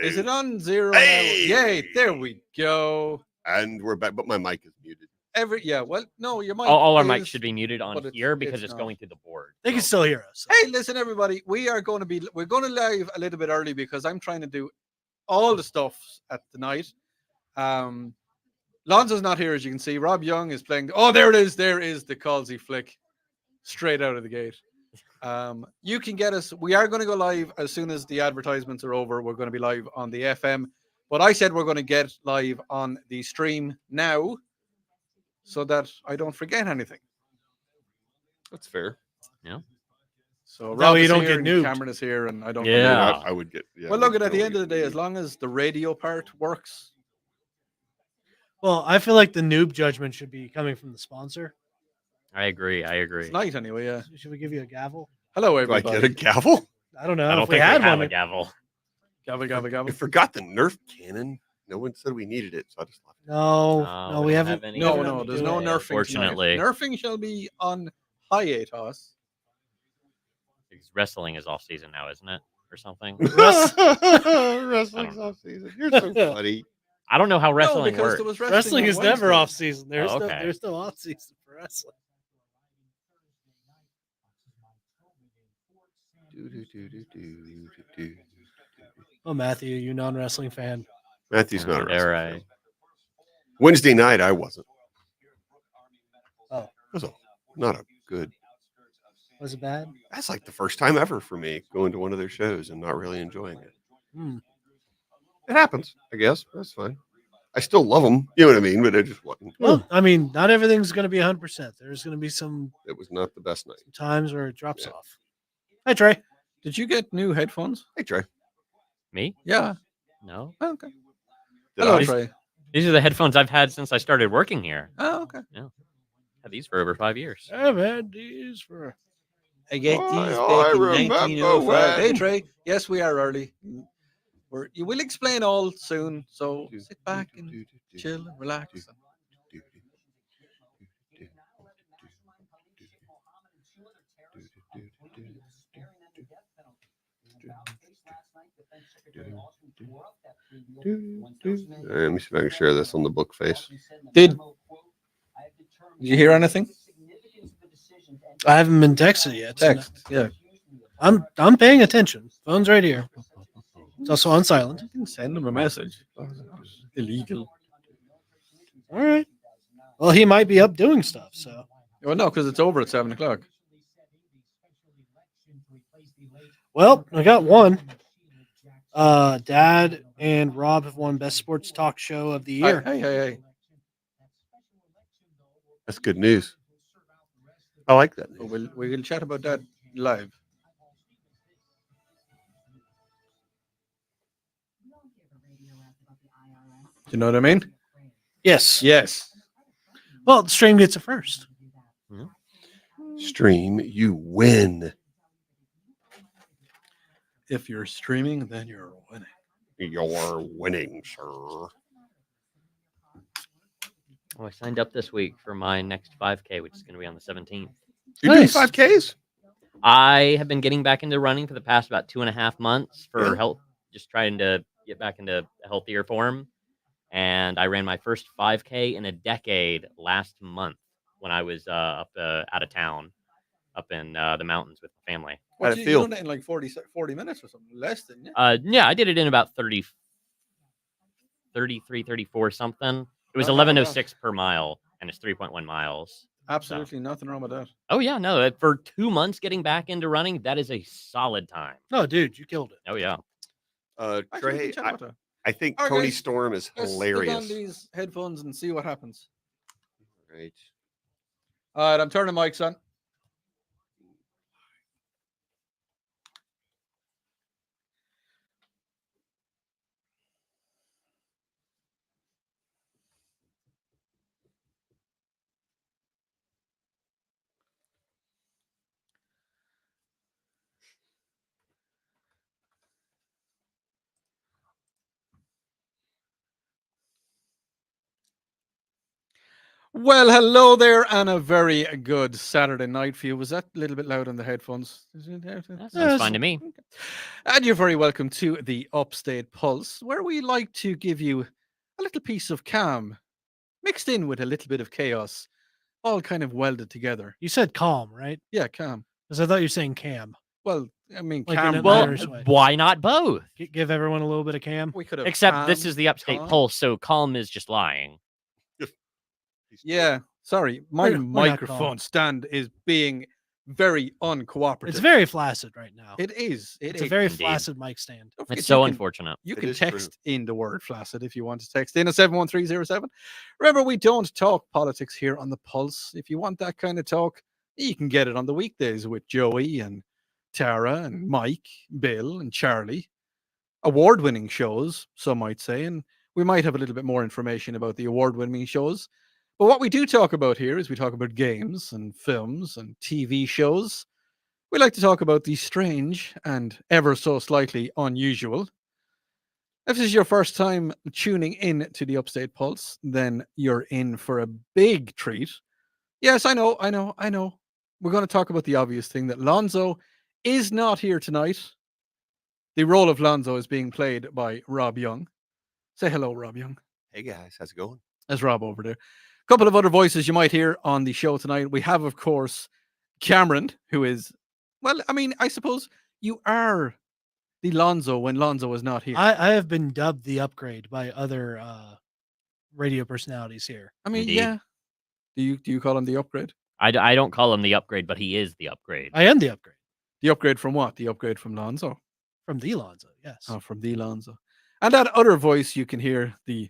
Is it on zero Hey! now? Yay! There we go. And we're back, but my mic is muted. Well, no, your mic. All our is, mics should be muted on but here because it's it's not. going through the board. They can still hear us. Hey, listen, everybody. We're going to live a little bit early because I'm trying to do all the stuff at the night. Lonzo's not here, as you can see. Rob Young is playing. Oh, there it is. There is the Calsey flick straight out of the gate. You can get us. We are going to go live as soon as the advertisements are over. We're going to be live on the FM. But I said we're going to get live on the stream now so that I don't forget anything. That's fair. Yeah. So No, Rob you is don't here get and noobed. Cameron is here, and I don't. Yeah. I would get. Yeah, Well, look at the end of the day, as long as the radio part works. Well, I feel like the noob judgment should be coming from the sponsor. I agree. It's night anyway. Yeah. Should we give you a gavel? Hello, Do I everybody. get a gavel? I don't know. I don't if we think had we have one. a gavel. Gavel, gavel, I gavel. forgot the Nerf cannon. No one said we needed it, so I just left it. No, we don't haven't. have any No, of no, them there's today, no nerfing. Unfortunately, Tonight. Nerfing shall be on hiatus. because wrestling is off season now, isn't it, or something? Wrestling's off season. You're so funny. I don't know how No, wrestling because works. there was Wrestling on is never Wednesday. off season. There's Oh, no, okay. there's no off season for wrestling. Oh, Matthew, you non-wrestling fan? Matthew's not a wrestling Right. fan. Wednesday night, I wasn't. Oh. It was not a good. Was it bad? That's like the first time ever for me going to one of their shows and not really enjoying it. It happens, I guess. That's fine. I still love them. You know what I mean? But it just wasn't. Well, I mean, not everything's going to be 100%. There's going to be some It was not the best night. times where it drops Yeah. off. Hi, Trey. Did you get new headphones? Hey, Trey. Me? Yeah. No. Oh, okay. Did Hello, I? Trey. These are the headphones I've had since I started working here. Oh, okay. Had these for over 5 years. I've had these for. I get Oh, these I back in remember 1905. when. Hey, Trey. Yes, we are early. You will explain all soon. So sit back and chill and relax. Let me see if I can share this on the book face. Did you hear anything? I haven't been texted yet. so Text. Yeah. I'm paying attention. Phone's right here. It's also on silent. You can send him a message. Illegal. All right. Well, he might be up doing stuff. So Well, no, because it's over at 7:00. well, I got one. Dad and Rob have won Best Sports Talk Show of the Year. Hey. That's good news. I like that. News. We'll chat about that live. You know what I mean? Yes. Yes. Well, the stream gets it first. Stream, you win. If you're streaming, then you're winning. You're winning, sir. Oh, I signed up this week for my next 5K, which is going to be on the 17th. You're Nice. doing 5Ks? I have been getting back into running for the past about 2.5 months for Yeah. health, just trying to get back into a healthier form. And I ran my first 5K in a decade last month when I was up out of town, up in the mountains with the family. How'd it You feel? done it in like 40 minutes or something. Less than, yeah. Yeah, I did it in about 33, 34 something. It was Oh, 11:06 per mile, and it's 3.1 miles. Absolutely nothing wrong with that. Oh yeah, no, for 2 months getting back into running, that is a solid time. No, dude, you killed it. Oh yeah. Actually, we Trey, can chat about that. I think All right, Tony guys. Storm is Let's stick on hilarious. these headphones and see what happens. Right. All right, I'm turning mics on. Well, hello there, and a very good Saturday night for you. Was that a little bit loud on the headphones? That sounds fine to me. And you're very welcome to the Upstate Pulse, where we like to give you a little piece of calm mixed in with a little bit of chaos, all kind of welded together. You said calm, right? Yeah, calm. Because I thought you were saying cam. Well, I mean, Like in calm. an Well, Irish way. why not both? Give everyone a little bit of cam. We could have. Except this calm, is the Upstate calm. Pulse, so calm is just lying. Yeah, sorry, my We're not microphone calm. stand is being very uncooperative. It's very flaccid right now. It is. It's a very Indeed. flaccid mic stand. Don't forget It's so you can- unfortunate. You It can is true. text in the word flaccid if you want to text in at 71307. Remember, we don't talk politics here on the Pulse. If you want that kind of talk, you can get it on the weekdays with Joey and Tara and Mike, Bill and Charlie. Award-winning shows, some might say, and we might have a little bit more information about the award-winning shows. But what we do talk about here is we talk about games and films and TV shows. We like to talk about the strange and ever so slightly unusual. If this is your first time tuning in to the Upstate Pulse, then you're in for a big treat. Yes, I know. We're going to talk about the obvious thing that Lonzo is not here tonight. The role of Lonzo is being played by Rob Young. Say hello, Rob Young. Hey guys, how's it going? There's Rob over there. A couple of other voices you might hear on the show tonight. We have, of course, Cameron, who is, well, I mean, I suppose you are the Lonzo when Lonzo is not here. I have been dubbed the upgrade by other radio personalities here. I mean, Indeed. yeah. Do you call him the upgrade? I don't call him the upgrade, but he is the upgrade. I am the upgrade The upgrade from what? The upgrade from Lonzo. from the Lonzo. Yes. Oh, from the Lonzo. And that other voice you can hear, the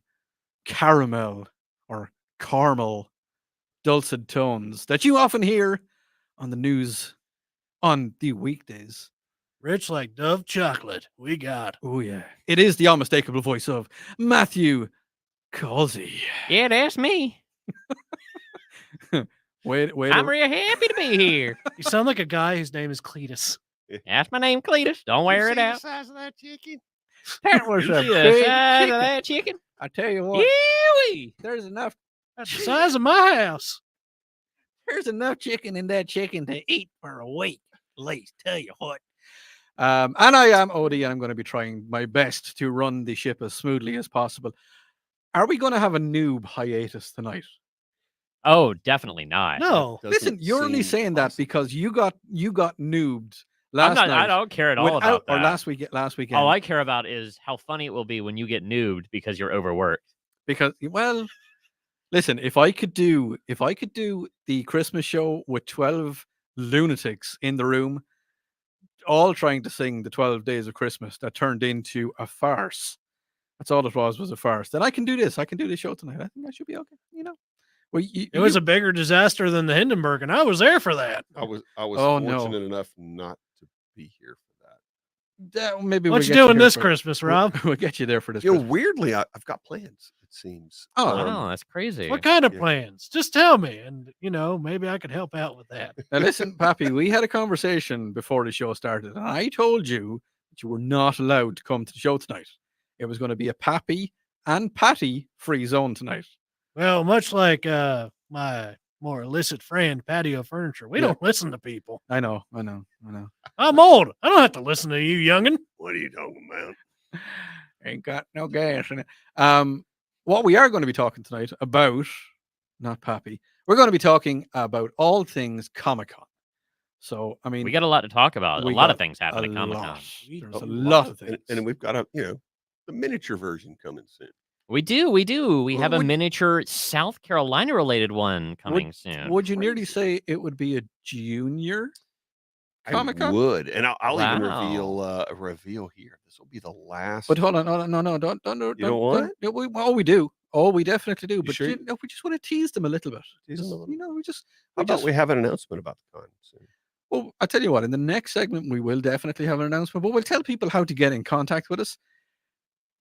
caramel or caramel dulcet tones that you often hear on the news on the weekdays. Rich like Dove chocolate. We got. Oh, yeah. It is the unmistakable voice of Matthew Colsey. Yeah, that's me. Wait. I'm real happy to be here. You sound like a guy whose name is Cletus. That's my name, Cletus. Don't wear it out. The size of that chicken? That was You a see the big size of chicken. that chicken? I tell you what, Yeah, there's enough. That's the size of my house. There's enough chicken in that chicken to eat for a week, at least. Tell you what. And I am Odie. I'm going to be trying my best to run the ship as smoothly as possible. Are we going to have a noob hiatus tonight? Oh, definitely not. No. Listen, you're only saying that because you got noobed I'm last not, night. I don't care at all without- about that. or last weekend. All I care about is how funny it will be when you get noobed because you're overworked. Because, well, listen, if I could do the Christmas show with 12 lunatics in the room, all trying to sing the 12 days of Christmas that turned into a farce. That's all it was a farce. Then I can do this. I can do this show tonight. I think I should be okay. Well, It was a bigger disaster than the Hindenburg, and I was there for that. I was Oh, no. fortunate enough not to be here for that. maybe What we'll you get doing here this for- Christmas, Rob? We'll get you there for this. You know, Christmas. weirdly, I've got plans. It seems. Oh, Wow, that's crazy. What kind of Yeah. plans? Just tell me, and maybe I could help out with that. Now listen, Pappy, we had a conversation before the show started, and I told you that you were not allowed to come to the show tonight. It was going to be a Pappy and Patty free zone tonight. Well, much like my more illicit friend, Patio Furniture, we Yeah. don't listen to people. I know. I'm old. I don't have to listen to you, youngin. What are you talking about? Ain't got no gas in it. What we are going to be talking tonight about, not Pappy, we're going to be talking about all things Comic-Con. So, I mean, We got a lot to talk about. A we lot got of things happen at a Comic Con. lot. There's A a lot of things. And we've got the miniature version coming soon. We do. We have a Would- miniature South Carolina related one coming soon. Would you nearly say it would be a junior Comic-Con? I would, and I'll even Wow. reveal here. This will be the last. But hold on, no, don't. You don't want? No, we do. Oh, we definitely do. But sure? we just want to tease them a little bit. Tease them a Just, little? we just. How about we have an announcement about the con soon? Well, I tell you what. In the next segment, we will definitely have an announcement. But we'll tell people how to get in contact with us.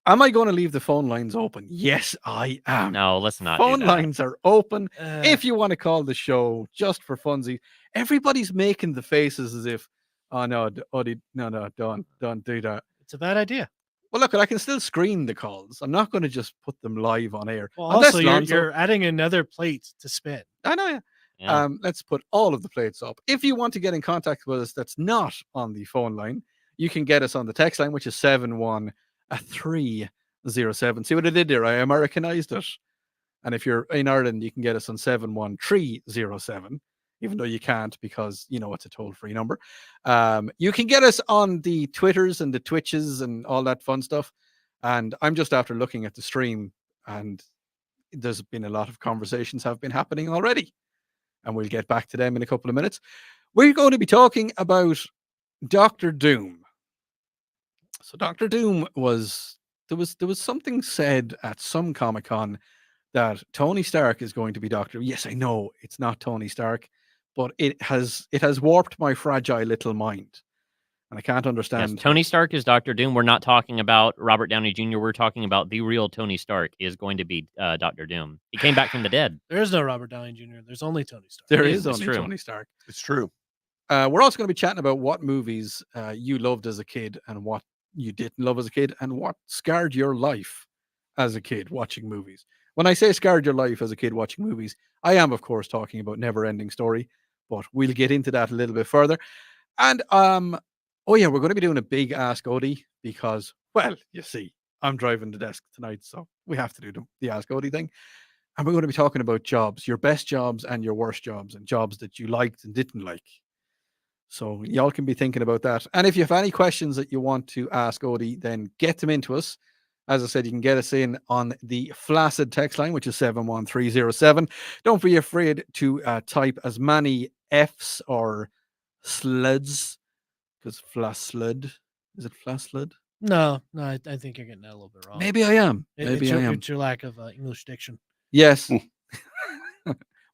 Am I going to leave the phone lines open? Yes, I am. No, let's not. Phone do that. lines are open. Uh, If you want to call the show just for funsies, everybody's making the faces as if, oh no, Odie, no, don't do that. it's a bad idea. Well, look, I can still screen the calls. I'm not going to just put them live on air. Well, Unless also, Lonzo- you're adding another plate to spin. I know, yeah. Yeah. Let's put all of the plates up. If you want to get in contact with us that's not on the phone line, you can get us on the text line, which is 71307. See what I did there? I Americanized it. And if you're in Ireland, you can get us on 71307, even though you can't because, it's a toll-free number. You can get us on the Twitters and the Twitches and all that fun stuff. And I'm just after looking at the stream, and there's been a lot of conversations have been happening already. And we'll get back to them in a couple of minutes. We're going to be talking about Dr. Doom. So Dr. Doom there was something said at some Comic-Con that Tony Stark is going to be Doctor. Yes, I know it's not Tony Stark, but it has warped my fragile little mind. And I can't Yes, understand. Tony Stark is Dr. Doom. We're not talking about Robert Downey Jr. We're talking about the real Tony Stark is going to be Dr. Doom. He came back from the dead. There is no Robert Downey Jr. There's only Tony Stark. There It is is, it's only true. Tony Stark. It's true. We're also going to be chatting about what movies you loved as a kid and what you didn't love as a kid and what scarred your life as a kid watching movies. When I say scarred your life as a kid watching movies, I am, of course, talking about Never Ending Story, but we'll get into that a little bit further. And, we're going to be doing a big Ask Odie because, well, you see, I'm driving the desk tonight, so we have to do the Ask Odie thing. And we're going to be talking about jobs, your best jobs and your worst jobs, and jobs that you liked and didn't like. So y'all can be thinking about that. And if you have any questions that you want to ask Odie, then get them into us. As I said, you can get us in on the Flaccid text line, which is 71307. Don't be afraid to type as many Fs or sluds, because flaslud. Is it flaslud? No, I think you're getting that a little bit wrong. Maybe I am. Maybe I am. It's your lack of English diction. Yes.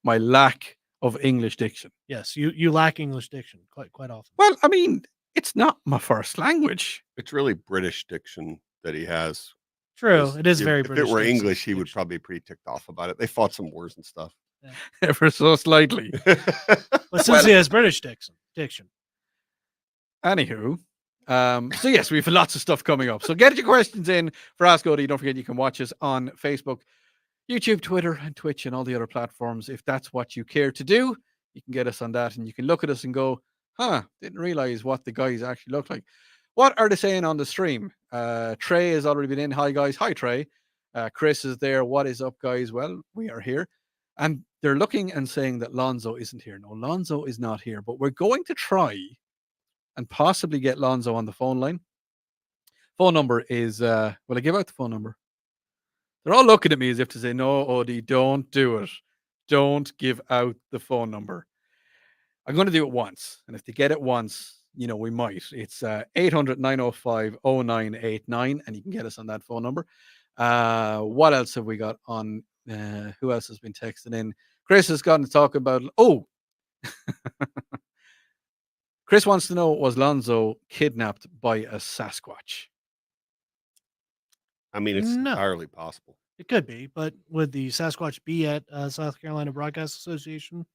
My lack of English diction. Yes, you lack English diction quite often. Well, I mean, it's not my first language. It's really British diction that he has. True, Because it is if- very if British. it were diction. English, he would probably be pretty ticked off about it. They fought some wars and stuff. Ever so slightly. But since he has British diction. Anywho, so yes, we have lots of stuff coming up. So get your questions in for Ask Odie. Don't forget you can watch us on Facebook, YouTube, Twitter, and Twitch, and all the other platforms. If that's what you care to do, you can get us on that, and you can look at us and go, didn't realize what the guys actually look like. What are they saying on the stream? Trey has already been in. Hi, guys. Hi, Trey. Chris is there. What is up, guys? Well, we are here. And they're looking and saying that Lonzo isn't here. No, Lonzo is not here, but we're going to try and possibly get Lonzo on the phone line. Phone number is, will I give out the phone number? They're all looking at me as if to say, no, Odie, don't do it. Don't give out the phone number. I'm going to do it once. And if they get it once, we might. It's 800-905-0989, and you can get us on that phone number. What else have we got on? Who else has been texting in? Chris has gotten to talk about, Chris wants to know, was Lonzo kidnapped by a Sasquatch? I mean, it's No. entirely possible. It could be, but would the Sasquatch be at South Carolina Broadcast Association?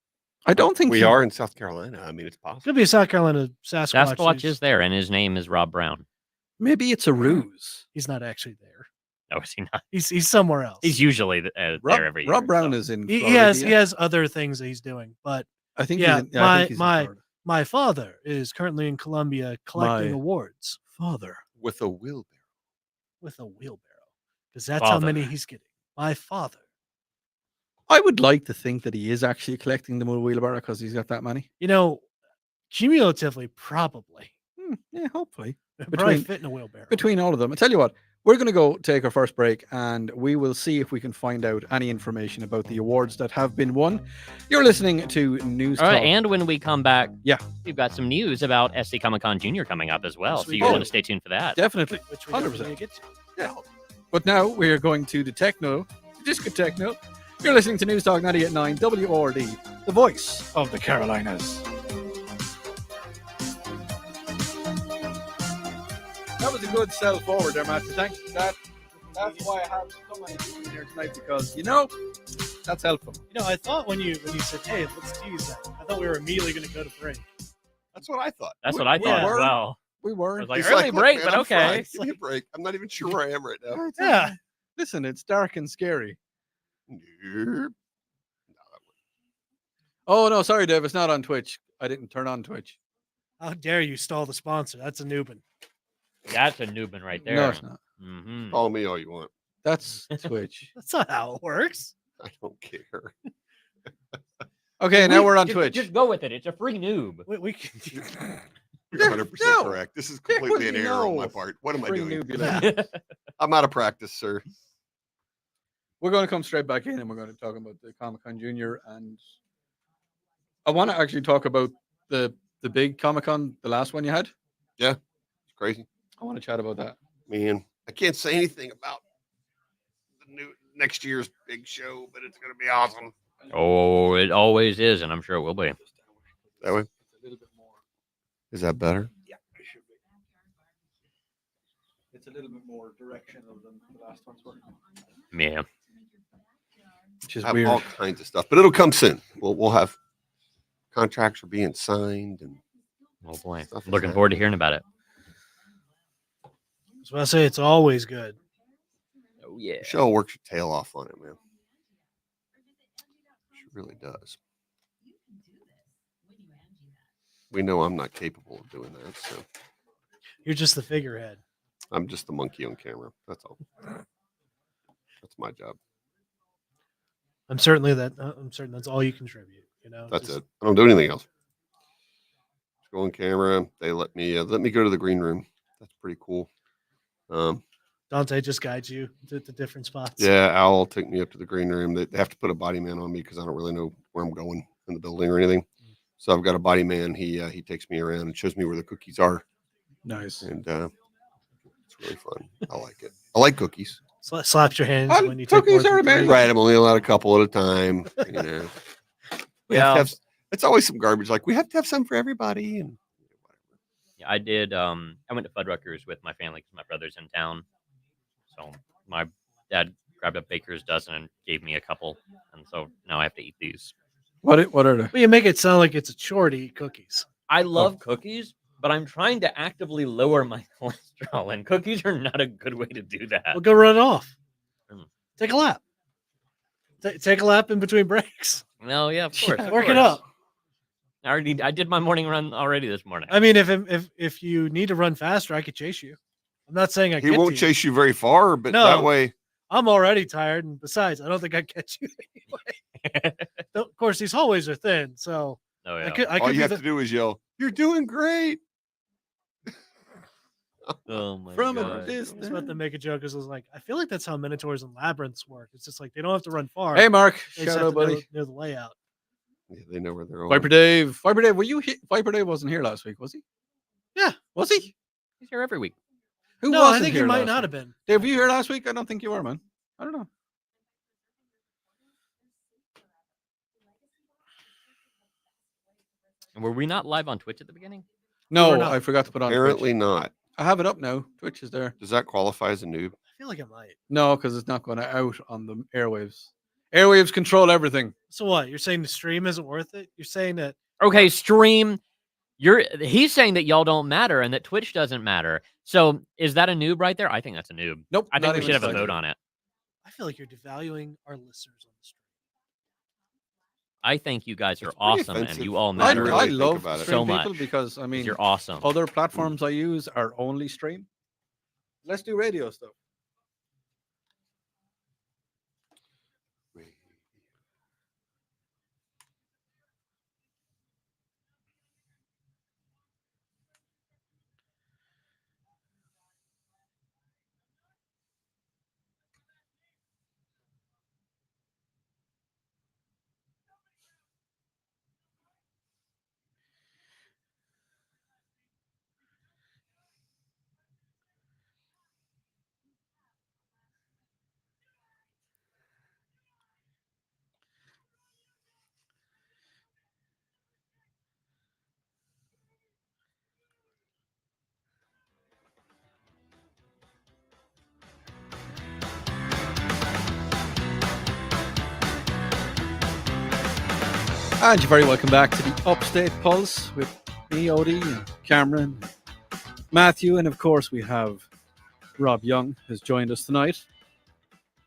I don't think We so. are in South Carolina. I mean, it's possible. Could be a South Carolina Sasquatch. Sasquatch is there, and his name is Rob Brown. Maybe it's a ruse. He's not actually there. No, is he not? He's somewhere else. He's usually there every year. Rob Brown so. is in he Florida, has yeah. he has other things that he's doing, but I think yeah, he's in, I think he's in Florida. my father is currently in Colombia collecting My- awards Father. With a wheelbarrow. with a wheelbarrow because that's how Father. many he's getting. My father. I would like to think that he is actually collecting them with a wheelbarrow because he's got that many. Cumulatively, probably. Yeah, hopefully. Probably Between- fit in a wheelbarrow. Between all of them. I tell you what, we're going to go take our first break and we will see if we can find out any information about the awards that have been won. You're listening to News All right, Talk. and when we come back, Yeah. we've got some news about SC Comic Con Junior coming up as well. Yes, So we you do. want to stay tuned for that. Definitely. Which we don't 100%. really get to. Yeah. But now we are going to the techno, disco techno. You're listening to News Talk 98.9 WORD, the voice of the Carolinas. That was a good sell forward there, Matt. Thanks for that. That's why I have so many people in here tonight because, that's helpful. I thought when you said, "Hey, let's tease that," I thought we were immediately going to go to break. That's what I thought. That's what I We thought as were- well. We I weren't. was like, He's early "Look, break, man, but I'm okay. fried. Give me a break. I'm not even sure where I am right now. Yeah. Listen, it's dark and scary. Nope. Oh no, sorry, Dave. It's not on Twitch. I didn't turn on Twitch. How dare you stall the sponsor? That's a Newbin. That's a Newbin right there. No, it's not. Mm-hmm. Call me all you want. That's Twitch. That's not how it works. I don't care. Okay, now we're on just, Twitch. Just go with it. It's a free noob. We can. You're 100% No. correct. This is completely an There was error on no my part. What am I Free doing? newbie. I'm out of practice, sir. We're going to come straight back in and we're going to talk about the Comic Con Junior. And I want to actually talk about the big Comic Con, the last one you had. It's crazy. I want to chat about that. Man, I can't say anything about the new next year's big show, but it's going to be awesome. Oh, it always is, and I'm sure it will be. That way? It's a little bit more. Is that better? Yeah, it should be. It's a little bit more directional than the last ones were. Yeah. Which is I have weird. all kinds of stuff, but it'll come soon. We'll have contracts are being signed and Oh boy. Stuff is Looking happening. forward to hearing about it. So I say it's always good. Oh yeah. Michelle works her tail off on it, man. She really does. We know I'm not capable of doing that, so You're just the figurehead. I'm just the monkey on camera. That's all. That's my job. I'm certain that's all you contribute. You know, That's Just- it. I don't do anything else. Just go on camera. They let me go to the green room. That's pretty cool. Dante just guides you to different spots. Yeah, Al will take me up to the green room. They have to put a body man on me because I don't really know where I'm going in the building or anything. So I've got a body man. He takes me around and shows me where the cookies are, Nice. and it's really fun. I like it. I like cookies. Slaps your hands And when you take cookies more are than three. amazing. Right, I'm only allowed a couple at a time. You know, we have to have. It's always some garbage. Like we have to have some for everybody, and Yeah, I did. I went to Fuddruckers with my family because my brother's in town. So my dad grabbed a baker's dozen and gave me a couple, and so now I have to eat these. What are they? Well, you make it sound like it's a chore to eat cookies. I love cookies, but I'm trying to actively lower my cholesterol, and cookies are not a good way to do that. Well, go run it off. Mm. Take a lap. Take a lap in between breaks. No, yeah, of course. of Work it course. up. I did my morning run already this morning. I mean, if you need to run faster, I could chase you. I'm not saying I he get won't to you. chase you very far. But No. that way, I'm already tired, and besides, I don't think I'd catch you anyway. Of course, these hallways are thin, so Oh yeah. I all could you be have the, to do is yell, "You're doing great!" Oh my From a god. I was distance. about to make a joke because I was like, I feel like that's how Minotaurs and Labyrinths work. It's just like they don't have to run far. Hey, Mark. they just Shout have out, to buddy. know the layout. Yeah, they know where they're going. Viper Dave. Viper Dave, were you here? Viper Dave wasn't here last week, was he? Yeah. Was he? He's here every week. Who No, I wasn't think he here might last not week? have been. Dave, were you here last week? I don't think you were, man. I don't know. And were we not live on Twitch at the beginning? No, We're not. I forgot to put on Apparently Twitch. not. I have it up now. Twitch is there. Does that qualify as a noob? I feel like it might. No, because it's not going to out on the airwaves. Airwaves control everything. So what? You're saying the stream isn't worth it? You're saying that Okay, stream. He's saying that y'all don't matter and that Twitch doesn't matter. So is that a noob right there? I think that's a noob. Nope. I think not we should even have a slightly. vote on it. I feel like you're devaluing our listeners on the stream. I think you guys are It's pretty awesome and offensive. you all I matter. really I think love about it. stream So people much. because I mean, You're awesome. other platforms I use are only stream. Let's do radio stuff. And you're very welcome back to the Upstate Pulse with me, Odie, and Cameron, Matthew, and of course we have Rob Young has joined us tonight.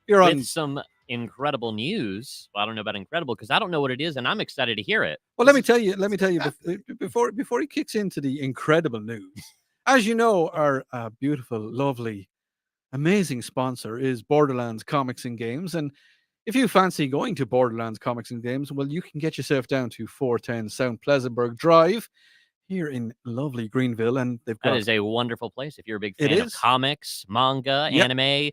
You're on. With some incredible news. Well, I don't know about incredible because I don't know what it is, and I'm excited to hear it. Well, let me tell you. Before he kicks into the incredible news, as you know, our beautiful, lovely, amazing sponsor is Borderlands Comics and Games, and if you fancy going to Borderlands Comics and Games, well, you can get yourself down to 410 South Pleasantburg Drive here in lovely Greenville, and they've got That is a wonderful place if you're a big It fan of is. comics, manga, Yep. anime,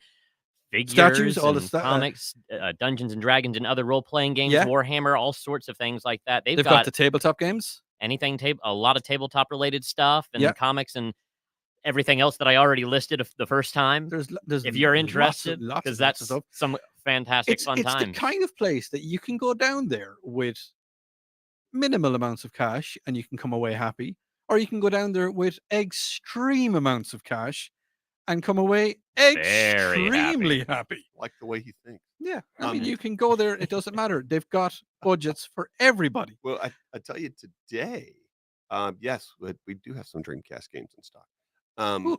figures, Statues, all the and sta- comics, Dungeons and Dragons, and other role-playing games, Yeah. Warhammer, all sorts of things like that. They've they've got the tabletop games. anything a lot of tabletop-related stuff and Yeah. comics and everything else that I already listed the first time. There's If you're lots of- interested, lots because of that's stuff. some fantastic It's fun the times. kind of place that you can go down there with minimal amounts of cash and you can come away happy, or you can go down there with extreme amounts of cash and come away Very extremely happy. Like the way he thinks. Yeah, I mean, Um, you can go there. It doesn't matter. They've got budgets for everybody. Well, I tell you today, yes, we do have some Dreamcast games in stock. Ooh.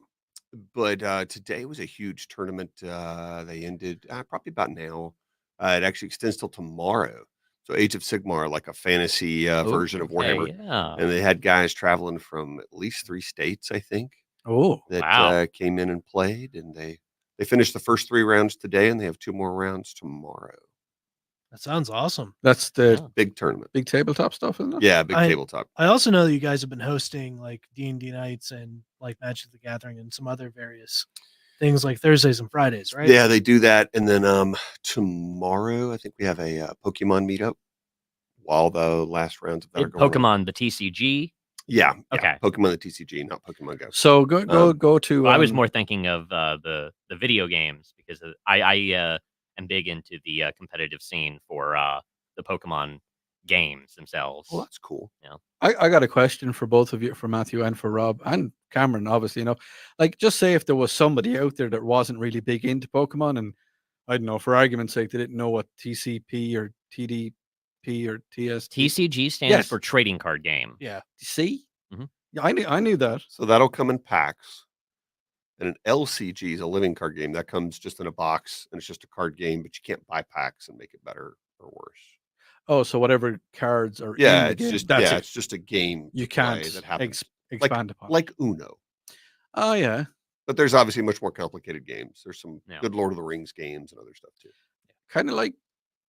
But today was a huge tournament. They ended probably about now. It actually extends till tomorrow. So Age of Sigmar, like a fantasy version of Warhammer. Yeah. And they had guys traveling from at least 3 states, I think, Oh, that Wow. came in and played. And they finished the first 3 rounds today, and they have 2 more rounds tomorrow. That sounds awesome. that's the Yeah. Big tournament. big tabletop stuff, isn't it? Yeah, big I- tabletop. I also know that you guys have been hosting like D&D nights and like Magic the Gathering and some other various things like Thursdays and Fridays, right? Yeah, they do that. And then tomorrow, I think we have a Pokemon meetup while the last rounds of that are going on. Pokemon, the TCG. Yeah. Okay. Pokemon the TCG, not Pokemon Go. So go to. I was more thinking of the video games because I am big into the competitive scene for the Pokemon games themselves. Well, that's cool. I got a question for both of you, for Matthew and for Rob and Cameron. Obviously, like just say if there was somebody out there that wasn't really big into Pokemon, and I don't know, for argument's sake, they didn't know what TCP or TDP or TST. TCG stands Yes. for trading card game. Yeah. See, Mhm. yeah, I knew that. So that'll come in packs. And an LCG is a living card game that comes just in a box, and it's just a card game, but you can't buy packs and make it better or worse. Oh, so whatever cards are Yeah, in the it's game, just that's it. it's just a game You to play can't that happens expand upon. like Uno. Oh yeah, But there's obviously much more complicated games. There's some Yeah. good Lord of the Rings games and other stuff too. kind of like.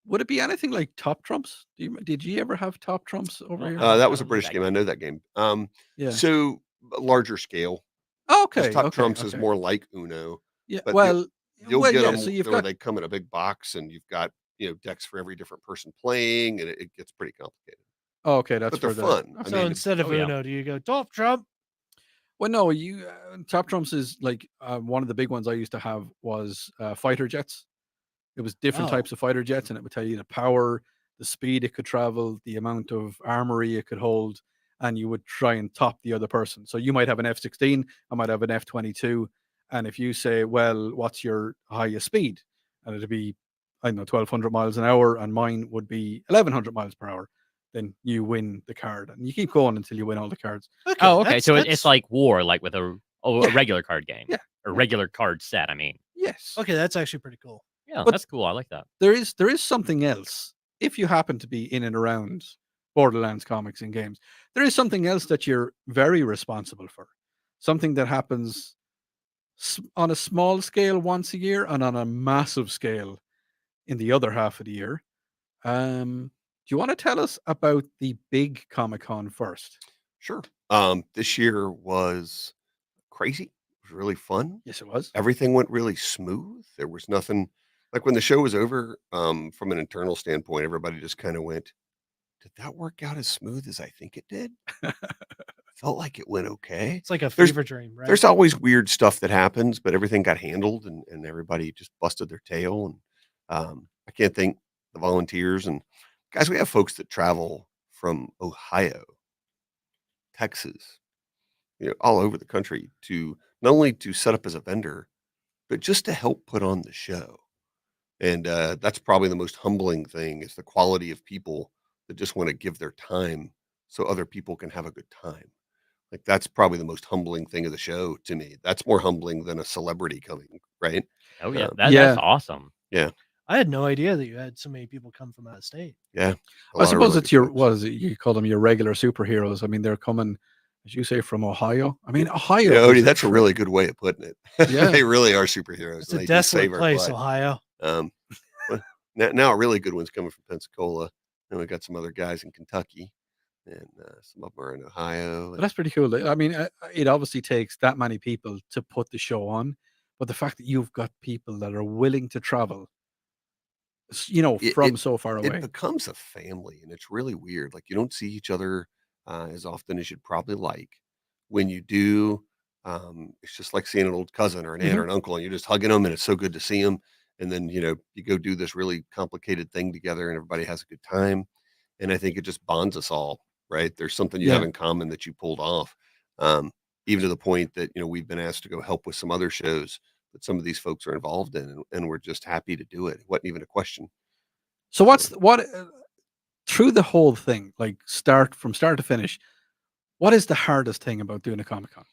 Would it be anything like Top Trumps? Did you ever have Top Trumps over here? Uh, That was a I know British that game. I know that game. Yeah. So larger scale. Oh, 'Cause okay. Top okay, Trumps is okay. more like Uno. Yeah. but Well, You'll well, get yeah. them So you've where got they come in a big box, and you've got decks for every different person playing, and it gets pretty complicated. oh, okay. That's But they're for the. fun. I So mean, instead of oh, yeah. Uno, do you go Top Trump? Well, no, you Top Trumps is like one of the big ones I used to have was fighter jets. It was different Oh. types of fighter jets, and it would tell you the power, the speed it could travel, the amount of armory it could hold, and you would try and top the other person. So you might have an F-16, I might have an F-22, and if you say, "Well, what's your highest speed?" and it'd be, I don't know, 1,200 miles an hour, and mine would be 1,100 miles per hour, then you win the card, and you keep going until you win all the cards. Oh, okay. that's- So it's that's- like war, like with a Yeah. regular card game. Yeah. A regular card set. I mean, Yes. okay. That's actually pretty cool. yeah, But- that's cool. I like that. There is something else. If you happen to be in and around Borderlands comics and games, there is something else that you're very responsible for. Something that happens on a small scale once a year and on a massive scale in the other half of the year. Do you want to tell us about the big Comic Con first? Sure. This year was crazy. It was really fun. Yes, it was. Everything went really smooth. There was nothing like when the show was over, from an internal standpoint, everybody just kind of went, did that work out as smooth as I think it did? Felt like it went okay. It's like a There's- fever dream, right? There's always weird stuff that happens, but everything got handled, and everybody just busted their tail. And I can't thank the volunteers. And guys, we have folks that travel from Ohio, Texas, all over the country to not only to set up as a vendor, but just to help put on the show. And that's probably the most humbling thing is the quality of people that just want to give their time so other people can have a good time. Like that's probably the most humbling thing of the show to me. That's more humbling than a celebrity coming, right? Oh yeah, Um, that's Yeah. awesome. I had no idea that you had so many people come from out of state. yeah. A I lot of suppose really it's good your folks. what is it? You call them your regular superheroes. I mean, they're coming, as you say, from Ohio. I mean, Ohio. Yeah, is Odie, that's a really good way of putting it. Yeah. They really are superheroes. It's and a they do desolate save our place, butt. Ohio. But now a really good one's coming from Pensacola. And we got some other guys in Kentucky, and some of them are in Ohio. But And that's pretty cool. I mean, it obviously takes that many people to put the show on, but the fact that you've got people that are willing to travel, it, from it so far it away. becomes a family, and it's really weird. Like you don't see each other as often as you'd probably like. When you do, it's just like seeing an old cousin or an aunt Mhm. or an uncle, and you're just hugging them, and it's so good to see them. And then you go do this really complicated thing together, and everybody has a good time. And I think it just bonds us all, right? There's something you have Yeah. in common that you pulled off. Um, Even to the point that we've been asked to go help with some other shows that some of these folks are involved in, and we're just happy to do it. It wasn't even a question. So what through the whole thing, like from start to finish, what is the hardest thing about doing a Comic Con?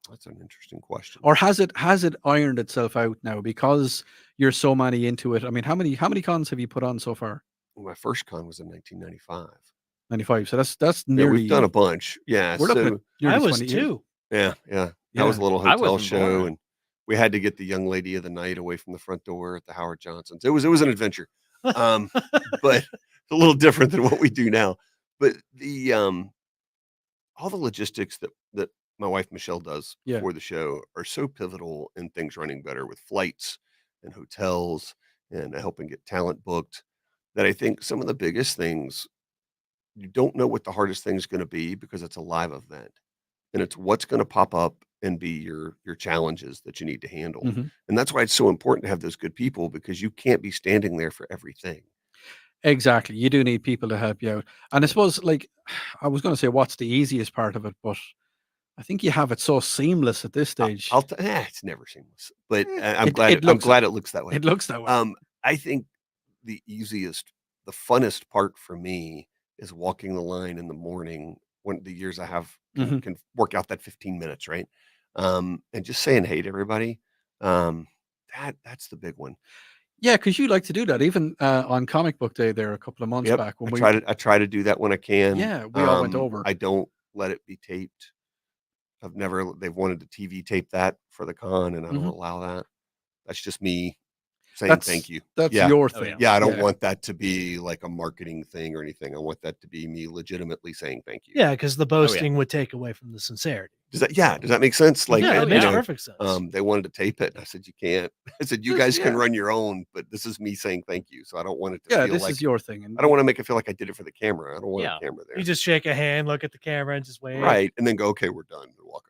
That's an interesting question. Or has it ironed itself out now because you're so many into it? I mean, how many cons have you put on so far? Well, my first con was in 1995. 95. So that's Yeah, we've done nearly a bunch. Yeah, we're looking at so nearly I was 20 years. too. yeah, that was Yeah. a little I hotel wasn't show, born. and we had to get the young lady of the night away from the front door at the Howard Johnsons. It was an adventure, but it's a little different than what we do now. But the all the logistics that my wife Michelle does Yeah. for the show are so pivotal in things running better with flights and hotels and helping get talent booked, that I think some of the biggest things, you don't know what the hardest thing is going to be because it's a live event, and it's what's going to pop up and be your challenges that you need to handle. Mhm. And that's why it's so important to have those good people, because you can't be standing there for everything. Exactly. You do need people to help you out. And I suppose, like, I was going to say, what's the easiest part of it? But I think you have it so seamless at this stage. It's never seamless, but Eh, I'm it glad looks it looks that way. it looks that way. I think the easiest, the funnest part for me is walking the line in the morning when the years I have Mhm. can work out that 15 minutes, right? And just saying hey to everybody. That's the big one. Yeah, because you like to do that. Even on Comic Book Day there a couple of months Yep. back when I try to do that when I can. Yeah, we all went over. I don't let it be taped. They've wanted to TV tape that for the con, and I don't Mhm. allow that. That's just me saying That's thank you. that's Yeah. your Oh, thing. Yeah, I don't want that to be like a marketing thing or anything. I want that to be me legitimately saying thank you. Yeah, because the Oh, yeah. boasting would take away from the sincerity. Does that make sense? Like, yeah, oh, it makes yeah. perfect sense. they wanted to tape it, and I said, you can't. I said, you This- guys can yeah. run your own, but this is me saying thank you. So I don't want it to Yeah, feel this like is your thing. And I don't want to make it feel like I did it for the camera. I don't want Yeah. a camera there. You just shake a hand, look at the camera, and just wave. Right. And then go, okay, we're done. And walk,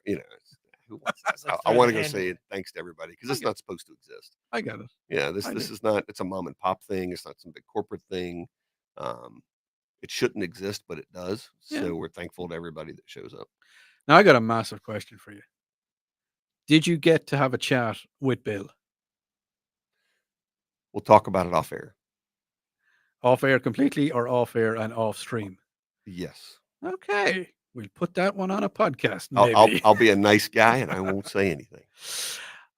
who wants that? It's like I throw want the to go hand say away. thanks to everybody, because it's Okay. not supposed to exist. I get it. Yeah, I this do. is not, it's a mom and pop thing. It's not some big corporate thing. It shouldn't exist, but it does. Yeah. So we're thankful to everybody that shows up. Now I got a massive question for you. Did you get to have a chat with Bill? We'll talk about it off air. Off air completely or off air and off stream? Yes. Okay. We'll put that one on a podcast, maybe. I'll be a nice guy and I won't say anything.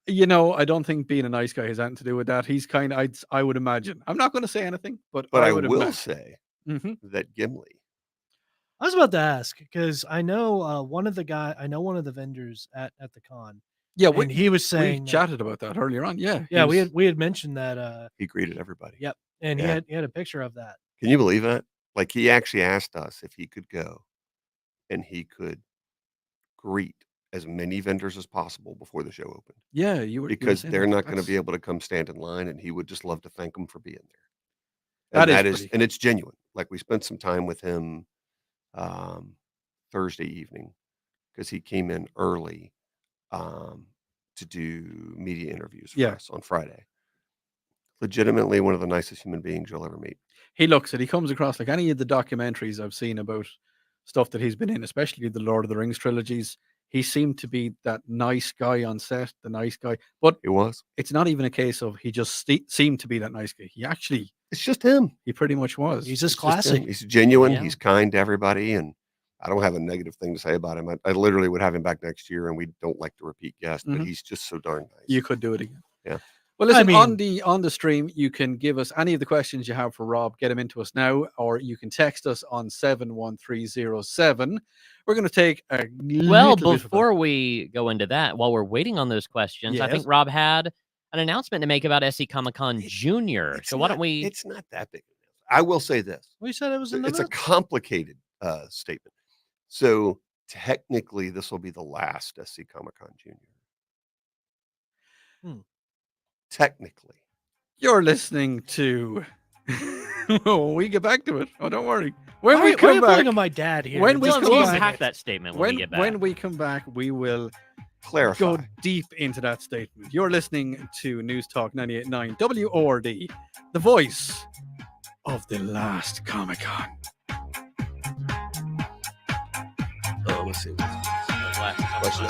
I don't think being a nice guy has anything to do with that. He's kind of, I would imagine. I'm not going to say anything, but But I would will imagine. say Mhm. that Gimli, I was about to ask because I know one of the vendors at the con, Yeah, and he was we saying that, chatted about that earlier on. Yeah. yeah, he was- we had mentioned that. he greeted everybody. Yep, and Yeah. he had a picture of that. Can you believe that? Like, he actually asked us if he could go and he could greet as many vendors as possible before the show opened, Yeah, you were because saying they're that. not going to That's- be able to come stand in line, and he would just love to thank them for being there. That And is that is, pretty and it's genuine. Like, we spent some time with him Thursday evening, because he came in early to do media interviews for Yeah. us on Friday. Legitimately one of the nicest human beings you'll ever meet. He looks it. He comes across like any of the documentaries I've seen about stuff that he's been in, especially the Lord of the Rings trilogies. He seemed to be that nice guy on set, the nice guy. But It was. it's not even a case of he just seemed to be that nice guy. He actually, It's just him. he pretty much was. He's just It's just him. classy. He's genuine. Yeah. He's kind to everybody, and I don't have a negative thing to say about him. I literally would have him back next year, and we don't like to repeat guests, but Mhm. he's just so darn nice. You could do it again. Yeah. Well, listen, I on the stream, you can give us any of the questions you have for Rob, get them into us now, or you can text us on 71307. We're going to take a Well, little bit of a- before we go into that, while we're waiting on those questions, I think Yes. Rob had an announcement to make about SC Comic Con It- Junior. It's So why not- don't we? It's not that big. I will say this. We said it was in the It's a notes. complicated statement. So technically, this will be the last SC Comic Con Junior. Technically. You're listening to. When we get back to it. Oh, don't worry. When Why we are come you back, pulling on my dad here? when we Just come We'll back- unpack that statement when we get back. when we come back, we will Clarify. go deep into that statement. You're listening to News Talk 98.9 WORD, the voice of the last Comic Con. Let's see. Question.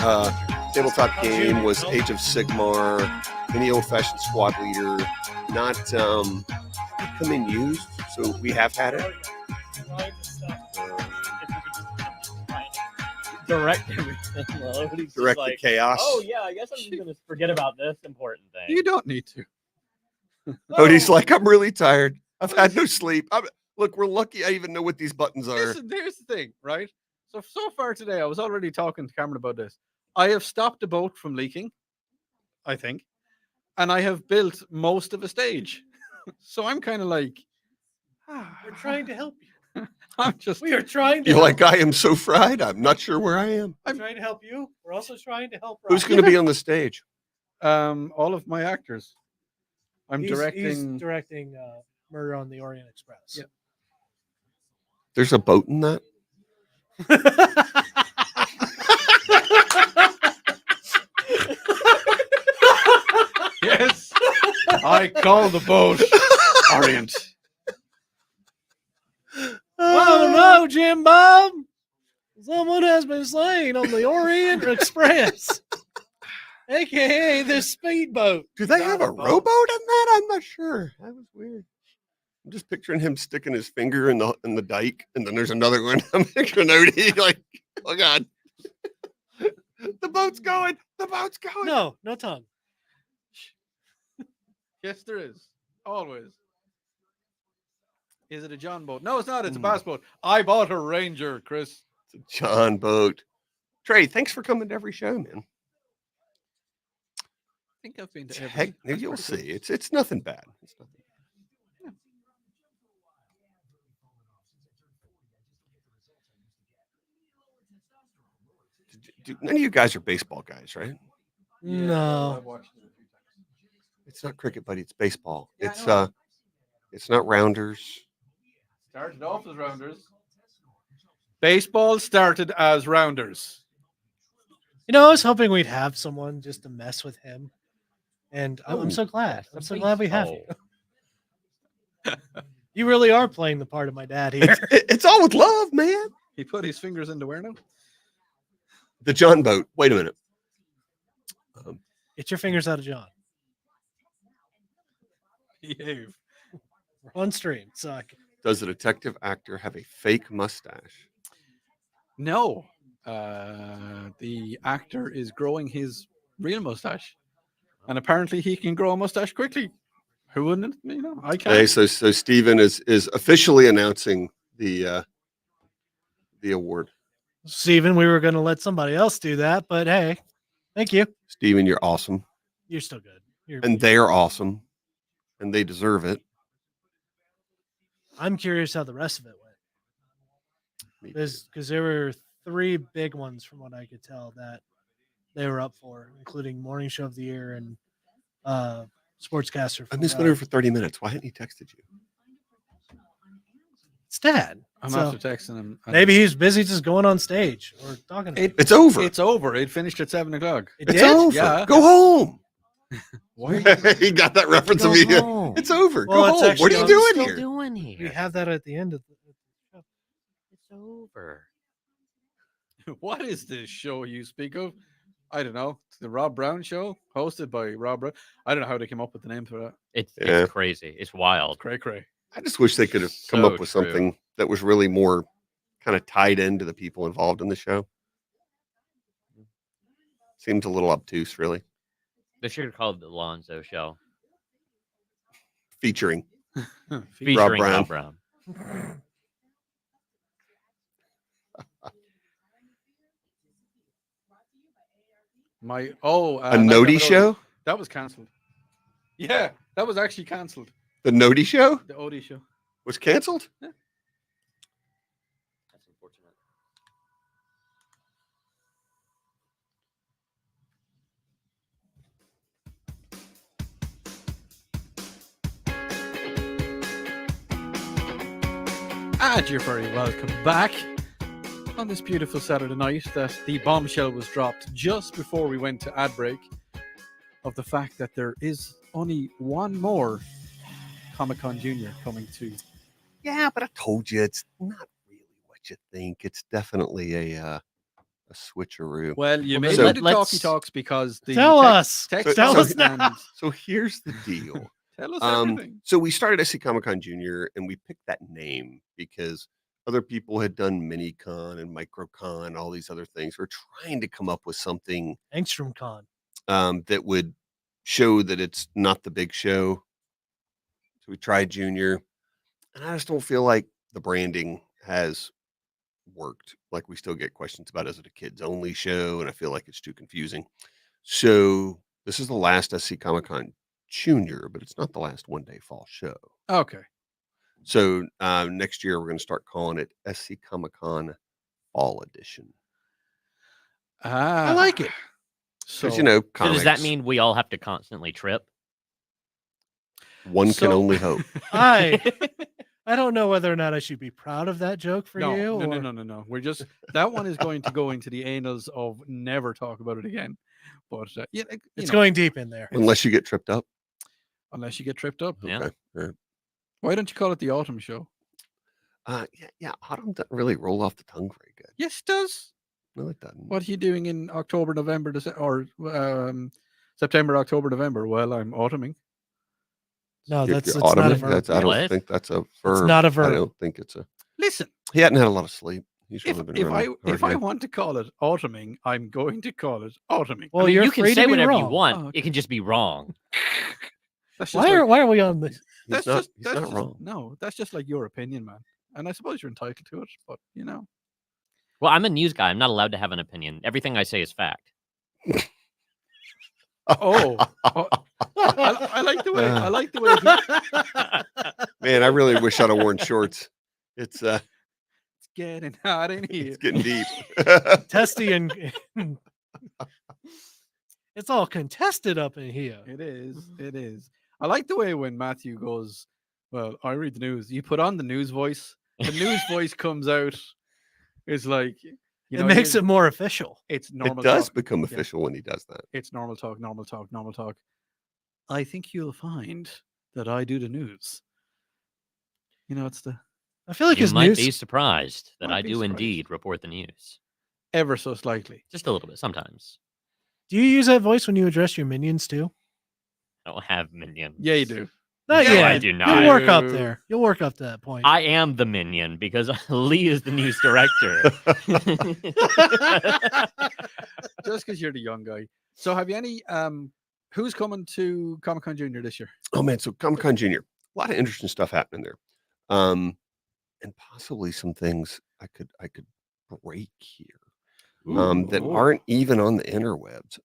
Tabletop game was Age of Sigmar, any old-fashioned squad leader, not coming used, so we have had it. Direct everything. Nobody's Direct like, the chaos. oh yeah, I guess I'm just gonna forget about this important thing. You don't need to. Cody's like, I'm really tired. I've had no sleep. Look, we're lucky I even know what these buttons are. Listen, here's the thing, right? So far today, I was already talking to Cameron about this. I have stopped the boat from leaking, I think, and I have built most of a stage. So I'm kind of like, We're trying to help you. I'm just. We are trying to. You're help like, I am so fried. I'm not sure where I am. We're trying to help you. We're also trying to help. Who's Rob. going to be on the stage? All of my actors. He's directing. directing Murder on the Orient Express. Yeah. There's a boat in that? Yes, I call the boat Orient. Oh no, Jim Bob! Someone has been slain on the Orient Express, aka the speedboat. Do they have a rowboat in that? I'm not sure. That was weird. I'm just picturing him sticking his finger in the dike, and then there's another one. I'm picturing Odie like, oh god, the boat's going. The boat's going. No, no tongue. Yes, there is. Always. Is it a John boat? No, it's not. It's a Hmm. bass boat. I bought a Ranger, Chris. It's a John boat. Trey, thanks for coming to every show, man. I think I've been to every. Heck, you'll see. It's nothing bad. It's nothing. None of you guys are baseball guys, right? No. It's not cricket, buddy. It's baseball. Yeah, I It's know. it's not rounders. Started off as rounders. Baseball started as rounders. You know, I was hoping we'd have someone just to mess with him, and I'm so glad. I'm so glad we have you. You really are playing the part of my dad here. It's all with love, man. He put his fingers into where now? The John boat. Wait a minute. Get your fingers out of John. Behave. We're on stream. Suck. Does the detective actor have a fake mustache? No. The actor is growing his real mustache. And apparently he can grow a mustache quickly. Who wouldn't? You know, I can't. Okay, so Stephen is officially announcing the award. Steven, we were going to let somebody else do that, but hey, thank you. Stephen, you're awesome, You're still good. and they're awesome, and they deserve it. I'm curious how the rest of it went. Me too. Because there were 3 big ones from what I could tell that they were up for, including Morning Show of the Year and Sportscaster. I from missed God. one for 30 minutes. Why hadn't he texted you? It's Dad. I'm So after texting him. maybe he's busy just going on stage or talking. To It's over. It's over. It finished at 7:00. It It's did? over. Yeah. Go home. Why? He got that reference Go immediately. home. It's over. Well, Go it's home. What are you actually doing Still here? doing We here? have that at the end of the show. It's over. What is this show you speak of? I don't know. It's the Rob Brown Show, hosted by Rob Brown. I don't know how they came up with the name for that. Yeah. It's crazy. It's wild. Cray cray. I just wish they could have come So up with true. something that was really more kind of tied into the people involved in the show. Seems a little obtuse, really. They should have called it the Lonzo Show, Featuring featuring Brown. Rob Brown. A Noti show? That was cancelled. Yeah, that was actually cancelled. The Noti show The Odie show. was canceled? That's unfortunate. And you're very welcome back on this beautiful Saturday night that the bombshell was dropped just before we went to ad break of the fact that there is only one more Comic-Con Junior coming to. Yeah, but I told you it's not really what you think. It's definitely a switcheroo. Well, you Well, made so it the let's- talkie talks because the Tell us. text Tell us and now. So here's the deal. tell us everything. So we started SC Comic-Con Junior, and we picked that name because other people had done Mini-Con and Micro-Con, all these other things. We're trying to come up with something Angstrom Con. that would show that it's not the big show. So we tried Junior, and I just don't feel like the branding has worked. Like, we still get questions about, is it a kids only show? And I feel like it's too confusing. So this is the last SC Comic-Con Junior, but it's not the last one-day fall show. Okay. So next year we're going to start calling it SC Comic-Con Fall Edition. I like it. So, Because, you know, So comics, does that mean we all have to constantly trip? one can So- only hope. I don't know whether or not I should be proud of that joke for no, you. no, no, or- no, no, no. We're just that one is going to go into the annals of never talk about it again. But yeah, It's going deep in there. Unless you get tripped up. unless you get tripped up. Yeah. Okay. All right. Why don't you call it the autumn show? Yeah. Autumn doesn't really roll off the tongue very good. Yes, it does. No, it doesn't. What are you doing in October, November, or September, October, November? Well, I'm autumning. No, You're it's autumn, not a verb. I don't What? think that's a verb. not a I verb. don't think it's a. Listen, He hadn't had a lot of sleep. He's if, really been if I running if hard I here. want to call it autumning, I'm going to call it autumning. Well, I mean, you're you can free say to be whatever you wrong. want. Oh, okay. It can just be wrong. That's just Why like- are we on this? He's not wrong. No, that's just like your opinion, man. And I suppose you're entitled to it, but you know. Well, I'm a news guy. I'm not allowed to have an opinion. Everything I say is fact. Oh, I like the way. I like the way. Man, I really wish I'd have worn shorts. It's It's getting hot in here. it's getting deep. Testy and it's all contested up in here. It is. It is. I like the way when Matthew goes, well, I read the news. You put on the news voice. The news voice comes out. It's like, you know, It makes it more official. It's It normal. does talk. become Yeah. official when he does that. It's normal talk, normal talk, normal talk. I think you'll find that I do the news. You know, it's the I feel like You his might news. be surprised that Might I be do surprised. indeed report the news. ever so slightly. Just a little bit sometimes. Do you use that voice when you address your minions too? I don't have minions. Yeah, you do. Not No, yet. I do You'll not. work up No. there. You'll work up to that point. I am the minion because Lee is the news director. Just because you're the young guy. So have you any who's coming to Comic Con Junior this year? Oh man, so Comic Con Junior, a lot of interesting stuff happening there, and possibly some things I could break here that Ooh. aren't even on the interwebs.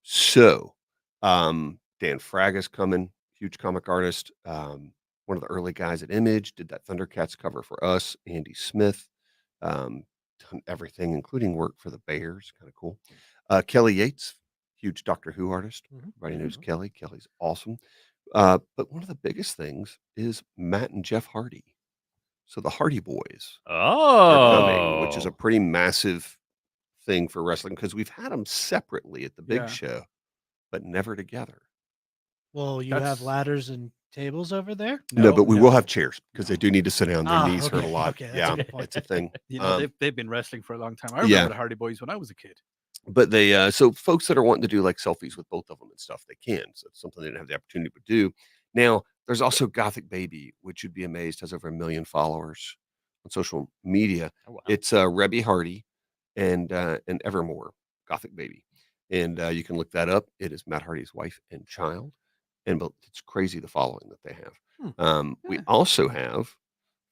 So Dan Fraga's coming, huge comic artist, one of the early guys at Image, did that Thundercats cover for us. Andy Smith, done everything, including work for the Bears, kind of cool. Kelly Yates, huge Doctor Who artist. Mhm. Everybody knows Kelly. Kelly's awesome. But one of the biggest things is Matt and Jeff Hardy. So the Hardy Boys are coming, which is a Oh. pretty massive thing for wrestling because we've had them separately at the big Yeah. show, but never together. Well, you That's- have ladders and tables over there. No, but we will have chairs because they do need to sit down. Their Ah, knees hurt a okay, lot. okay, that's a Yeah, good point. it's a thing. You know, Um, they've been wrestling for a long time. I remember yeah. the Hardy Boys when I was a kid. But they so folks that are wanting to do like selfies with both of them and stuff, they can. So it's something they didn't have the opportunity to do. Now there's also Gothic Baby, which you'd be amazed has over 1 million followers on social media. Oh, wow. It's Rebby Hardy and Evermore, Gothic Baby. And you can look that up. It is Matt Hardy's wife and child. And but it's crazy the following that they have. We Yeah. also have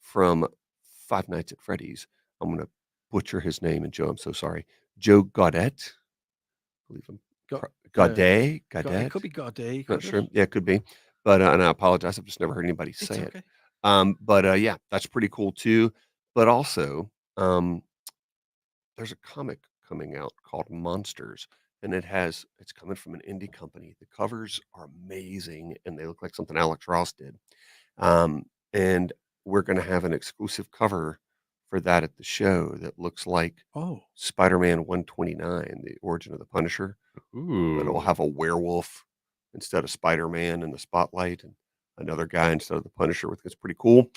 from Five Nights at Freddy's. I'm going to butcher his name, and Joe, I'm so sorry. Joe Gaudet. I believe him. Gaudet. It could be Gaudet. Not sure. Yeah, it could be. But and I apologize. I've just never heard anybody say It's it. okay. But yeah, that's pretty cool too. But also, there's a comic coming out called Monsters, and it's coming from an indie company. The covers are amazing, and they look like something Alex Ross did. And we're going to have an exclusive cover for that at the show that looks like Oh, Spider-Man 129, the origin of the Punisher. But it'll Ooh. have a werewolf instead of Spider-Man in the spotlight, and another guy instead of the Punisher. It's pretty cool.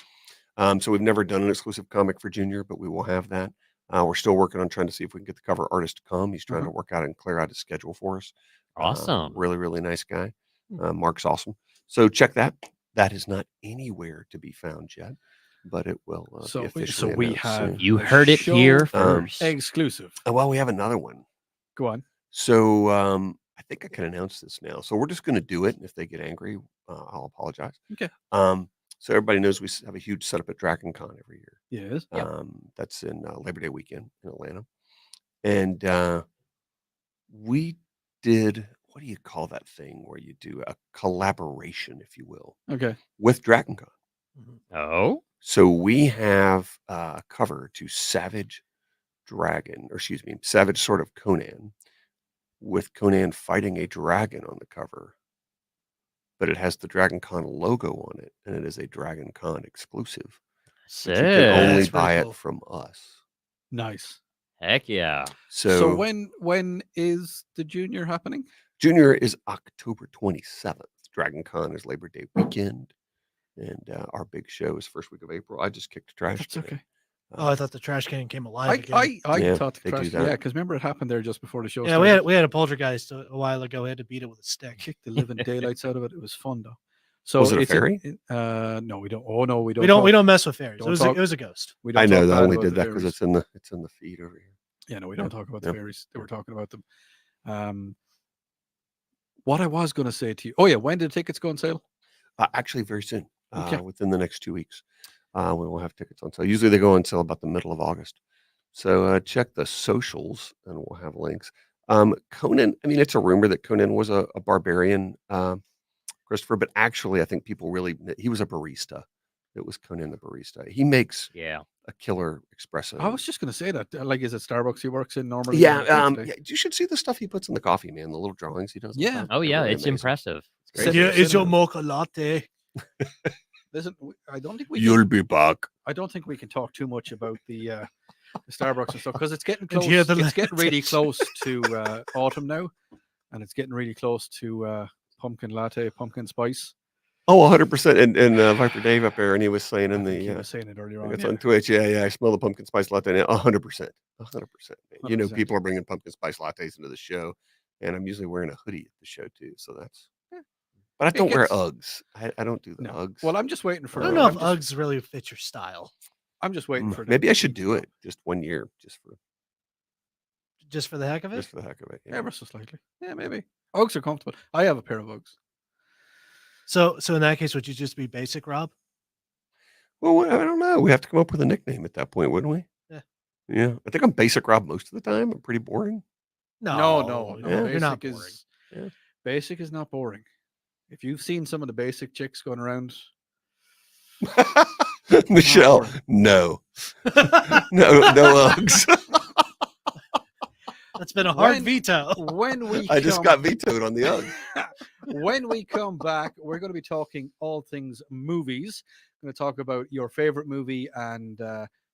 So we've never done an exclusive comic for Junior, but we will have that. We're still working on trying to see if we can get the cover artist to come. He's trying to work out and clear out his schedule for us. Awesome. Really, really nice guy. Mark's awesome. So check that. That is not anywhere to be found yet, but it will be officially we announced have soon. You a heard it show here first. exclusive. Well, we have another one. Go on. So I think I can announce this now. So we're just going to do it. And if they get angry, I'll apologize. Okay. So everybody knows we have a huge setup at DragonCon every year. Yes. That's in Labor Day weekend in Atlanta. And we did, what do you call that thing where you do a collaboration, if you will, Okay. with DragonCon? Oh, So we have a cover to Savage Sword of Conan, with Conan fighting a dragon on the cover. But it has the DragonCon logo on it, and it is a DragonCon exclusive. sick. But you can only That's pretty buy cool. it from us. Nice. Heck yeah. So when is the Junior happening? Junior is October 27th. DragonCon is Labor Day weekend, and our big show is first week of April. I just kicked the trash. That's can. okay. Oh, I thought the trash can came alive again. I Yeah, thought the they do crash. that. Yeah, because remember it happened there just before the show. Yeah, started. we had a poltergeist a while ago. We had to beat it with a stick. Kicked the living daylights out of it. It was fun though. So Was it a it's fairy? No, we don't. Oh no, we don't. We don't mess with fairies. don't It was a ghost. We don't I know. talk I bad only about did the that because fairies. it's in the feed over here. Yeah, no, we don't talk about the Yeah. fairies. They were talking about them. What I was going to say to you. Oh yeah, when did tickets go on sale? Actually, very soon. Okay. Within the next 2 weeks, we will have tickets on sale. Usually they go on sale about the middle of August. So check the socials, and we'll have links. Conan. I mean, it's a rumor that Conan was a barbarian, Christopher. But actually, I think he was a barista. It was Conan the barista. He makes Yeah. a killer espresso. I was just going to say that. Like, is it Starbucks he works in normally? Yeah, you should see the stuff he puts in the coffee, man. The little drawings he does. and Yeah. stuff. Oh They're yeah, really it's amazing. impressive. It's great. Yeah, it's your Cinnamon. mocha latte. Listen, I don't think we. You'll be back. I don't think we can talk too much about the Starbucks and stuff because it's getting And close. hear the It's getting really lactation. close to autumn now, and it's getting really close to pumpkin latte, pumpkin spice. Oh, 100%. And Viper Dave up there, and he was saying I in think he the was saying it earlier I on. think it's on Twitch. Yeah. I smell the pumpkin spice latte now. 100%. 100%. You know, 100%. people are bringing pumpkin spice lattes into the show, and I'm usually wearing a hoodie at the show too. So that's. Yeah. But I It don't wear gets- Uggs. I don't do the No. Uggs. Well, I'm just waiting for. I don't know if I'm just, Uggs really fit your style. I'm just waiting for. Maybe I should do it just 1 year, just for Just for the heck of it. the heck of it. Yeah. Ever so slightly. Yeah, maybe. Uggs are comfortable. I have a pair of Uggs. So in that case, would you just be basic, Rob? Well, I don't know. We have to come up with a nickname at that point, wouldn't we? Yeah. Yeah. I think I'm basic Rob most of the time. I'm pretty boring. No. Yeah. You're not Basic boring. Yeah. Basic is not boring. If you've seen some of the basic chicks going around, Michelle, boring. no. No Uggs. That's been a hard When- veto. when we I just come- got vetoed on the Uggs. when we come back, we're going to be talking all things movies. We're going to talk about your favorite movie and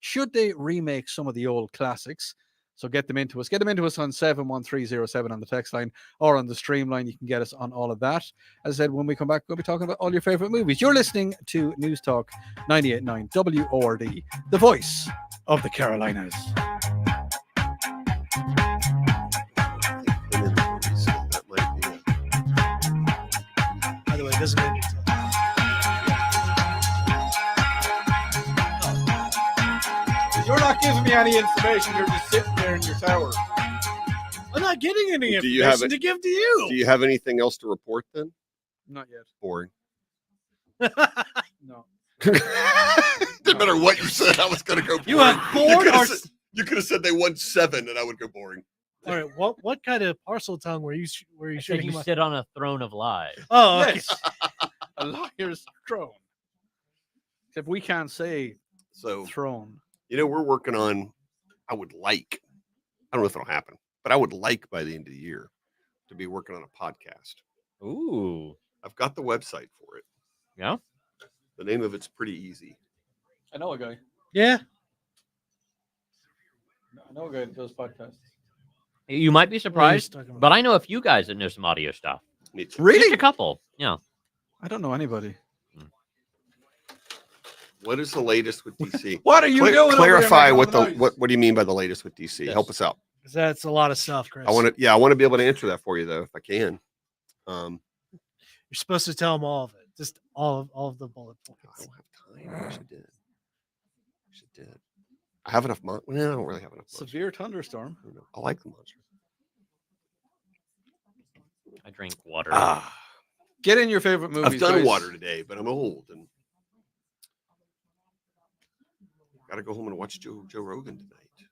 should they remake some of the old classics. So get them into us. Get them into us on 71307 on the text line or on the stream line. You can get us on all of that. As I said, when we come back, we'll be talking about all your favorite movies. You're listening to News Talk 98.9 WORD, the voice of the Carolinas. That might be it. By the way, it doesn't mean not giving me any information. You're just sitting there in your tower. I'm not getting any Do you have information to give to you. Do you have anything else to report then? Not yet. Boring. No. Didn't matter what you said, I was going to go boring. You have bored or You could have said they won 7, and I would go boring. all right? What kind of parcel tongue were you I said shooting? you sit on a throne of lies. Oh, okay. Yes. A liar's throne. Except we can't say So, throne. we're working on, I don't know if it'll happen, but I would like by the end of the year to be working on a podcast. Ooh. I've got the website for it. Yeah. The name of it's pretty easy. I know a guy. Yeah. I know a guy that does podcasts. You might be surprised, talking about? but I know a few guys that know some audio stuff. Me too. Just Really? a couple. Yeah. I don't know anybody. What is the latest with DC? What are you doing? over there Clarify making what all the noise? what do you mean by the latest with DC? Yes. Help us out. 'Cause that's a lot of stuff, Chris. I want to be able to answer that for you though, if I can. You're supposed to tell them all of it. Just all of the bullet I points. don't have time. I wish I did. I have enough monsters. No, I don't really have enough monsters. Severe thunderstorm. I don't know. I like the monsters. I drink water. Get in your favorite movies. I've done guys. water today, but I'm old and got to go home and watch Joe Rogan tonight,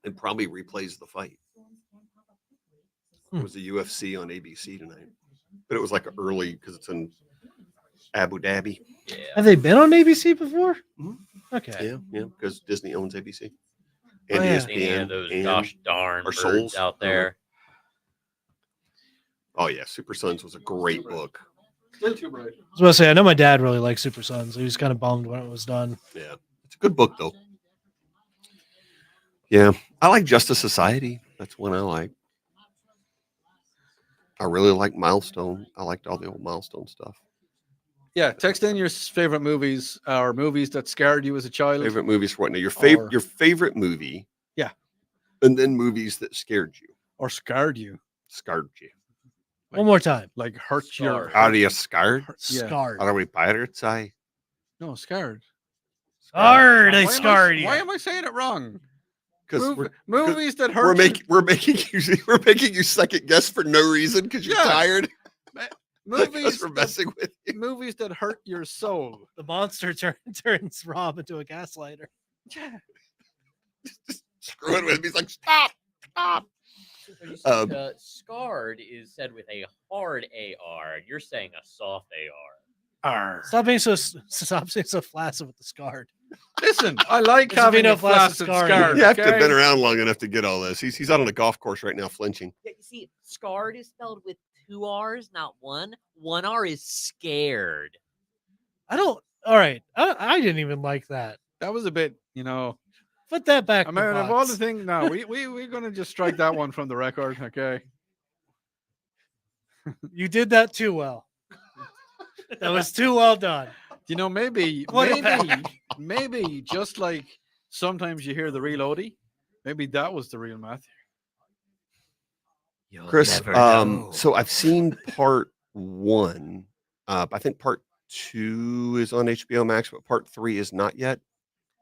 and probably replays the fight. It was the UFC on ABC tonight, but it was like early because it's in Abu Dhabi. Yeah. Have they been on ABC before? Mhm. Okay. Yeah, because Disney owns ABC Oh, and yeah. Any ESPN. of those and- gosh darn our birds souls. out there. Oh yeah, Super Sons was a great book. Still too bright. I was about to say, I know my dad really liked Super Sons. He was kind of bummed when it was done. Yeah, it's a good book though. Yeah, I like Justice Society. That's one I like. I really like Milestone. I liked all the old Milestone stuff. Yeah, text in your favorite movies or movies that scared you as a child. Favorite movies for what now? Your Or- your favorite movie. Yeah. And then movies that scared you. Scarred you. Scarred you. One more time. Like hurt your. Scarred. Are you scared? Yeah. Scarred. Are we pirates? No, scarred. Scarred. Why I am I- scarred you. Why am I saying it wrong? Because Movies that hurt we're you. making you second guess for no reason because you're Yeah. tired. Because Movies we're that, messing with you. movies that hurt your soul. The monster turns Rob into a gaslighter. Yeah. Screwing with me. He's like, stop. Scarred is said with a hard AR. You're saying a soft AR. Arr. Stop being so flaccid with the scarred. Listen, I like There's having no a flaccid scar. scar. You have to have been okay? around long enough to get all this. He's out on a golf course right now, flinching. Yeah, you see, scarred is spelled with 2 R's, not 1. 1 R is scared. All right. I didn't even like that. That was a bit, Put that back. I in mean, the of all the box. things, no, we're going to just strike that one from the record, okay? You did that too well. That was too well done. Maybe just like sometimes you hear the real Odie, maybe that was the real Matthew. Chris, so I've seen part 1. I think part 2 is on HBO Max, but part 3 is not yet.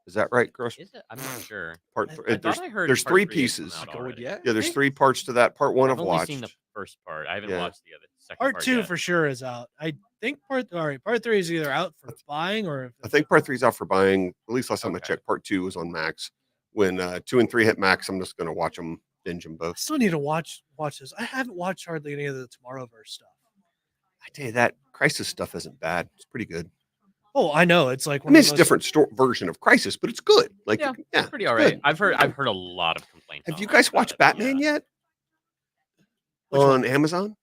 Is that right, Chris? Is it? I'm not sure. Part I 3. I thought I heard There's part 3 3 had come pieces. out Go with already. yeah. Yeah, there's 3 parts to that. Part 1 I've I've only watched. seen the first part. I haven't Yeah. watched the other second Part part 2 yet. for sure is out. I think part 3 is either out for buying or I think part 3 is out for buying. At least last time I Okay. checked, part 2 was on Max. When 2 and 3 hit Max, I'm just going to watch them, binge them I both. still need to watch this. I haven't watched hardly any of the Tomorrowverse stuff. I tell you that Crisis stuff isn't bad. It's pretty good. Oh, I know. It's like I mean, it's a different version of Crisis, but it's good. Like, Yeah, yeah, Pretty it's all right. good. I've heard a lot of complaints. Have you online guys about watched it, Batman yeah. yet? Which On one? Amazon?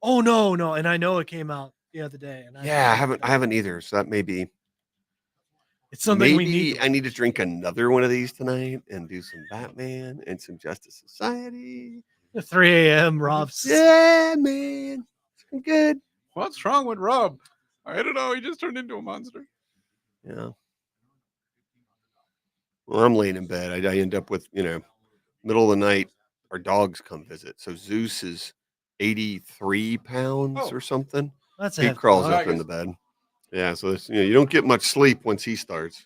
Oh no, and I know it came out the other day. And Yeah, I haven't either. So that may be. It's something we Maybe need. I need to drink another one of these tonight and do some Batman and some Justice Society. 3 a.m. Rob's. Yeah, man. It's good. What's wrong with Rob? I don't know. He just turned into a monster. Yeah. Well, I'm laying in bed. I end up with, middle of the night, our dogs come visit. So Zeus is 83 pounds Oh. or something. That's a He hefty crawls dog. up in the bed. Yeah. So you don't get much sleep once he starts.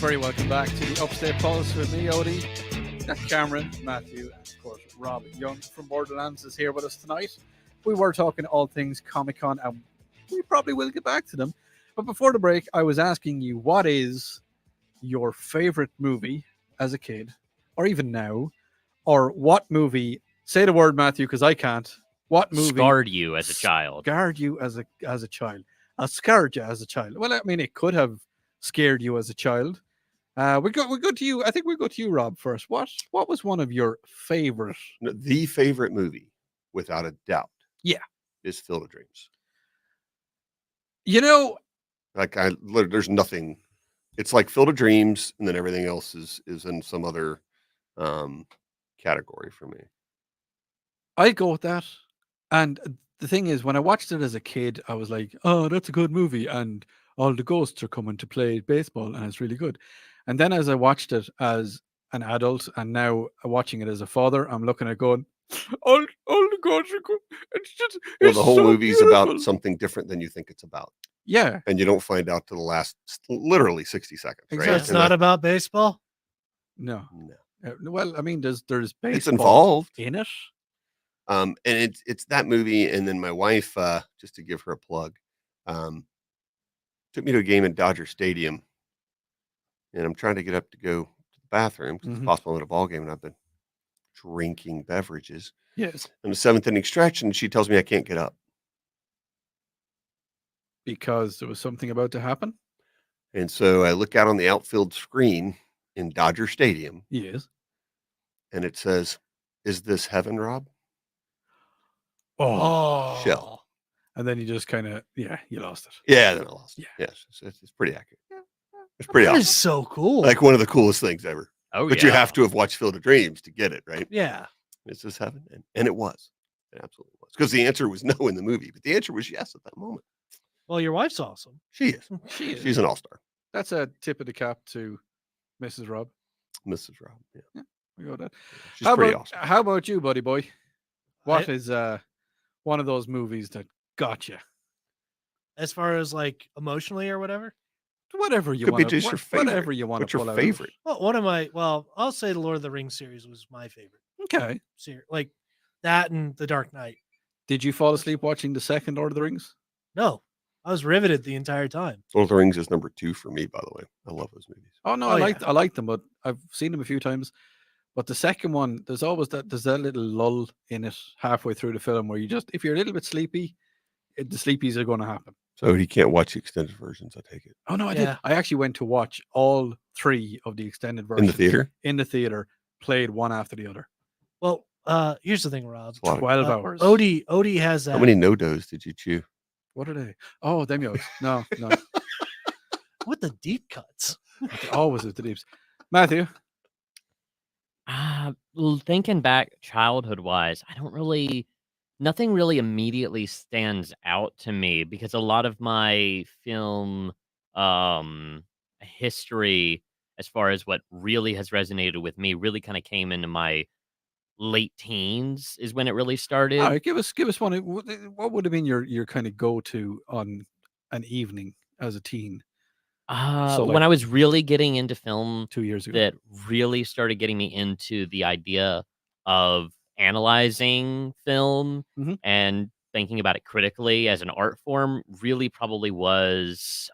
very welcome back to the Upstate Pulse with me, Odie. Got Cameron, Matthew, and of course Rob Young from Borderlands is here with us tonight. We were talking all things Comic-Con, and we probably will get back to them. But before the break, I was asking you, what is your favorite movie as a kid, or even now, or what movie? Say the word, Matthew, because I can't. What movie Scarred you as a child? scarred you as a child? Scarred you as a child. Well, I mean, it could have scared you as a child. We go to you. I think we go to you, Rob, first. What was one of your favorite? No, the favorite movie, without a doubt, Yeah. is Field of Dreams. You know, Like there's nothing. It's like Field of Dreams, and then everything else is in some other category for me. I'd go with that. And the thing is, when I watched it as a kid, I was like, "Oh, that's a good movie," and all the ghosts are coming to play baseball, and it's really good. And then as I watched it as an adult, and now watching it as a father, I'm looking at it going, all the ghosts are good. It's just Well, it's the whole so movie's beautiful. about something different than you think it's about, Yeah, and you don't find out to the last literally 60 seconds. Right? Exactly. It's And not about baseball. no. no. Well, I mean, there's baseball It's involved. in it. And it's that movie, and then my wife, just to give her a plug, took me to a game at Dodger Stadium, and I'm trying to get up to go to the bathroom because Mhm. it's possible I'm at a ball game, and I've been drinking beverages Yes, in the seventh inning stretch, and she tells me I can't get up, because there was something about to happen. and so I look out on the outfield screen in Dodger Stadium, Yes. and it says, "Is this heaven, Rob?" Oh, Shell. and then you just kind of you lost it. Yeah, then I lost. Yeah. Yes, it's pretty accurate. It's pretty That awesome. is so cool. Like one of the coolest things ever. Oh, But yeah. you have to have watched Field of Dreams to get it, right? yeah. Is this heaven? And it was. It absolutely was. Because the answer was no in the movie, but the answer was yes at that moment. Well, your wife's awesome. She is. She is. She's an all-star. That's a tip of the cap to Mrs. Rob. Mrs. Rob. Yeah. We go with that. She's How pretty about, awesome. How about you, buddy boy? What I- is one of those movies that got you? As far as like emotionally or whatever. Whatever you Could be want. just your favorite. Whatever you want What's to your pull favorite? Well, one of my I'll say the Lord of the Rings series was my favorite. Okay. Like that and The Dark Knight. Did you fall asleep watching the second Lord of the Rings? No, I was riveted the entire time. Lord of the Rings is number 2 for me, by the way. I love those movies. Oh no, Oh, I like them, but I've seen them a few times. But the second one, there's that little lull in it halfway through the film where you just, if you're a little bit sleepy, the sleepies are going to happen. So he can't watch the extended versions, I take it. Oh no, I Yeah. did. I actually went to watch all 3 of the extended In versions the theater? In the theater, played one after the other. Well, here's the thing, Rob. It's a lot of- 12 hours. Odie has that. How many no-dos did you chew? What are they? Oh, them yos. No. What the deep cuts? Always with the deeps. Matthew. Thinking back childhood wise, nothing really immediately stands out to me because a lot of my film history, as far as what really has resonated with me, really kind of came into my late teens is when it really started. All right, give us one. What would have been your kind of go-to on an evening as a teen so, when like- I was really getting into film 2 years ago? that really started getting me into the idea of analyzing film Mhm. and thinking about it critically as an art form really probably was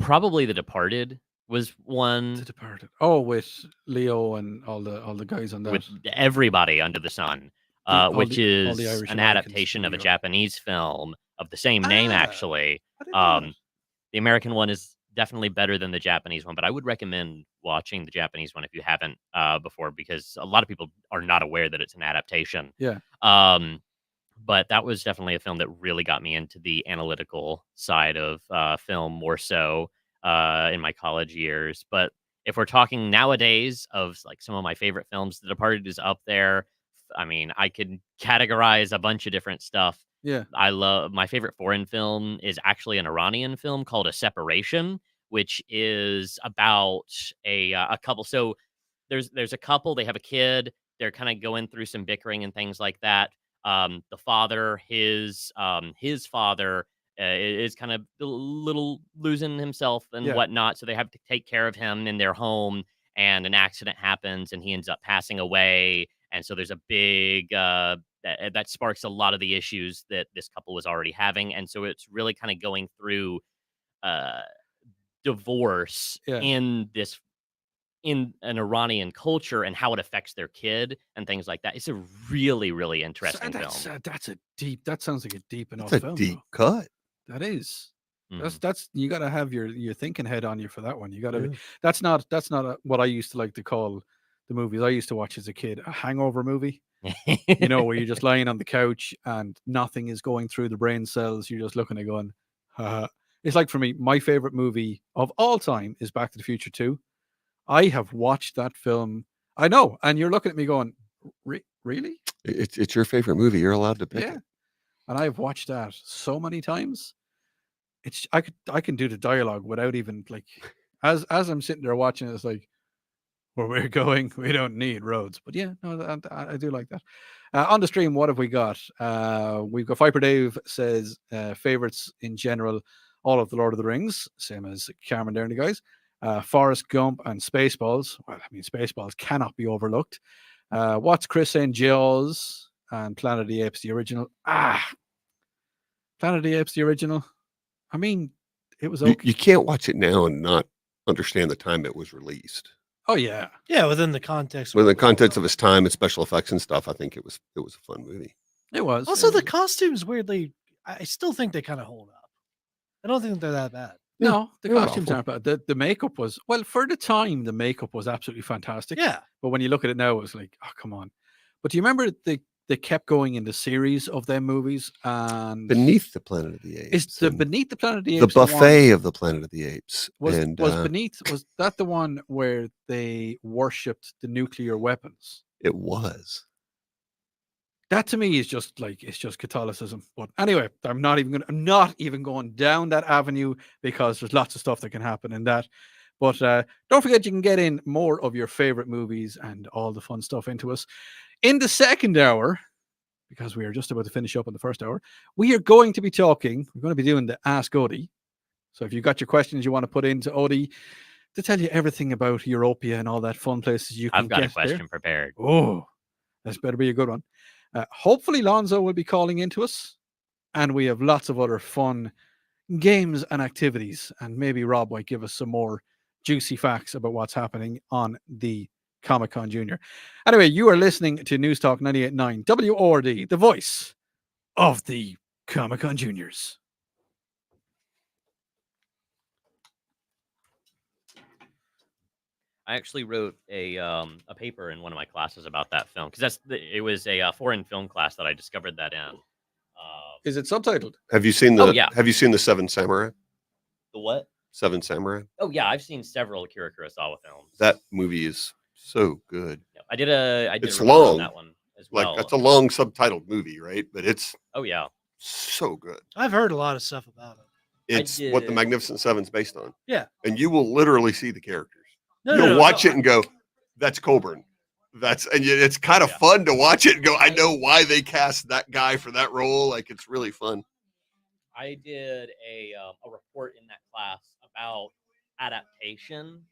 probably The Departed was one The Departed. Oh, with Leo and all the guys on that. with everybody under the sun, all which the- all the is Irish an Americans adaptation in of New a York. Japanese film of the same name, Ah, actually. I didn't know that. The American one is definitely better than the Japanese one, but I would recommend watching the Japanese one if you haven't before, because a lot of people are not aware that it's an adaptation. Yeah. But that was definitely a film that really got me into the analytical side of film more so in my college years. But if we're talking nowadays of like some of my favorite films, The Departed is up there. I mean, I could categorize a bunch of different stuff. Yeah. I love my favorite foreign film is actually an Iranian film called A Separation, which is about a couple. So there's a couple. They have a kid. They're kind of going through some bickering and things like that. The father, his father is kind of a little losing himself and Yeah. whatnot. So they have to take care of him in their home, and an accident happens, and he ends up passing away. And so there's a big that sparks a lot of the issues that this couple was already having, and so it's really kind of going through uh, divorce Yeah. in an Iranian culture and how it affects their kid and things like that. It's a really, really interesting film. That's a deep. That sounds like a deep enough That's a film. deep though. cut. That is. Mhm. That's you got to have your thinking head on you for that one. You got to. Yeah. That's not what I used to like to call the movies I used to watch as a kid. A hangover movie. You know, where you're just lying on the couch and nothing is going through the brain cells. You're just looking at going, haha. It's like for me, my favorite movie of all time is Back to the Future 2. I have watched that film. I know, and you're looking at me going, really? It's your favorite movie. You're allowed to pick Yeah. it. And I've watched that so many times. It's I can do the dialogue without even like as I'm sitting there watching it, it's like where we're going, we don't need roads. But yeah, no, I do like that. On the stream, what have we got? We've got Viper Dave says favorites in general, all of the Lord of the Rings, same as Cameron there and the guys. Forrest Gump and Spaceballs. Well, I mean, Spaceballs cannot be overlooked. What's Chris saying? Jaws and Planet of the Apes, the original. Planet of the Apes, the original. I mean, it was okay. You can't watch it now and not understand the time it was released. Oh yeah, Yeah, within the context. Within the context of its time and special effects and stuff, I think it was a fun movie. it was. Also, It the was- costumes weirdly, I still think they kind of hold up. I don't think they're that bad. no, the they're not costumes awful. aren't bad. The makeup was for the time. The makeup was absolutely fantastic. Yeah. But when you look at it now, it's like, oh come on. But do you remember they kept going in the series of them movies and Beneath the Planet of the Apes. Is the and Beneath the Planet of the the Apes one- buffet of the Planet of the Apes. was and was that the one where they worshipped the nuclear weapons? it was. That to me is just like it's just Catholicism. But anyway, I'm not even going down that avenue because there's lots of stuff that can happen in that. But don't forget you can get in more of your favorite movies and all the fun stuff into us in the second hour, because we are just about to finish up in the first hour. We are going to be talking. We're going to be doing the Ask Odie. So if you've got your questions you want to put into Odie to tell you everything about Europia and all that fun places you can I've got a get there. question prepared. Oh, this better be a good one. Hopefully, Lonzo will be calling into us, and we have lots of other fun games and activities. And maybe Rob might give us some more juicy facts about what's happening on the Comic Con Junior. Anyway, you are listening to News Talk 98.9 WORD, the voice of the Comic Con Juniors. I actually wrote a paper in one of my classes about that film because it was a foreign film class that I discovered that in. Is it subtitled? Have you seen Oh, the yeah. Have you seen the Seven Samurai? The what? Seven Samurai. Oh yeah, I've seen several Akira Kurosawa films. That movie is so good. Yeah, I did a It's review on long. that one as Like well. that's a long subtitled movie, right? But it's Oh yeah. so good. I've heard a lot of stuff about it. It's what the did- Magnificent Seven's based on. Yeah. And you will literally see the characters. No, You'll no, no, watch no, it and go, "That's Coburn." It's kind of Yeah. fun to watch it and go, "I know why they cast that guy for that role." Like it's really fun. I did a report in that class about adaptation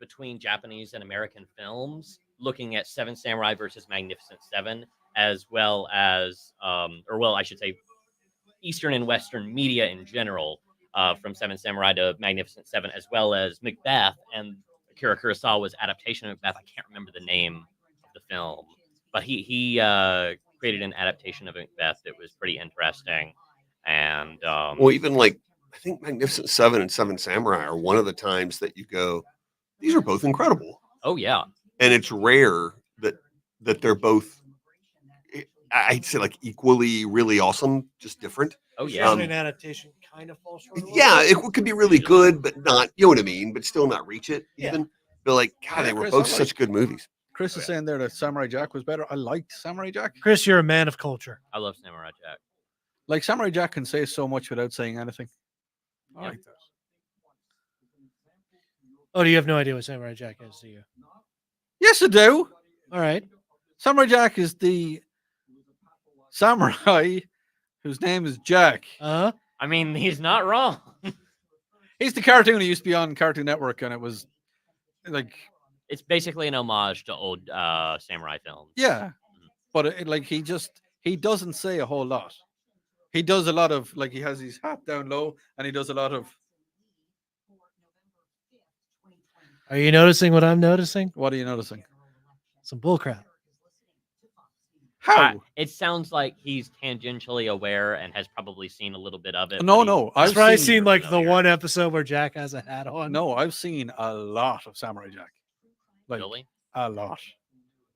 between Japanese and American films, looking at Seven Samurai versus Magnificent Seven, as well as, I should say, Eastern and Western media in general, from Seven Samurai to Magnificent Seven, as well as Macbeth and Akira Kurosawa's adaptation of Macbeth. I can't remember the name of the film, but he created an adaptation of Macbeth that was pretty interesting. And Well, even like I think Magnificent Seven and Seven Samurai are one of the times that you go, "These are both incredible," oh yeah, and it's rare that they're both. I'd say like equally really awesome, just different. oh Usually yeah. Um, an adaptation kind of falls short. a little Yeah, bit. it could be really good, but not, you know what I mean, but still not reach it Yeah. even. But like, God, Yeah, they were Chris, both I like- such good movies. Chris Oh, is yeah. saying there that Samurai Jack was better. I liked Samurai Jack. Chris, you're a man of culture. I love Samurai Jack. Like Samurai Jack can say so much without saying anything. I Yeah. like that. Oh, do you have no idea what Samurai Jack is, do you? Yes, I do. All right. Samurai Jack is the samurai whose name is Jack. Uh-huh. I mean, he's not wrong. He's the cartoon he used to be on Cartoon Network, and it was like, It's basically an homage to old samurai films. yeah, but like he doesn't say a whole lot. He does a lot of like he has his hat down low, and he does a lot of. Are you noticing what I'm noticing? What are you noticing? Some bullcrap. How? It sounds like he's tangentially aware and has probably seen a little bit of it. No, I've I've probably seen. seen like the familiar. one episode where Jack has a hat on. No, I've seen a lot of Samurai Jack. Like Really? a lot,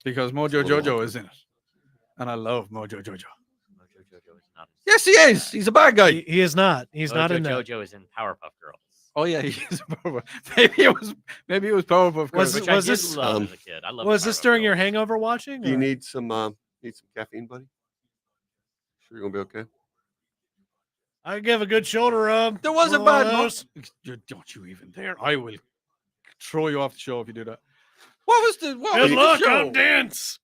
because Mojo a little Jojo is in it, and I love Mojo Jojo. Mojo Jojo is not. Yes, he is. He's a bad guy. He is not. He's not in that. Jojo is in Powerpuff Girls. Oh yeah, he is. Maybe it was Powerpuff Girls. Was Which I did this- love as a kid. I love. Was this during your hangover watching? Do you or- need some caffeine, buddy? Sure, you're gonna be okay. I give a good shoulder rub. There was a One of bad those. Don't you even dare! I will throw you off the show if you do that. What was the? What was Good the luck show? on dance.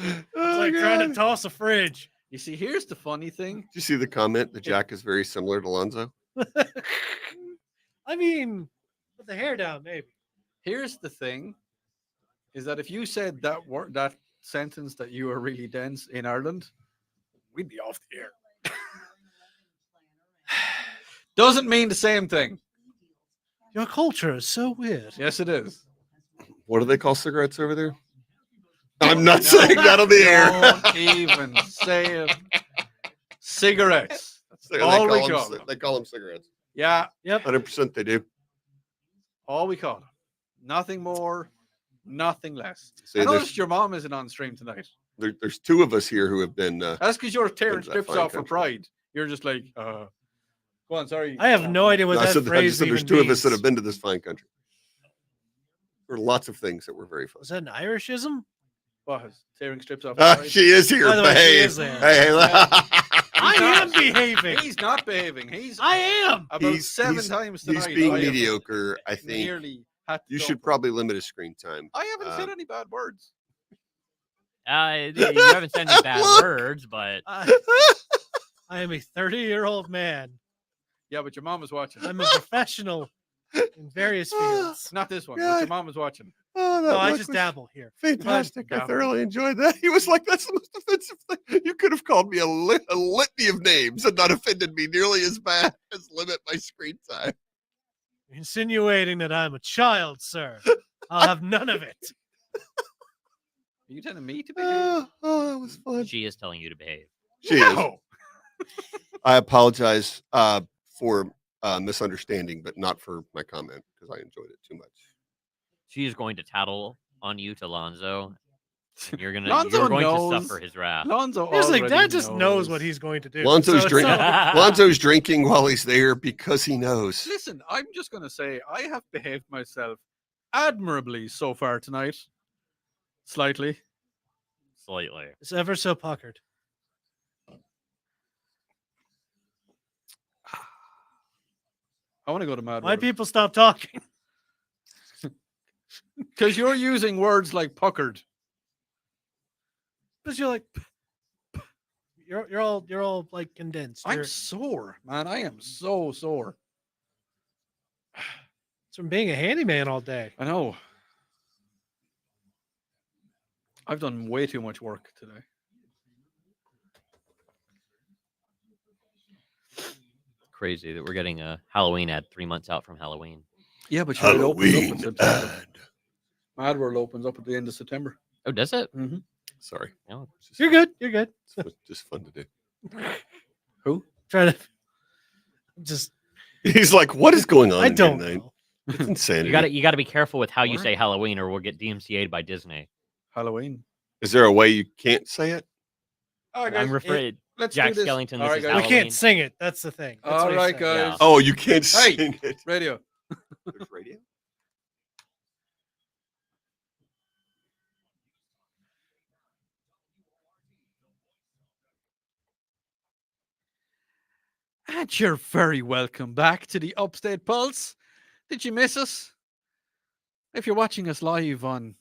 It's like trying to toss a fridge. You see, here's the funny thing. Did you see the comment that Jack is very similar to Lonzo? I mean, put the hair down, maybe. Here's the thing, is that if you said that word, that sentence that you are really dense in Ireland, we'd be off the air. Doesn't mean the same thing. Your culture is so weird. Yes, it is. What do they call cigarettes over there? I'm not saying that on the air. Don't even say it. Cigarettes. They all we call call them, them. they call them cigarettes. Yeah, 100% they do. all we call them. Nothing more, nothing less. See, I there's, noticed your mom isn't on stream tonight. there's two of us here who have been. That's because you're tearing Into that strips fine off for country. pride. You're just like, go on, sorry. I have no idea what I that said, I phrase just said there's even two of us that means. have been to this fine country. There are lots of things that were very fun. Was that an Irishism? What is tearing strips off? For pride? She is here. By the way, she Behave. is there. Hey, I am behaving. He's not behaving. He's I am. about seven times tonight. He's being I have mediocre. I think nearly had to you go should for- probably limit his screen time. I haven't said any bad words. You haven't said any bad Look. words, but I am a 30-year-old man. Yeah, but your mom was watching. I'm a professional in various fields. Not this one. But God. your mom was watching. Oh, that No, I look just was dabble here. fantastic. I Dabble. thoroughly enjoyed that. He was like, "That's the most offensive thing. You could have called me a litany of names and not offended me nearly as bad as limit my screen time." Insinuating that I'm a child, sir. I'll have none of it. Are you telling me to behave? That was fun. she is telling you to behave. She is. No. I apologize for misunderstanding, but not for my comment because I enjoyed it too much. She is going to tattle on you to Lonzo. And you're Lonzo going knows. to suffer his wrath. Lonzo He's like, already Dad just knows what he's going to do. Lonzo's it's drinking. not- Lonzo's drinking while he's there because he knows. Listen, I'm just going to say I have behaved myself admirably so far tonight. Slightly. Slightly. It's ever so puckered. I want to go to Mad Why World. people stop talking? Because you're using words like puckered. Because you're like, you're all like condensed. I'm You're- sore, man. I am so sore. It's from being a handyman all day. I know. I've done way too much work today. Crazy that we're getting a Halloween ad 3 months out from Halloween. Yeah, but sure, it opens up in Halloween. September. Mad World opens up at the end of September. Oh, does it? Sorry. No. It's just, You're good. You're good. It's just fun to do. Who? Trying to just. He's like, "What is going on?" I in don't here tonight?" know. It's insanity. You got to be careful with how you Alright. say Halloween, or we'll get DMCA'd by Disney. Halloween. Is there a way you can't say it? All right, I'm guys. referring. Let's Jack do this. Skellington, All this right, is guys. We Halloween. can't sing it. That's the thing. That's All what he's right, saying. guys. Yeah. Oh, you can't Hey. sing it. Radio. There's radio. And you're very welcome back to the Upstate Pulse. Did you miss us? If you're watching us live on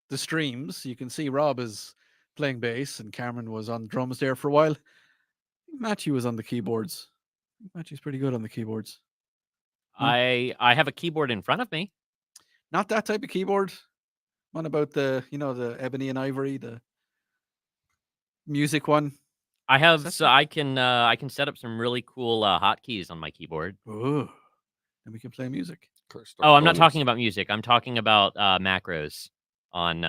the streams, you can see Rob is playing bass, and Cameron was on drums there for a while. I think Matthew was on the keyboards. I think Matthew's pretty good on the keyboards. I have a keyboard in front of me. Not that type of keyboard. One about the the ebony and ivory, the music one. I have that so I can set up some really cool hotkeys on my keyboard. Oh, and we can play music. Oh, I'm not talking about music. I'm talking about macros on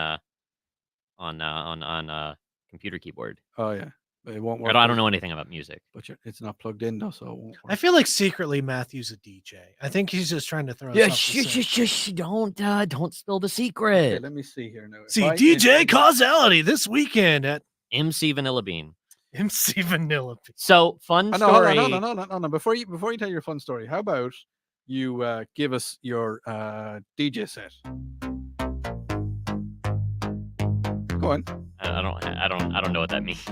computer keyboard. Oh yeah, but it won't work. I don't know anything about music. But it's not plugged in though, so it won't I work. feel like secretly Matthew's a DJ. I think he's just trying to throw us Yeah, off the scent. don't spill the Okay, secret. let me see here now. If See, I DJ enter- Causality this weekend at MC Vanilla Bean. MC Vanilla. So fun Oh, no, hold story. on, no. Before you tell your fun story, how about you give us your DJ set? Go on. I don't know what that means.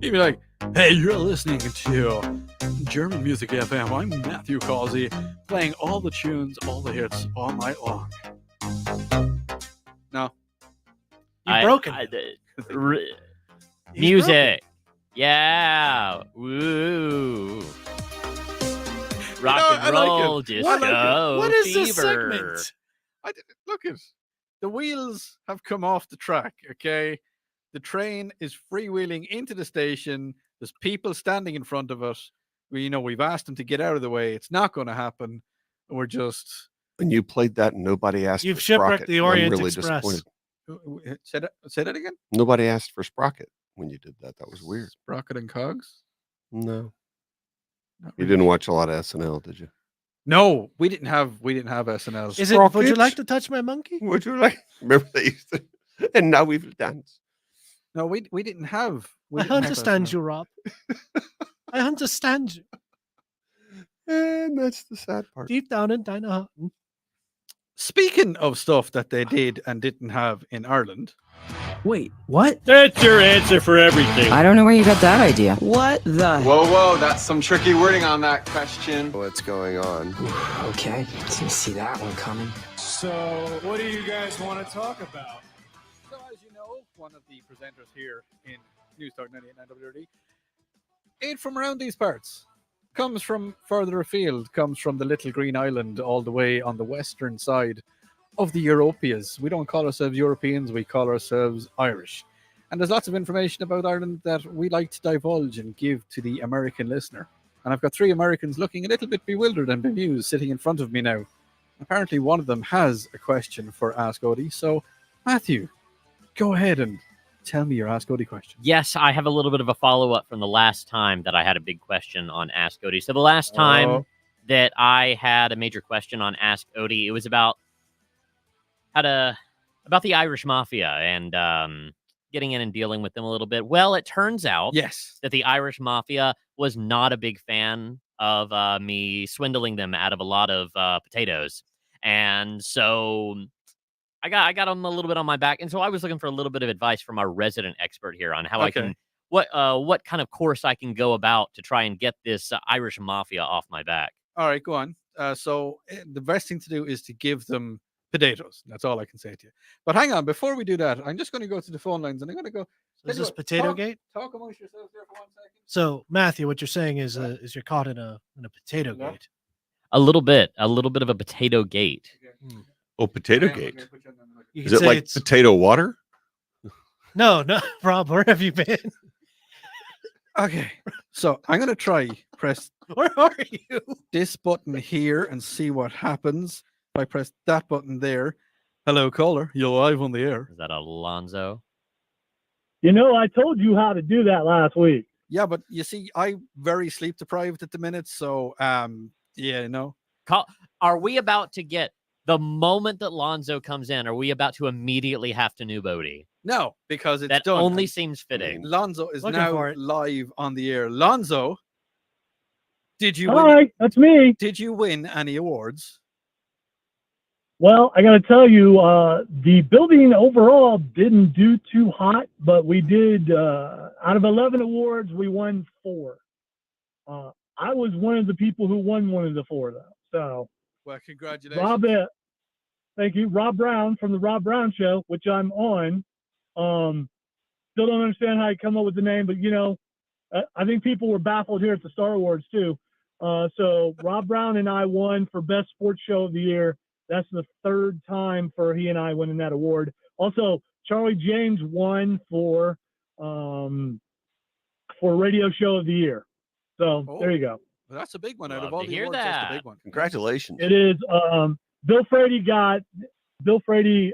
You'd be like, "Hey, you're listening to German Music FM. I'm Matthew Causey, playing all the tunes, all the hits, all night long." No, You've broken. Music. Yeah. Woo. Rock I and like roll it. disco I like it. What is this fever. segment? look at the wheels have come off the track. Okay, the train is freewheeling into the station. There's people standing in front of us. We've asked them to get out of the way. It's not going to happen. We're just When you played that, nobody asked. You've for shipwrecked Sprocket. the I'm Orient really Express. disappointed. say that again. Nobody asked for Sprocket when you did that. That was weird. Sprocket and Cogs. No, Not you really. didn't watch a lot of SNL, did you? No, we didn't have SNL. Is it? Would you Sprockets? like to touch my monkey? Would you like? Remember they used to, and now we've danced. No, we didn't have. We I didn't have understand SNL. you, Rob. I understand you. And that's the sad part. Deep down in Dynahatten. Speaking of stuff that they did and didn't have in Ireland, Wait, what? That's your answer for everything. I don't know where you got that idea. What the? Whoa, that's some tricky wording on that question. What's going on? Okay, didn't see that one coming. So, what do you guys want to talk about? so as you know, one of the presenters here in News Talk 98.9 WRD ain't from around these parts. Comes from further afield, comes from the little green island all the way on the western side of the Europeas. We don't call ourselves Europeans, we call ourselves Irish. And there's lots of information about Ireland that we like to divulge and give to the American listener. And I've got three Americans looking a little bit bewildered and bemused sitting in front of me now. Apparently one of them has a question for Ask Odie. So, Matthew, go ahead and tell me your Ask Odie question. Yes, I have a little bit of a follow-up from the last time that I had a big question on Ask Odie. So the last time Oh. that I had a major question on Ask Odie, it was about about the Irish Mafia and getting in and dealing with them a little bit. Well, it turns out Yes. that the Irish Mafia was not a big fan of me swindling them out of a lot of potatoes. And so I got them a little bit on my back. And so I was looking for a little bit of advice from our resident expert here on how I Okay. can, what kind of course I can go about to try and get this Irish Mafia off my back. All right, go on. The best thing to do is to give them potatoes. That's all I can say to you. But hang on, before we do that, I'm just going to go to the phone lines and I'm going to go. Is Tell you this what, Potato talk- Gate? Talk amongst yourselves there for 1 second. So, Matthew, what you're saying is you're caught in a potato Yeah. gate. A little bit of a potato gate. Oh, Potato Hang on, Gate. I'm gonna put you on the mic. You Is could it say like it's potato water? no, Rob. Where have you been? Okay, so I'm going to try press Where are you? this button here and see what happens. If I press that button there, hello caller, you're live on the air. Is that Alonzo? You know, I told you how to do that last week. Yeah, but you see, I'm very sleep deprived at the minute, so yeah, no. Are we about to get the moment that Lonzo comes in? Are we about to immediately have to noob Odie? No, because it's That done. only and seems fitting. Lonzo is Looking now for it. live on the air. Lonzo, did you win, Hi, that's me. did you win any awards? Well, I got to tell you, the building overall didn't do too hot, but we did, out of 11 awards, we won 4. I was one of the people who won one of the 4, though. So, Well, congratulations. Rob, thank you. Rob Brown from the Rob Brown Show, which I'm on. Still don't understand how you come up with the name, but I think people were baffled here at the Star Awards too. So Rob Brown and I won for Best Sports Show of the Year. That's the third time for he and I winning that award. Also, Charlie James won for Radio Show of the Year. So there you go. Well, that's a big one. Out Love of all to the hear awards, that's the that. big one. Congratulations. It is. Bill Frady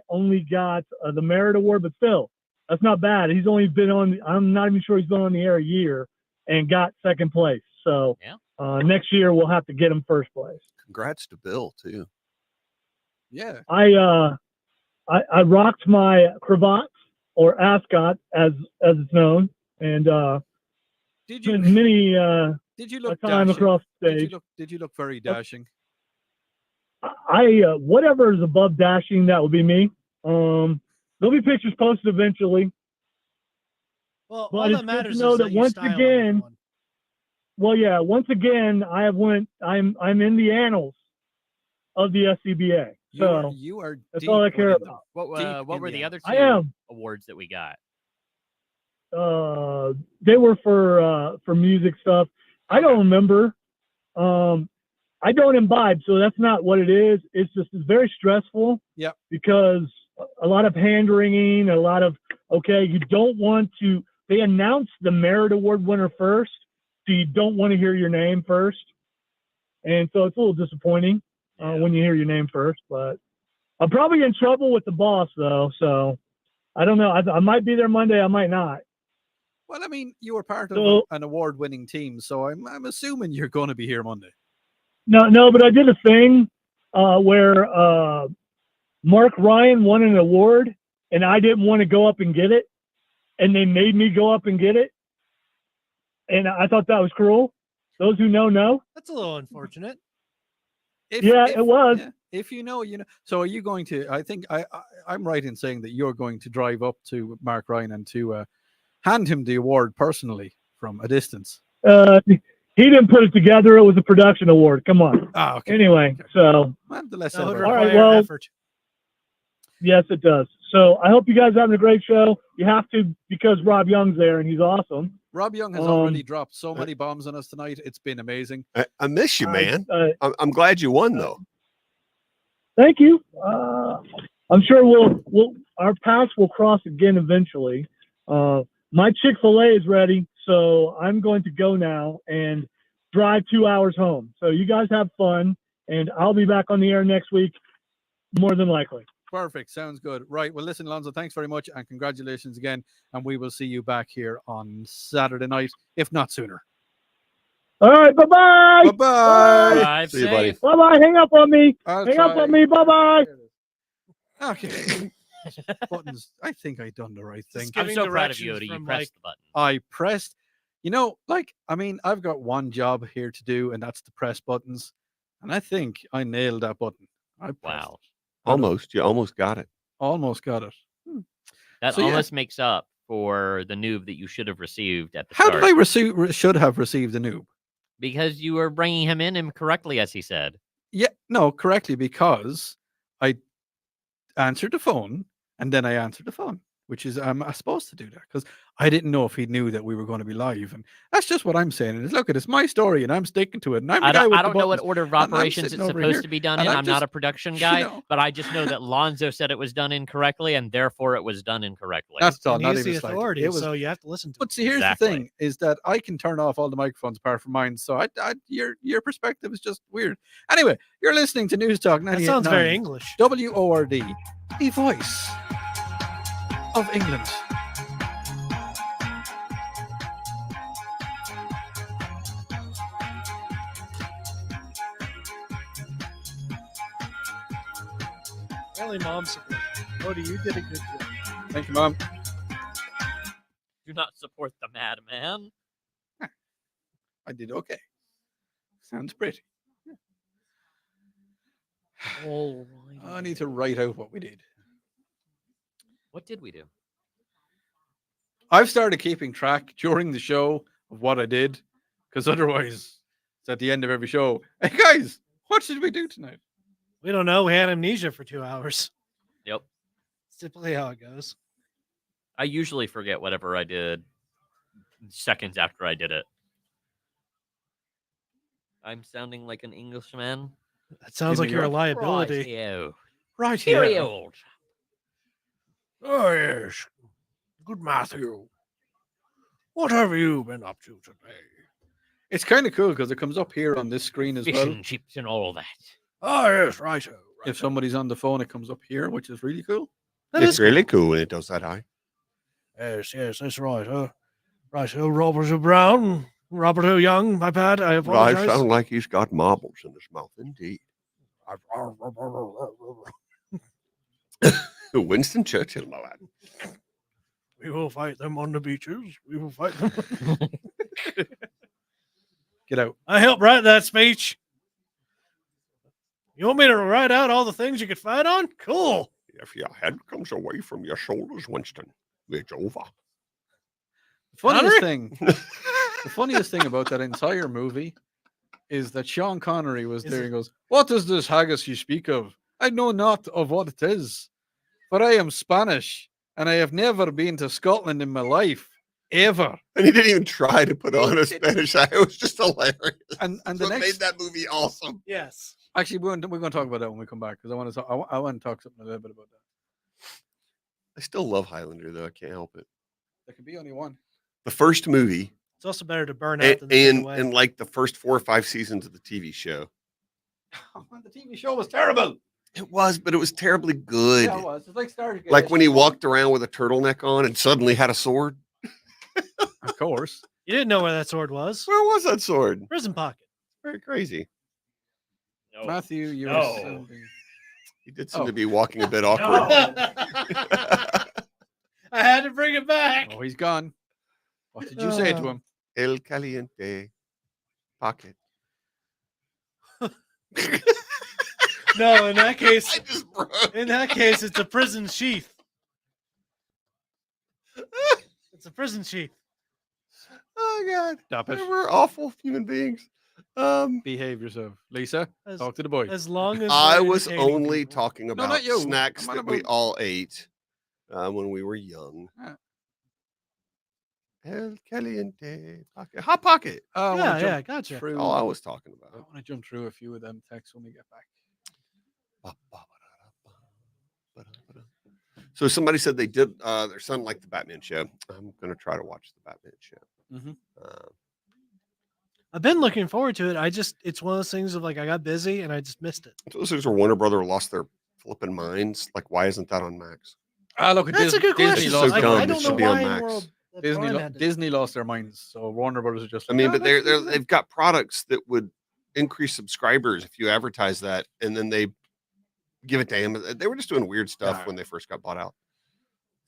only got the Merit Award, but still, that's not bad. He's only been on. I'm not even sure he's been on the air a year and got second place. So next year we'll have to get him first place. Congrats to Bill too. Yeah. I rocked my cravat or ascot as it's known, and Did you many did you look time dashing? across the stage. Did you look very dashing? I whatever is above dashing, that will be me. There'll be pictures posted eventually. Well, But all it's that good matters to know is that that you once style again- everyone. Well, yeah. Once again, I'm in the annals of the SCBA. So You are that's deep all I care within them. about. What Deep in were the the other I two am. awards that we got? They were for music stuff. I don't remember. I don't imbibe, so that's not what it is. It's very stressful. Yep. Because a lot of hand wringing, a lot of you don't want to. They announce the Merit Award winner first, so you don't want to hear your name first, and so it's a little disappointing when you hear your name first. But I'm probably in trouble with the boss though, so I don't know. I might be there Monday, I might not. Well, I mean, you were part of So- an award-winning team, so I'm assuming you're going to be here Monday. No, but I did a thing where Mark Ryan won an award, and I didn't want to go up and get it, and they made me go up and get it, and I thought that was cruel. Those who know. That's a little unfortunate. If, Yeah, if- it was. yeah, if you know, you know. So are you going to? I think I'm right in saying that you're going to drive up to Mark Ryan and to hand him the award personally from a distance. He didn't put it together. It was a production award. Come on. Ah, okay. Anyway, so Well, the less That said would about All right, require well- effort. yes, it does. So I hope you guys are having a great show. You have to because Rob Young's there and he's awesome. Rob Young has Um, already dropped so many bombs on us tonight. It's been amazing. I miss you, man. I'm glad you won though. Thank you. I'm sure we'll our paths will cross again eventually. My Chick-fil-A is ready, so I'm going to go now and drive 2 hours home. So you guys have fun, and I'll be back on the air next week, more than likely. Perfect. Sounds good. Right. Well, listen, Lonzo, thanks very much and congratulations again. And we will see you back here on Saturday night, if not sooner. All right, bye-bye. Bye-bye. Drive See you, buddy. safe. Bye-bye. Hang up on me. I'll Hang up try. on me. Bye-bye. Okay. Buttons. I think I done the right thing. Just I'm Giving so proud of you, directions Odie. You from, pressed the button. I pressed, I've got one job here to do, and that's to press buttons. And I think I nailed that button. I pressed Wow. it. Almost. You almost got it. Almost got it. That So, yeah. almost makes up for the noob that you should have received at the How start. did I should have received a noob? Because you were bringing him in incorrectly, as he said. Yeah, no, correctly, because I answered the phone and then I answered the phone, which is I'm supposed to do that because I didn't know if he knew that we were going to be live, and that's just what I'm saying. Is look, it's my story and I'm sticking to it. And I'm the I guy don't, with I the don't know what buttons, order of and I'm operations it's sitting over supposed here, to be done and in. I'm I'm not just- a production guy, know. but I just know that Lonzo said it was done incorrectly, and therefore it was done incorrectly. That's all. And Not he's the even slightly. authority, It was, so you have to listen to him. but see, here's Exactly. the thing: is that I can turn off all the microphones apart from mine. So your perspective is just weird. Anyway, you're listening to News Talk 98.9. That sounds very English. WORD, the voice of England. Really, mom support. Cody, you did a good job. Thank you, Mom. Do not support the madman. I did okay. Sounds pretty. Oh, I need to write out what we did. What did we do? I've started keeping track during the show of what I did, because otherwise, it's at the end of every show. Hey guys, what should we do tonight? We don't know. We had amnesia for 2 hours. Yep. It's typically how it goes. I usually forget whatever I did seconds after I did it. I'm sounding like an Englishman. That sounds In like New you're a York? liability. Rightio. Right here. Period. Oh, yes. Good Matthew. What have you been up to today? It's kind of cool because it comes up here on this screen as Fish well. and chips and all that. Oh, yes, right. If somebody's on the phone, it comes up here, which is really cool. It's really cool when it does that high. Yes, that's right. Right, Robert Brown, Robert Young, my bad. I I apologize. sound like he's got marbles in his mouth, indeed. Winston Churchill, my lad. We will fight them on the beaches. We will fight them. Get out. I helped write that speech. You want me to write out all the things you could fight on? Cool. If your head comes away from your shoulders, Winston, it's over. Funniest thing, the funniest thing about that entire movie is that Sean Connery was there and goes, "What is this haggis you speak of? I know not of what it is, for I am Spanish, and I have never been to Scotland in my life, ever." And he didn't even try to put on a Spanish accent. It was just hilarious. And That's the what next, made that movie awesome. Yes. actually, we're going to talk about that when we come back because I want to talk. I want to talk something a little bit about that. I still love Highlander, though. I can't help it. There can be only one. The first movie, It's also better to burn out than to and get away. and like the first 4 or 5 seasons of the TV show. The TV show was terrible. It was, but it was terribly good. Yeah, it was. It's like Stargate. Like when he walked around with a turtleneck on and suddenly had a sword. Of course. You didn't know where that sword was. Where was that sword? Prison pocket. Very crazy. No. Matthew, you were No. sounding- He did seem Oh. to be walking a bit awkward. I had to bring it back. Oh, he's gone. What did you say to him? El caliente pocket. No, in that case, I just broke. it's a prison sheath. It's a prison sheath. Oh God. Stop it. We're awful human beings. Behave yourself. Lisa, As, talk to the boy. as long as I we're was entertaining only people. talking No, about not you. snacks I'm on that we about- all ate when we were young. Ah. El caliente pocket. Hot pocket. I wanna Yeah, jump gotcha. through- All I was talking I about. want to jump through a few of them texts when we get back. So somebody said they did their son liked the Batman show. I'm gonna try to watch the Batman show. Mhm. I've been looking forward to it. It's one of those things of like I got busy and I just missed it. Those things where Warner Brother lost their flipping minds. Like, why isn't that on Max? Ah, look at That's a good Disney question. so lost I, their dumb. I It don't minds. know should be on why in Max. the world that Disney, Prime had to- Disney lost their minds. So Warner Brothers is just I like, mean, "Ah, but let's- they've got products that would increase subscribers if you advertise that, and then they give it to Amazon. They were just doing weird stuff Yeah. when they first got bought out.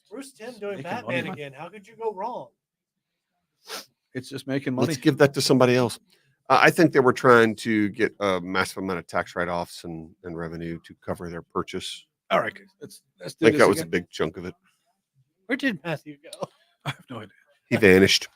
Bruce Timm doing Making Batman money, man. again. How could you go wrong? it's just making money. Let's give that to somebody else. I think they were trying to get a massive amount of tax write-offs and revenue to cover their purchase. All right, guys, let's I do think this that was a again. big chunk of it. Where did Matthew go? I have no idea. He vanished.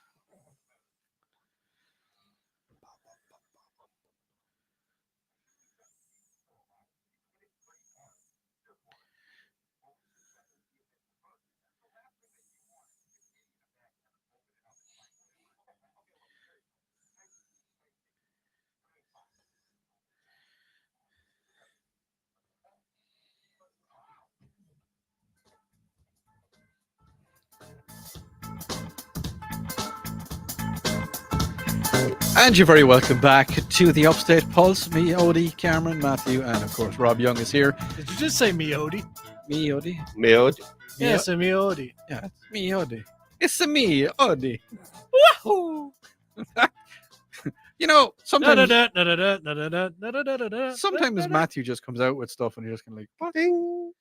And you're very welcome back to the Upstate Pulse. Me, Odie, Cameron, Matthew, and of course Rob Young is here. Did you just say Miodi? Me, Odie. Mayo. Yes, a Miodi. Yeah, it's me, Odie. It's a me, Odie. Wahoo! You know, sometimes sometimes Matthew just comes out with stuff and you're just kind of like, what? Ding.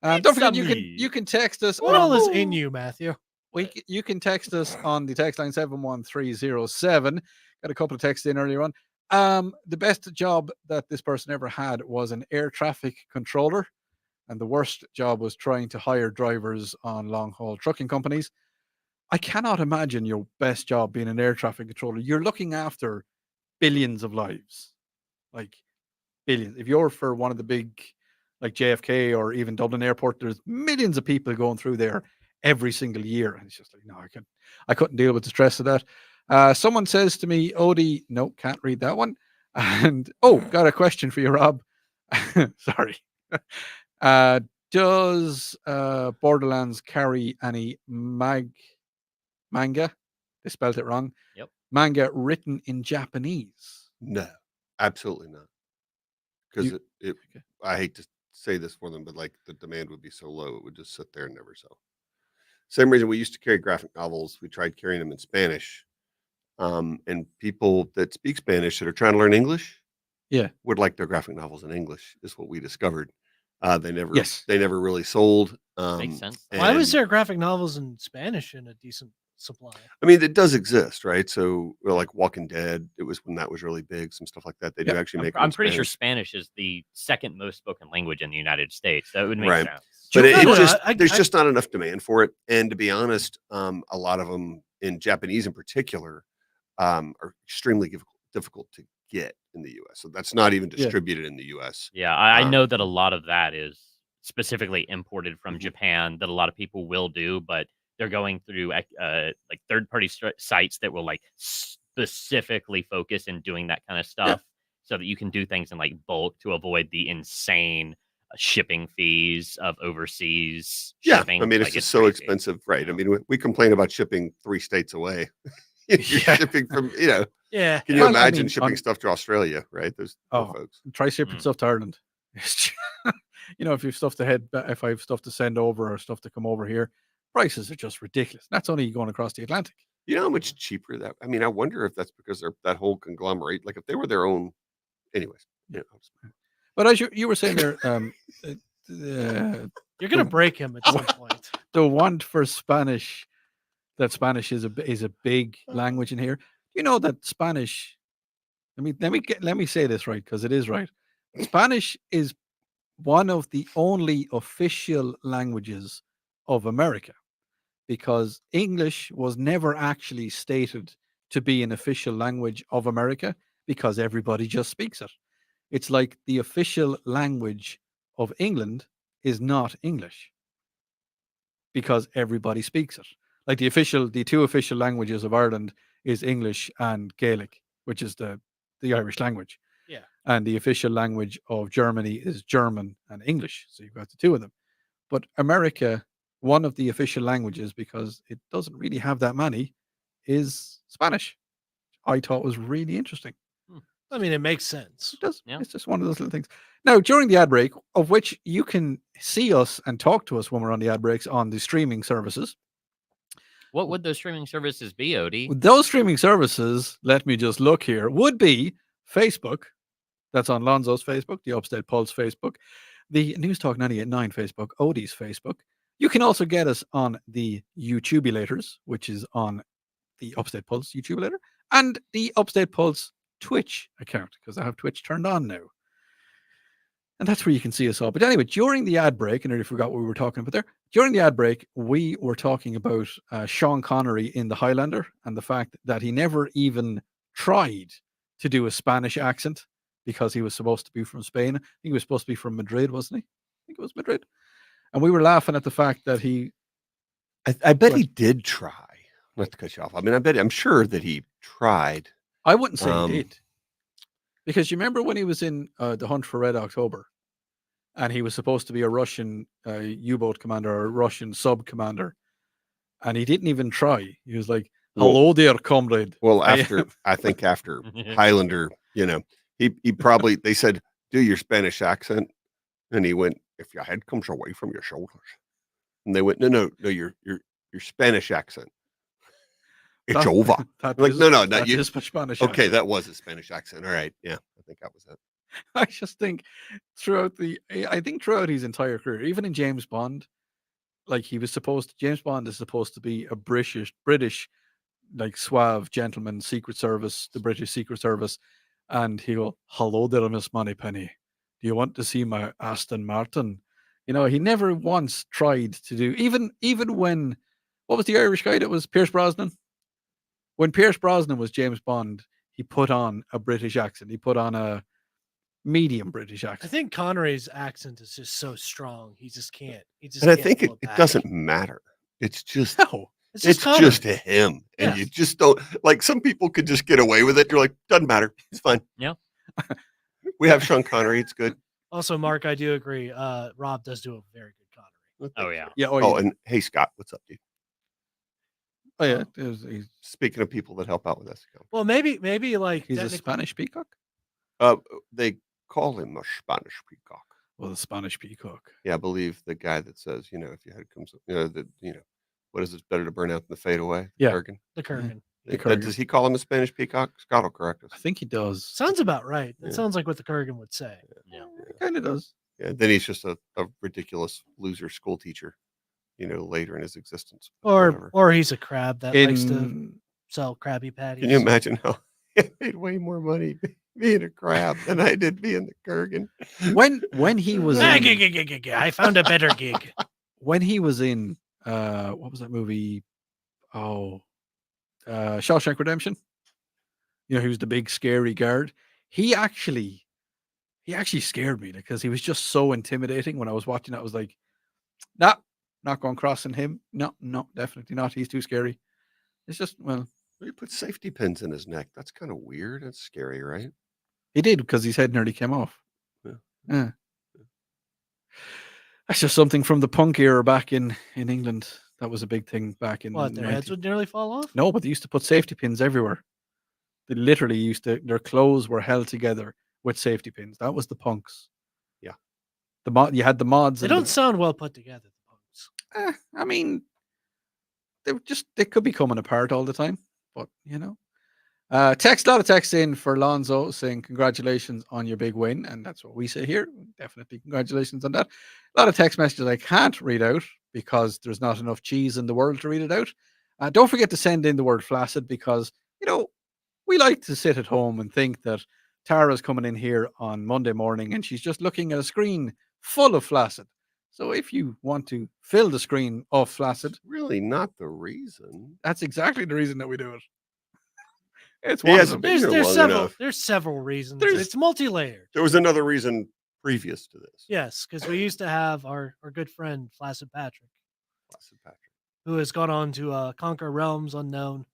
Don't forget, It's a me. you can text us. What all is in you, Matthew? You can text us on the text line 71307. Got a couple of texts in earlier on. The best job that this person ever had was an air traffic controller, and the worst job was trying to hire drivers on long haul trucking companies. I cannot imagine your best job being an air traffic controller. You're looking after billions of lives, like billions. If you're for one of the big, like JFK or even Dublin Airport, there's millions of people going through there every single year. And it's just like, no, I couldn't deal with the stress of that. Someone says to me, Odie, no, can't read that one. And got a question for you, Rob. Sorry. Does Borderlands carry any manga? They spelled it wrong. Yep. Manga written in Japanese. No, absolutely not. Because Okay. I hate to say this for them, but like the demand would be so low, it would just sit there and never sell. Same reason we used to carry graphic novels. We tried carrying them in Spanish. And people that speak Spanish that are trying to learn English, would like their graphic novels in English, is what we discovered. They never really sold. Makes sense. Why was there graphic novels in Spanish in a decent supply? I mean, it does exist, right? So, like Walking Dead, it was when that was really big. Some stuff like that. They do actually make. I'm pretty sure Spanish is the second most spoken language in the United States. So it would make Right. sense. But there's just not enough demand for it. And to be honest, a lot of them in Japanese in particular are extremely difficult to get in the U.S. So that's not even distributed in the U.S. Yeah, I know that a lot of that is specifically imported from Japan that a lot of people will do, but they're going through like third-party sites that will like specifically focus in doing that kind of stuff so that you can do things in like bulk to avoid the insane shipping fees of overseas shipping. I mean, it's just so expensive, right? I mean, we complain about shipping 3 states away. You're shipping from, Can you imagine shipping stuff to Australia, right? There's folks. Try shipping stuff to Ireland. If you've stuff if I have stuff to send over or stuff to come over here, prices are just ridiculous. That's only going across the Atlantic. You know how much cheaper that? I mean, I wonder if that's because they're that whole conglomerate. Like if they were their own, anyways. But as you were saying there, you're going to break him at some point. The want for Spanish. That Spanish is a big language in here. You know that Spanish. Let me say this right, because it is right. Spanish is one of the only official languages of America, because English was never actually stated to be an official language of America because everybody just speaks it. It's like the official language of England is not English because everybody speaks it. Like the 2 official languages of Ireland is English and Gaelic, which is the Irish language. Yeah. And the official language of Germany is German and English. So you've got the 2 of them. But America, one of the official languages, because it doesn't really have that many, is Spanish. I thought was really interesting. I mean, it makes sense. It does. Yeah. It's just one of those little things. Now, during the ad break, of which you can see us and talk to us when we're on the ad breaks on the streaming services. What would those streaming services be, Odie? Those streaming services, let me just look here, would be Facebook. That's on Lonzo's Facebook, the Upstate Pulse Facebook, the News Talk 98.9 Facebook, Odie's Facebook. You can also get us on the YouTubelators, which is on the Upstate Pulse YouTubelator, and the Upstate Pulse Twitch account, because I have Twitch turned on now. And that's where you can see us all. But anyway, during the ad break, and I forgot what we were talking about there. During the ad break, we were talking about Sean Connery in The Highlander and the fact that he never even tried to do a Spanish accent because he was supposed to be from Spain. I think he was supposed to be from Madrid, wasn't he? I think it was Madrid. And we were laughing at the fact that he... I bet he did try. Not to cut you off. I mean, I'm sure that he tried. I wouldn't say he did. Because you remember when he was in The Hunt for Red October, and he was supposed to be a Russian U-boat commander or a Russian sub commander, and he didn't even try. He was like, "Hello there, comrade." Well, I think after Highlander, he probably, they said, "Do your Spanish accent," and he went, "If your head comes away from your shoulders," and they went, "No, your Spanish accent. It's over." No, not you. Spanish. Okay, accent. That was a Spanish accent. All right, yeah, I think that was it. I just think throughout his entire career, even in James Bond, like James Bond is supposed to be a British, like suave gentleman, Secret Service, the British Secret Service, and he go, "Hello there, Miss Moneypenny. Do you want to see my Aston Martin?" He never once tried to do, even when, what was the Irish guy that was Pierce Brosnan? When Pierce Brosnan was James Bond, he put on a British accent. He put on a medium British accent. I think Connery's accent is just so strong. He just can't. And I think it doesn't matter. It's just No. it's comedy. just a him, and Yes. you just don't like. Some people could just get away with it. You're like, doesn't matter. It's fine. Yeah. We have Sean Connery. It's good. Also, Mark, I do agree. Rob does do a very good Connery. Oh yeah. Yeah. Oh, and hey, Scott, what's up, dude? Oh, yeah. He's Speaking of people that help out with us, Well, maybe like a technic- Spanish peacock. they call him a Spanish peacock. Well, the Spanish peacock. Yeah, I believe the guy that says, if your head comes, what is it? Better to burn out than to fade away. Yeah. Kurgan. the Kurgan. Kurgan. Does he call him a Spanish peacock? Scott will correct us. I think he does. Sounds about right. It Yeah. sounds like what the Kurgan would say. Yeah. It kind of does. Yeah, then he's just a ridiculous loser school teacher, later in his existence. But Or whatever. or he's a crab that likes to In sell Krabby Patties. Can you imagine how I made way more money being a crab than I did being the Kurgan? when he was Ah, in, gig. I found a better gig. when he was in what was that movie? Oh, Shawshank Redemption. He was the big scary guard. He actually scared me because he was just so intimidating. When I was watching it, I was like, nah, not going crossing him. No, definitely not. He's too scary. It's just, well, He put safety pins in his neck. That's kind of weird. That's scary, right? he did because his head nearly came off. Yeah. Yeah. That's just something from the punk era back in England. That was a big thing back in What, their heads would nearly fall off? No, but they used to put safety pins everywhere. They literally their clothes were held together with safety pins. That was the punks. Yeah. You had the mods. They and don't sound well put together, the punks. I mean, they could be coming apart all the time, but a lot of text in for Lonzo saying congratulations on your big win, and that's what we say here. Definitely congratulations on that. A lot of text messages I can't read out because there's not enough cheese in the world to read it out. Don't forget to send in the word flaccid because we like to sit at home and think that Tara's coming in here on Monday morning and she's just looking at a screen full of flaccid. So if you want to fill the screen of flaccid, Really not the reason. that's exactly the reason that we do it. It's He one of hasn't them. been here There's long several. enough. There's several reasons. There's- It's multi-layered. There was another reason previous to this. Yes, because we used to have our good friend Flaccid Patrick, Placid Patrick. who has gone on to conquer realms unknown.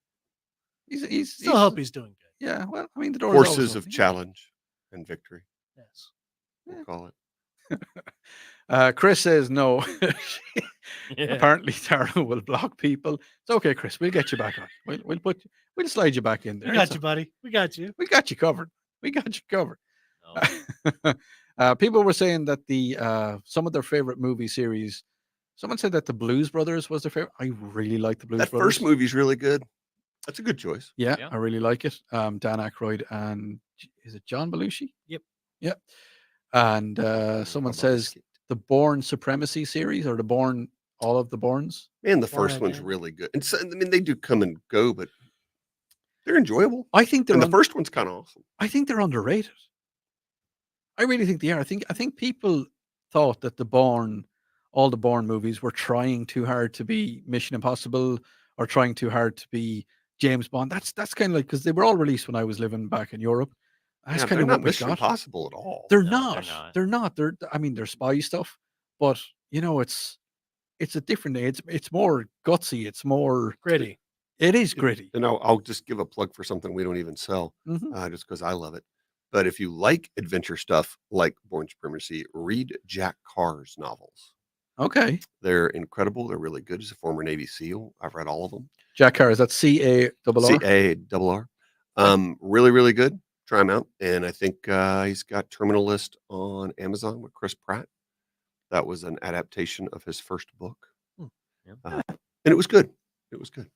He's Still hope he's doing good. Yeah, well, I mean, the door is always Forces of open. challenge and victory, Yes. we'll call it. Chris says no. Yeah. Apparently, Tara will block people. It's okay, Chris. We'll get you back on. We'll slide you back in there. We got It's you, buddy. We got you. We got you covered. We got you covered. No. People were saying that some of their favorite movie series. Someone said that the Blues Brothers was their favorite. I really like the Blues That Brothers. first movie's really good. That's a good choice. Yeah, Yeah. I really like it. Dan Aykroyd and is it John Belushi? Yep. Yep. And someone says the Bourne Supremacy series or all of the Bournes. Man, the Born first one's Again. really good. And so, I mean, they do come and go, but they're enjoyable. I think And the first one's kind of awesome. I think they're underrated. I really think they are. I think people thought that all the Bourne movies were trying too hard to be Mission Impossible or trying too hard to be James Bond. That's kind of like because they were all released when I was living back in Europe. That's Yeah, kind they're of not what we Mission got. Impossible at all. They're No, not. they're not. They're not. They're spy stuff, but it's a different. It's more gutsy. It's more. Gritty. It is gritty. And I'll just give a plug for something we don't even sell, Mhm. just because I love it. But if you like adventure stuff like Bourne Supremacy, read Jack Carr's novels. Okay, They're incredible. They're really good. He's a former Navy SEAL. I've read all of them. Jack Carr, is that CARR? CARR. Really, really good. Try him out. And I think he's got Terminal List on Amazon with Chris Pratt. That was an adaptation of his first book. Yeah. And it was good. It was good.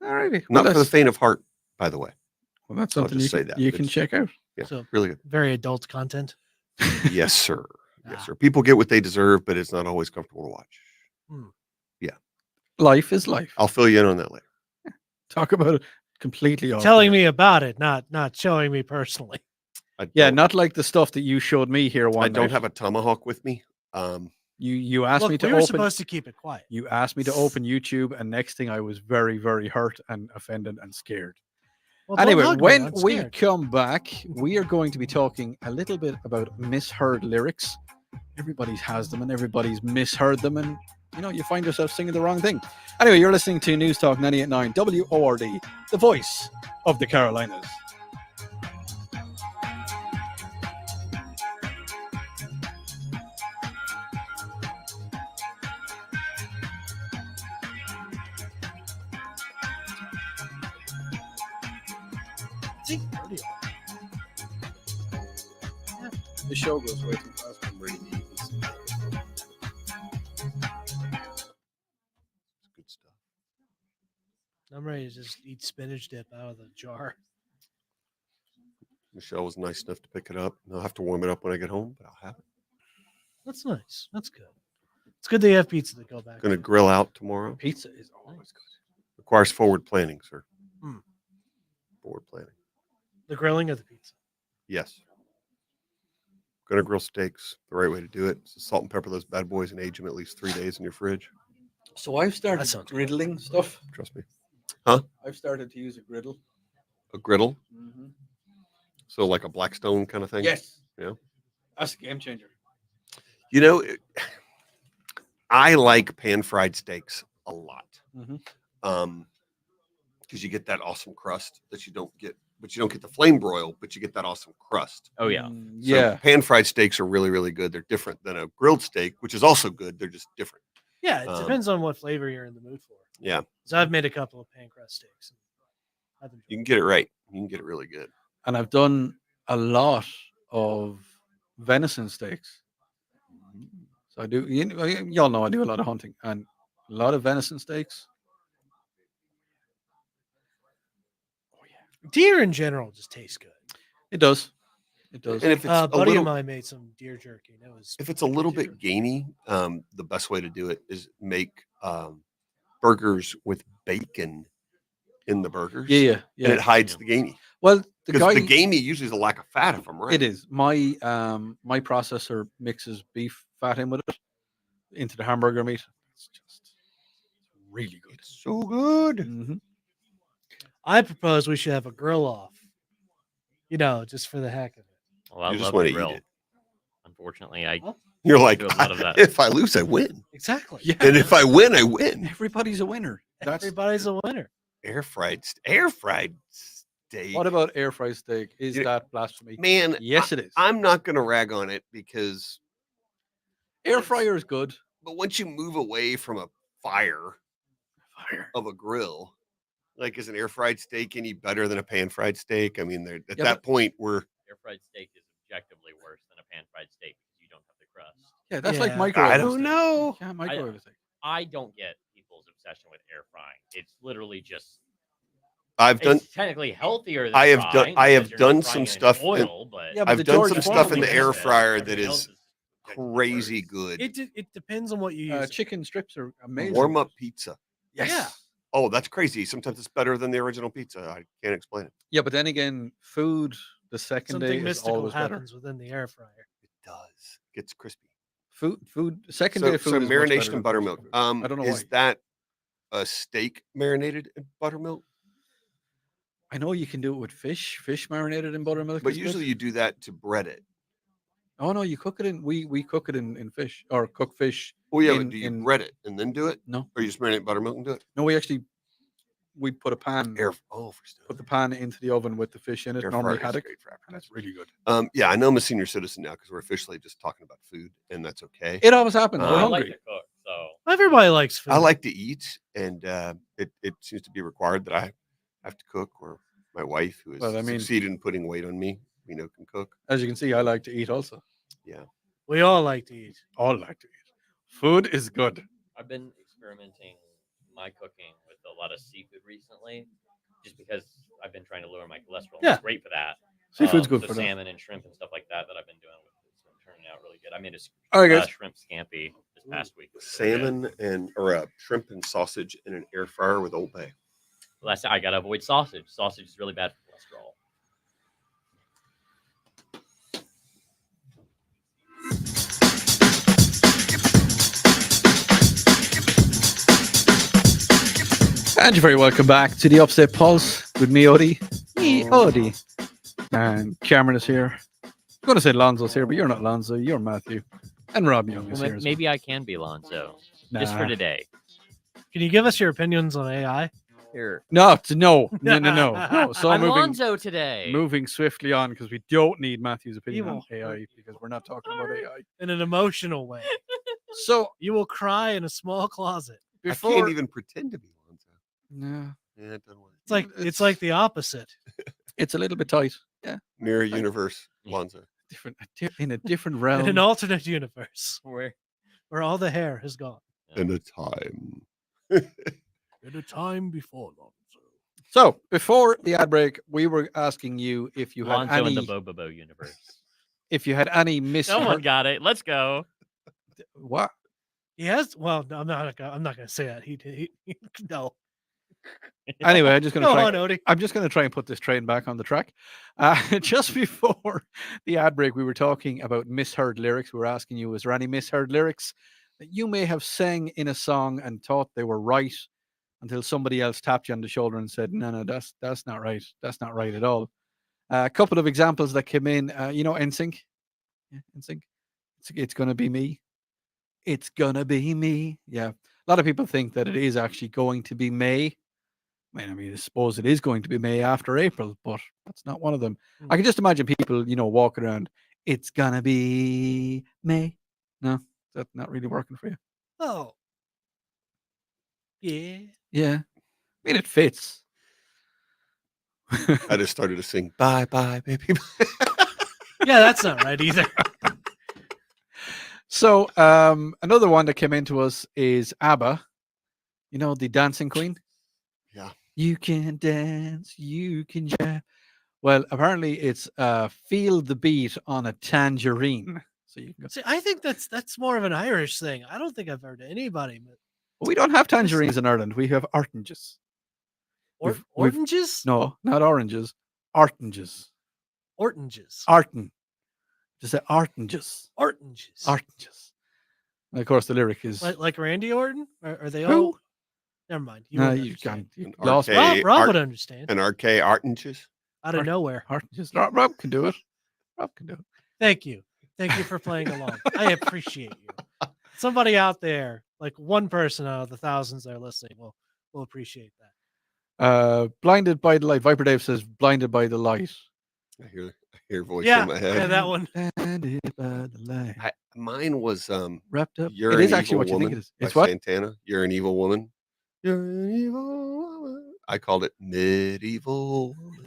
All righty. Not for the faint of heart, by the way. Well, that's I'll something just you say can, that. you can It's- check out. Yeah, So- really good. Very adult content. Yes, sir. Yes, Ah. sir. People get what they deserve, but it's not always comfortable to watch. Life is life. I'll fill you in on that later. Talk about it completely off. Telling the air. me about it, not showing me personally. Yeah, not like the stuff that you showed me here one I don't night. have a tomahawk with me. You asked Look, me to we were open. supposed to keep it quiet. You asked me to open YouTube, and next thing I was very, very hurt and offended and scared. Well, don't Anyway, hug me, when I'm we scared. come back, we are going to be talking a little bit about misheard lyrics. Everybody has them, and everybody's misheard them, and you find yourself singing the wrong thing. Anyway, you're listening to News Talk 98.9 WORD, the voice of the Carolinas. The show goes way too fast. I'm ready to eat this. Good stuff. I'm ready to just eat spinach dip out of the jar. Michelle was nice enough to pick it up. I'll have to warm it up when I get home, but I'll have it. That's nice. That's good. It's good they have pizza to go back. Going to grill out tomorrow. Pizza is always good. Requires forward planning, sir. Hmm. Forward planning. The grilling of the pizza. Yes. Going to grill steaks. The right way to do it is to salt and pepper those bad boys and age them at least 3 days in your fridge. So I've started That sounds griddling stuff. Trust me. I've started to use a griddle. A griddle. Mm-hmm. So like a Blackstone kind of thing. Yes. Yeah. That's a game changer. You know, I like pan fried steaks a lot. Mhm. Because you get that awesome crust that you don't get, but you don't get the flame broil, but you get that awesome crust. Oh yeah. So Yeah. pan fried steaks are really, really good. They're different than a grilled steak, which is also good. They're just different. Yeah, it depends on what flavor you're in the mood for. Yeah. So I've made a couple of pan crust steaks. I've enjoyed You can get it right. You can get it really good. And I've done a lot of venison steaks. So I do. Y'all know I do a lot of hunting and a lot of venison steaks. it. Deer in general just tastes good. It does. It does. And if it's A a buddy little, of mine made some deer jerky. And it was if it's a little bit gamey, the best way to do it is make burgers with bacon in the burgers. Yeah. And it hides the gamey. Well, the Because guy. the gamey usually is a lack of fat, if I'm right. It is. My my processor mixes beef fat in with it into the hamburger meat. It's just really good. It's so good. Mhm. I propose we should have a grill off. Just for the heck of it. Well, I You just love wanna to eat grill. it. Unfortunately, I You're like, do a lot of that. if I lose, I win. Exactly. Yeah. And if I win, I win. Everybody's a winner. That's Everybody's a winner. Air fried steak. what about air fried steak? Is You- that blasphemy? Man, Yes, it is. I'm not going to rag on it because, Air fryer is good. but once you move away from a fire of a grill, like is an air fried steak any better than a pan fried steak? I mean, at Yeah, that point, we're air fried steak is objectively worse than a pan fried steak because you don't have the crust. Yeah, that's like Yeah. microwave. I don't know. Yeah, microwave steak. I don't get people's obsession with air frying. It's literally just I've done. it's technically healthier than I have done- frying I have because you're not done frying some it in stuff in- oil, but Yeah, but I've the done George some stuff in the Foreman air benefit, fryer that everything is else crazy worse. good. It depends on what you use. chicken strips are amazing. Warm up pizza. Yes. Yeah. Oh, that's crazy. Sometimes it's better than the original pizza. I can't explain it. Yeah, but then again, food the second Something day is mystical always better. happens within the air fryer. It does. Gets crispy. Food second So, day food. so is much marination better in than buttermilk. first day food. I don't know Is why. that a steak marinated in buttermilk? I know you can do it with fish marinated in buttermilk. But is good. usually you do that to bread it. Oh no, you cook it in. We cook it in fish or cook fish. Oh yeah, In- but do you in- bread it and then do it, No, or you just marinate buttermilk and do it? no, we put a pan. Put the pan into the oven with the fish in it. Air Normally fryer is haddock, great for and it's appetizers. really good. Yeah, I know I'm a senior citizen now because we're officially just talking about food, and that's okay. It always happens. We're I I hungry. like to cook, so Everybody likes food. I like to eat, and it seems to be required that I have to cook, or my wife, who has Well, I mean- succeeded in putting weight on me, can cook. As you can see, I like to eat also. We all like to eat. All like to eat. Food is good. I've been experimenting my cooking with a lot of seafood recently, just because I've been trying to lower my cholesterol. Yeah. It's great for that. Seafood's good so for that. salmon and shrimp and stuff like that I've been doing with it's been turning out really good. I made a All right, guys. shrimp scampi this past week. It was really good. Salmon or shrimp and sausage in an air fryer with Old Bay. Well, that's I gotta avoid sausage. Sausage is really bad for cholesterol. And you're very welcome back to the Upstate Pulse with me, Odie. Odie. And Cameron is here. I'm going to say Lonzo's here, but you're not Lonzo. You're Matthew. And Rob Young is Well, here. as maybe I can be Lonzo. just for Nah. today. Can you give us your opinions on AI? Here. No. No. So I'm moving Lonzo today. moving swiftly on because we don't need Matthew's opinion on will AI because we're not talking about AI. In an emotional way. So You will cry in a small closet. I before, can't even pretend to be Lonzo. no, Yeah, it doesn't work. It's like the opposite. it's a little bit tight. Yeah, Mirror universe, Lonzo. different in a different In realm. an alternate universe Where? where all the hair has gone. In a time. At a time before Lonzo. So before the ad break, we were asking you if you had Lonzo in the any Bobobo universe. if you had any Someone misheard. got it. Let's go. What? He has. Well, no, I'm not going to say that. He no. Anyway, I'm just going to Go try. on, Odie. I'm just going to try and put this train back on the track. Just before the ad break, we were talking about misheard lyrics. We were asking you, is there any misheard lyrics that you may have sang in a song and thought they were right until somebody else tapped you on the shoulder and said, no, that's not right. That's not right at all. A couple of examples that came in, NSYNC. Yeah, NSYNC. It's going to be me. It's going to be me. Yeah. A lot of people think that it is actually going to be May. I mean, I suppose it is going to be May after April, but that's not one of them. I can just imagine people, walking around. It's gonna be May. No, that's not really working for you. Oh. Yeah. Yeah, I mean it fits. I just started to sing bye bye baby. Yeah, that's not right either. So another one that came into us is ABBA. The Dancing Queen. Yeah. You can dance, you can jab. Well, apparently it's feel the beat on a tangerine. So you can go. See, I think that's more of an Irish thing. I don't think I've heard anybody. Well, we don't have tangerines in Ireland. We have oranges. We've- Oranges? No, not oranges. Oranges. Oranges. Arten. Just say oranges. Oranges. Oranges. And of course, the lyric is Like Randy Orton? Are they Who? all? Never mind. You no, won't you understand. can't. You An lost arcade. Rob would understand. An arcade artinches. Out of nowhere. oranges. Rob can do it. Rob can do it. Thank you. Thank you for playing along. I appreciate you. Somebody out there, like one person out of the thousands that are listening, will appreciate that. Blinded by the light. Viper Dave says, "Blinded by the light." I hear a voice Yeah, in my head. yeah, that one. Blinded by the light. Mine was Wrapped up. You're It an is actually Evil what you think Woman it is. by It's what? Santana. You're an evil woman. You're an evil woman. I called it medieval woman.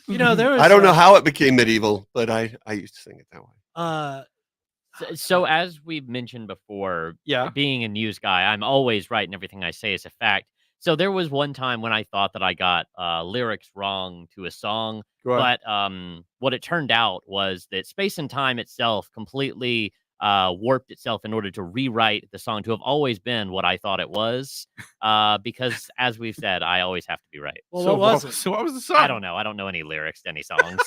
You know, there was. I don't know how it became medieval, but I used to sing it that way. So as we've mentioned before, Yeah. being a news guy, I'm always right and everything I say is a fact. So there was one time when I thought that I got lyrics wrong to a song, Go on. but what it turned out was that space and time itself completely warped itself in order to rewrite the song to have always been what I thought it was. Because as we've said, I always have to be right. Well, So what was it? So what was the song? I don't know. I don't know any lyrics to any songs.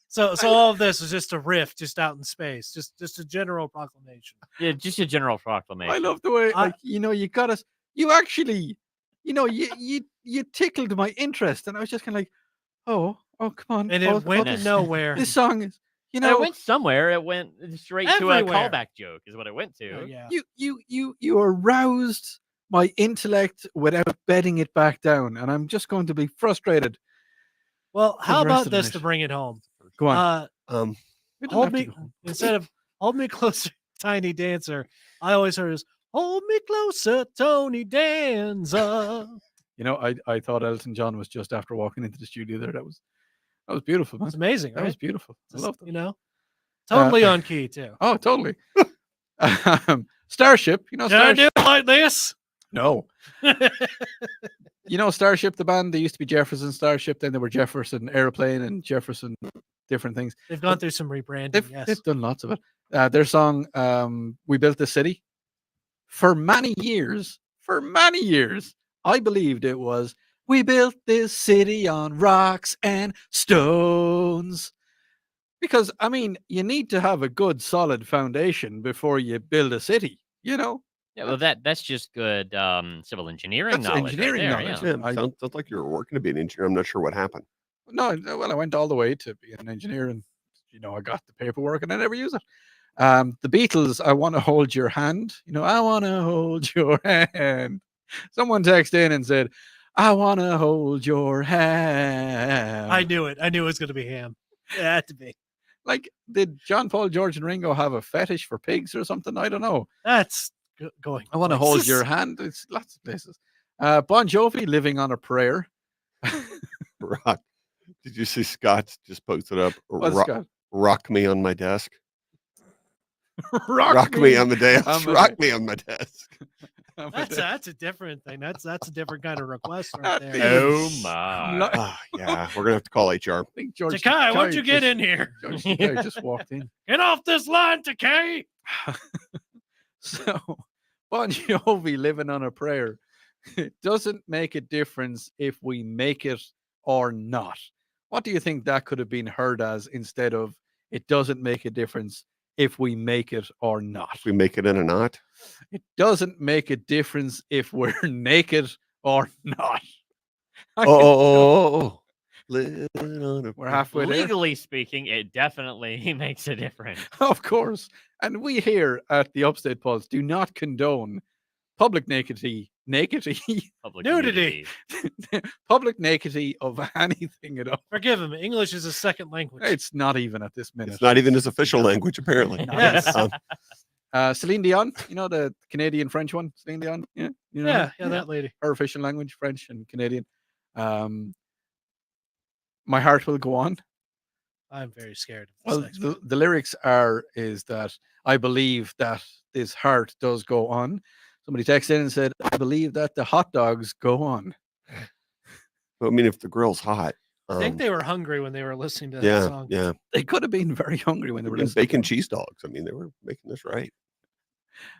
So all of this is just a riff, just out in space, just a general proclamation. Yeah, just a general proclamation. I love the way, I- like, you got us. You actually, you tickled my interest, and I was just kind of like, oh, come on. And oh, it went this, nowhere. this song is, And it went somewhere. It went straight to a Everywhere. callback joke, is what it went to. Yeah. you aroused my intellect without bedding it back down, and I'm just going to be frustrated. Well, how the rest about of the this night. to bring it home? Go on. We don't Hold have to me go home. instead of hold me closer, Tiny Dancer. I always heard is hold me closer, Tony Danza. I thought Elton John was just after walking into the studio there. That was beautiful, man. It's amazing, That right? was beautiful. I love that. Totally on key too. Oh, totally. Starship. Can I Starship. do it like this? No. Starship, the band, they used to be Jefferson Starship, then they were Jefferson Airplane and Jefferson different things. They've gone through some rebranding. They've, Yes. they've done lots of it. Their song, We Built the City, for many years, I believed it was, we built this city on rocks and stones. Because, I mean, you need to have a good, solid foundation before you build a city, Yeah, well, that's just good civil engineering That's knowledge. engineering right there, knowledge. yeah. Yeah, sounds like you were working to be an engineer. I'm not sure what happened. No, well, I went all the way to be an engineer, and I got the paperwork, and I never use it. The Beatles, I want to hold your hand. I want to hold your hand. Someone texted in and said, I want to hold your hand. I knew it. I knew it was going to be Ham. It had to be. Like, did John Paul, George, and Ringo have a fetish for pigs or something? I don't know. That's going. I want to hold your hand. It's lots of places. Bon Jovi, living on a prayer. Rock. Did you see Scott's just posted up? What's Scott? Rock me on my desk. Rock me on the desk. on the Rock me on my desk. That's a different thing. That's a different kind of request right there. Oh my! Yeah, we're gonna have to call HR. I think George Takai, why don't you get in here? George Takei just walked in. Get off this line, Takai. So, Bon Jovi, living on a prayer. It doesn't make a difference if we make it or not. What do you think that could have been heard as instead of it doesn't make a difference if we make it or not? If we make it in a knot. It doesn't make a difference if we're naked or not. Oh, living on a We're halfway there. Legally speaking, it definitely makes a difference. Of course. And we here at the Upstate Pulse do not condone public nudity, Public Nudity. public nudity of anything at all. Forgive him. English is a second language. It's not even at this minute. It's not even his official language, apparently. Yes. Celine Dion, the Canadian French one. Celine Dion, yeah, yeah, that lady. her official language, French and Canadian. My heart will go on. I'm very scared. Well, the lyrics is that I believe that this heart does go on. Somebody texted in and said, I believe that the hot dogs go on. I mean, if the grill's hot. I think they were hungry when they were listening to that Yeah, song. yeah. They could have been very hungry when they were Even listening. bacon cheese dogs. I mean, they were making this right.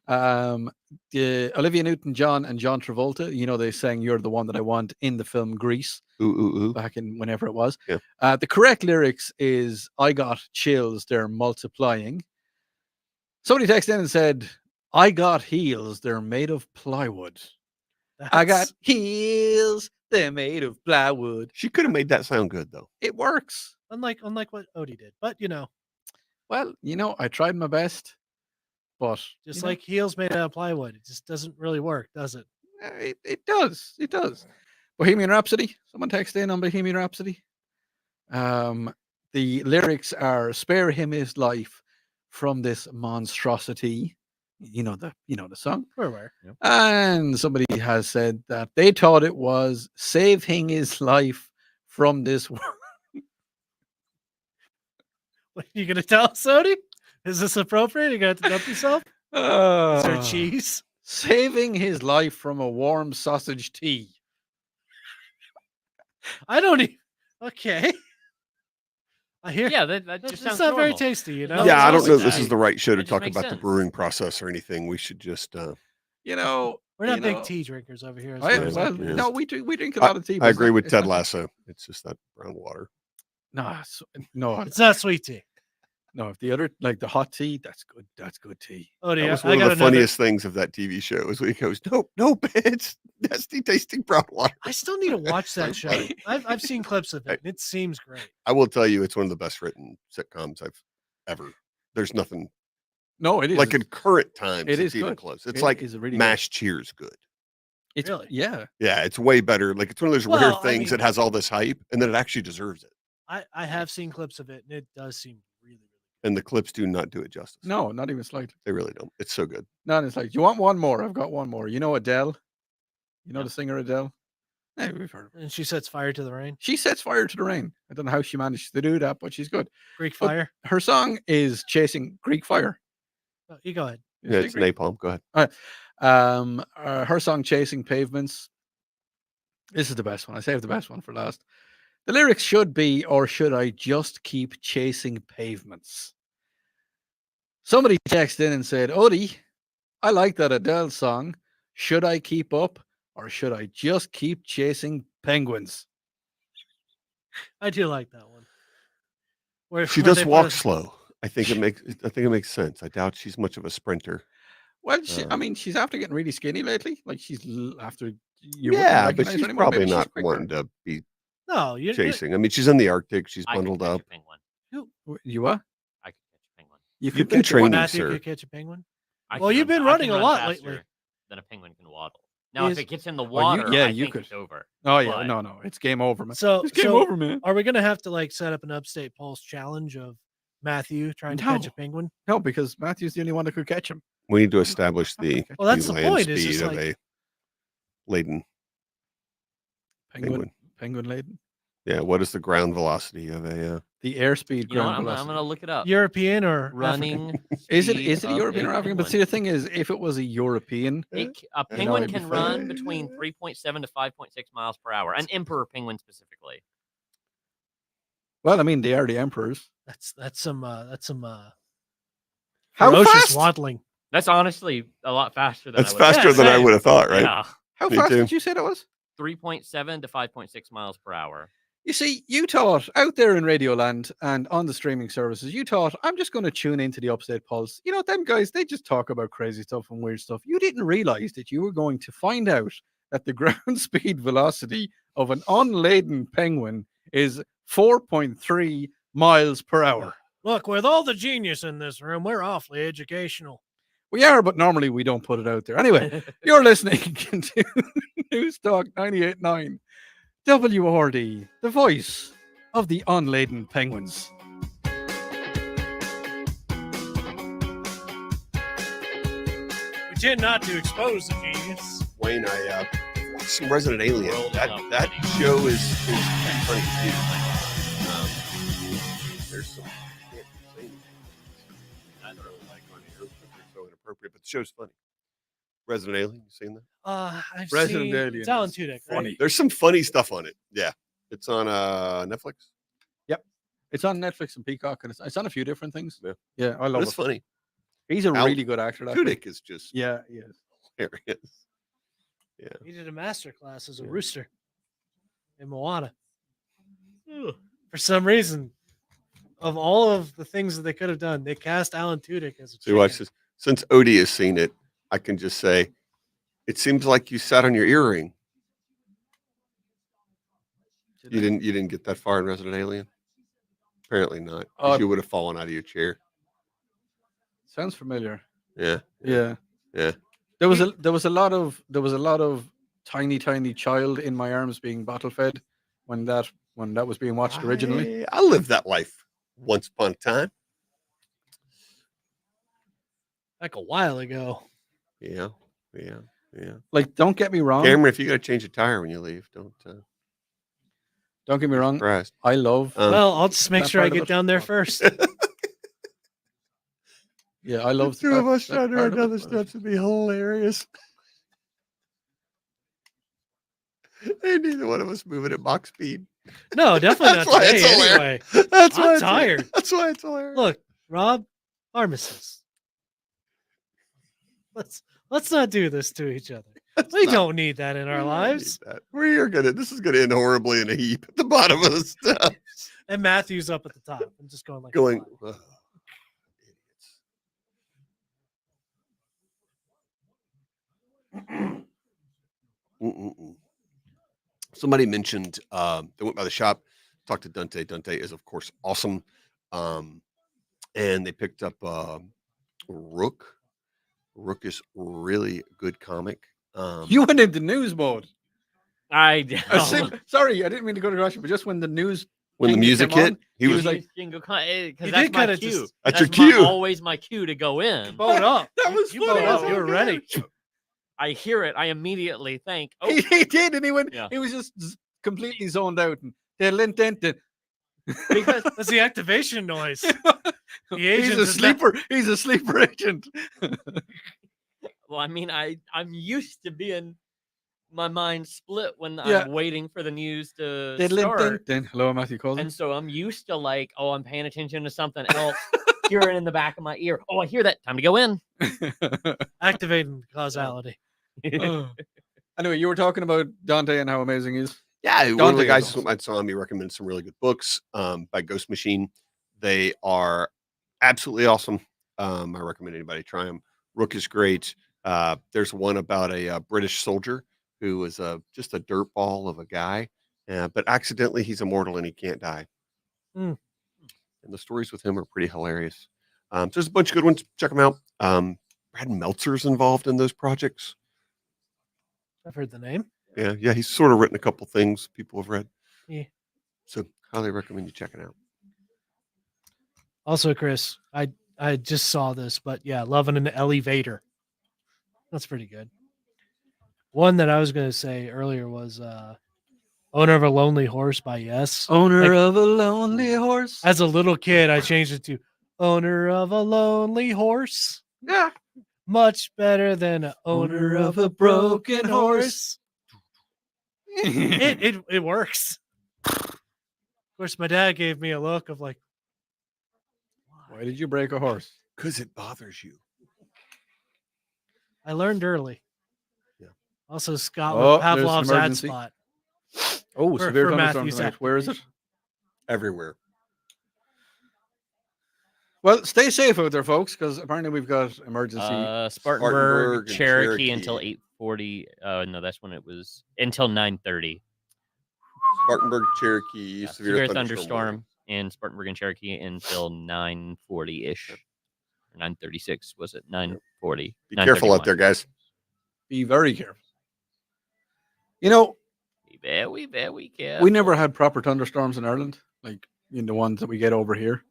Olivia Newton-John and John Travolta, they sang You're the One That I Want in the film Grease. Ooh. Back in whenever it was. Yeah. The correct lyrics is I got chills, they're multiplying. Somebody texted in and said, I got heels, they're made of plywood. I got heels, they're made of plywood. She could have made that sound good, though. It works. Unlike what Odie did. But Well, I tried my best, but just like heels made out of plywood, it just doesn't really work, does it? it does. It does. Bohemian Rhapsody. Someone texted in on Bohemian Rhapsody. The lyrics are spare him his life from this monstrosity. The song. We're aware. Yep. And somebody has said that they thought it was saving his life from this world. What are you gonna tell us, Odie? Is this appropriate? You got to dump yourself? Is there cheese? Saving his life from a warm sausage tea. I don't even. Okay. I hear. Yeah, that just It's sounds not very normal. tasty, No, Yeah, I don't know if sausage this tea. is the right show to It just talk makes about the sense. brewing process or anything. We should just. We're You not big know, tea drinkers over here. As I, far as well, I'm concerned. no, we drink a lot of tea. I but it's agree not- with it's Ted not- Lasso. It's just that brown water. No, It's not sweet tea. no. If the other like the hot tea, that's good. That's good tea. Odie, That was I one got of the funniest things of that TV show is when he goes, nope, it's nasty tasting brown water. I still need to watch that show. funny. I've seen clips of it. And it seems great. I will tell you, it's one of the best written sitcoms I've ever. There's nothing No, it is like in current times. It it's is even good. close. It's It like is really good. Mash Cheers good. It's Really? yeah. Yeah, it's way better. Like it's one of those rare Well, I things mean- that has all this hype and then it actually deserves it. I have seen clips of it, and it does seem really, really And the clips do not do it justice. No, not even slightly. They really don't. It's so good. No, it's like you want one more. I've got one more. You know Adele. You know Yeah. the singer Adele. Hey, we've heard of her. good. And she sets fire to the rain. She sets fire to the rain. I don't know how she managed to do that, but she's good. Greek But- fire. Her song is Chasing Greek Fire. Oh, you go ahead. Yeah, it's Greek. napalm. Go ahead. Her song Chasing Pavements. This is the best one. I saved the best one for last. The lyrics should be, or should I just keep chasing pavements? Somebody texted in and said, Odie, I like that Adele song. Should I keep up or should I just keep chasing penguins? I do like that one. Where She where does they put walk a- slow. I think it makes sense. I doubt she's much of a sprinter. Well, I Uh, mean, she's after getting really skinny lately. Like she's after you wouldn't Yeah, but recognize her she's anymore. probably Maybe she's not quicker. wanting to be No, you chasing. I mean, she's in the Arctic. She's I could bundled catch up. a penguin. You what? I could catch a penguin. You You've could been catch training, one. Matthew sir. could catch a penguin. I Well, can you've been I running can a run lot faster lately. than a penguin can waddle. Now, if Is- it gets in the Well, water, yeah, I you think could. it's over. Oh yeah, But- no, it's game over, man. So, It's game so over, man. are we gonna have to like set up an Upstate Pulse challenge of Matthew trying to catch No. a penguin? No, because Matthew's the only one that could catch him. We need to establish the, Well, that's the the land point, is speed just of like- a laden penguin. Penguin laden. Yeah. What is the ground velocity of a? The airspeed You know what? ground I'm velocity. gonna look it up. European or African? Running. Is it speed of European a or African? But see, penguin. the thing is, if it was a European, A penguin it'd be can fine. run between 3.7 to 5.6 miles per hour. An emperor penguin specifically. well, I mean, they are the emperors. That's some How ferocious fast? waddling. That's honestly a lot faster than That's I would've faster Yeah, than I same. would have thought, right? Yeah, How Me fast too. did you say that was? 3.7 to 5.6 miles per hour. You see, you thought out there in Radioland and on the streaming services, you thought, I'm just going to tune into the Upstate Pulse. You know, them guys, they just talk about crazy stuff and weird stuff. You didn't realize that you were going to find out that the ground speed velocity of an unladen penguin is 4.3 miles per hour. Look, with all the genius in this room, we're awfully educational. We are, but normally we don't put it out there. Anyway, you're listening to News Talk 98.9 WRD, the voice of the unladen penguins. We tend not to expose the genius. Wayne, I watched some Resident Alien. World That of that Resident show is funny too. There's some. Can't say anything. I don't really like on here because they're so inappropriate, but the show's funny. Resident Alien, you seen that? I've Resident seen Alien it's Alan is Tudyk, funny. right? There's some funny stuff on it. Yeah, it's on Netflix. It's on Netflix and Peacock, and it's on a few different things. Yeah. Yeah, I But love it's it. funny. He's a Al really good actor. That guy. Tudyk is just Yeah, he is. hilarious. Yeah. He did a master class as a Yeah. rooster in Moana. For some reason, of all of the things that they could have done, they cast Alan Tudyk as a So watch chicken. this. Since Odie has seen it, I can just say, it seems like you sat on your earring. You didn't get that far in Resident Alien? Apparently not. 'Cause you would have fallen out of your chair. Sounds familiar. Yeah. Yeah. Yeah. There was a lot of tiny child in my arms being bottle fed when that was being watched originally. I lived that life once upon a time. Like a while ago. Yeah. Like, don't get me wrong. Cameron, if you got to change a tire when you leave, don't Don't get me wrong. surprised. I love. Well, I'll just make that sure I part of get it. down there first. Yeah, I love. Two of that- us that trying to part run of down it, the but- steps would be hilarious. And neither one of us moving at Mach speed. No, definitely That's not why today. it's hilarious. Anyway, That's I'm why it's tired. That's why it's hilarious. look, Rob, armistice. Let's not do this to each other. That's We not- don't need that in we our don't lives. need that. We are gonna. This is gonna end horribly in a heap at the bottom of the steps. And Matthew's up at the top. I'm just going like a Going. fly. "Ugh, idiots." Mm-mm-mm. Somebody mentioned they went by the shop, talked to Dante. Dante is of course awesome, and they picked up Rook. Rook is really good comic. You went into news mode. I Sorry, I didn't mean to go to Russia, but just when the news when the jingle music came hit, on, he was like- because He that's did my kinda cue. just- That's your cue. Always my cue to go in. Boat up. That was you funny. boat up. Oh, You were God. ready. I hear it. I immediately think, oh, He did, and he went. Yeah. He was just completely zoned out. And because because That's the activation noise. The he's agent a is not- sleeper. He's a sleeper agent. well, I mean, I'm used to being my mind split when Yeah. I'm waiting for the news to Diddlin' start. din din. Hello, Matthew Coulson. And so I'm used to like, oh, I'm paying attention to something else, hearing in the back of my ear. Oh, I hear that. Time to go in. Activating causality. Anyway, you were talking about Dante and how amazing he is. Yeah, one of Dante the is guys awesome. I saw me recommend some really good books by Ghost Machine. They are absolutely awesome. I recommend anybody try them. Rook is great. There's one about a British soldier who was just a dirtball of a guy, but accidentally he's immortal and he can't die. Hmm. And the stories with him are pretty hilarious. So there's a bunch of good ones. Check them out. Brad Meltzer's involved in those projects. I've heard the name. Yeah, he's sort of written a couple things people have read. Yeah. So highly recommend you check it out. Also, Chris, I just saw this, but yeah, Loving an Elevator. That's pretty good. One that I was going to say earlier was Owner of a Lonely Horse by Yes. Owner of a lonely horse. As a little kid, I changed it to Owner of a Lonely Horse. Yeah. Much better than owner of a broken horse. It works. Of course, my dad gave me a look of like, Why did you break a horse? Because it bothers you. I learned early. Yeah. Also, Scott Oh, with there's an Pavlov's ad emergency. spot. Oh, For- severe for thunderstorm Matthew's tonight. Where is it? Everywhere. Well, stay safe out there, folks, because apparently we've got emergency. Spartanburg, Spartanburg and Cherokee until Cherokee. 8:40. No, that's when it was until 9:30. Spartanburg, Cherokee, Severe thunderstorm in Spartanburg and Cherokee until 9:40 ish. 9:36 was it? 9:40. Be careful out there, guys. Be very careful. You know, We very careful. we never had proper thunderstorms in Ireland, like in the ones that we get over here.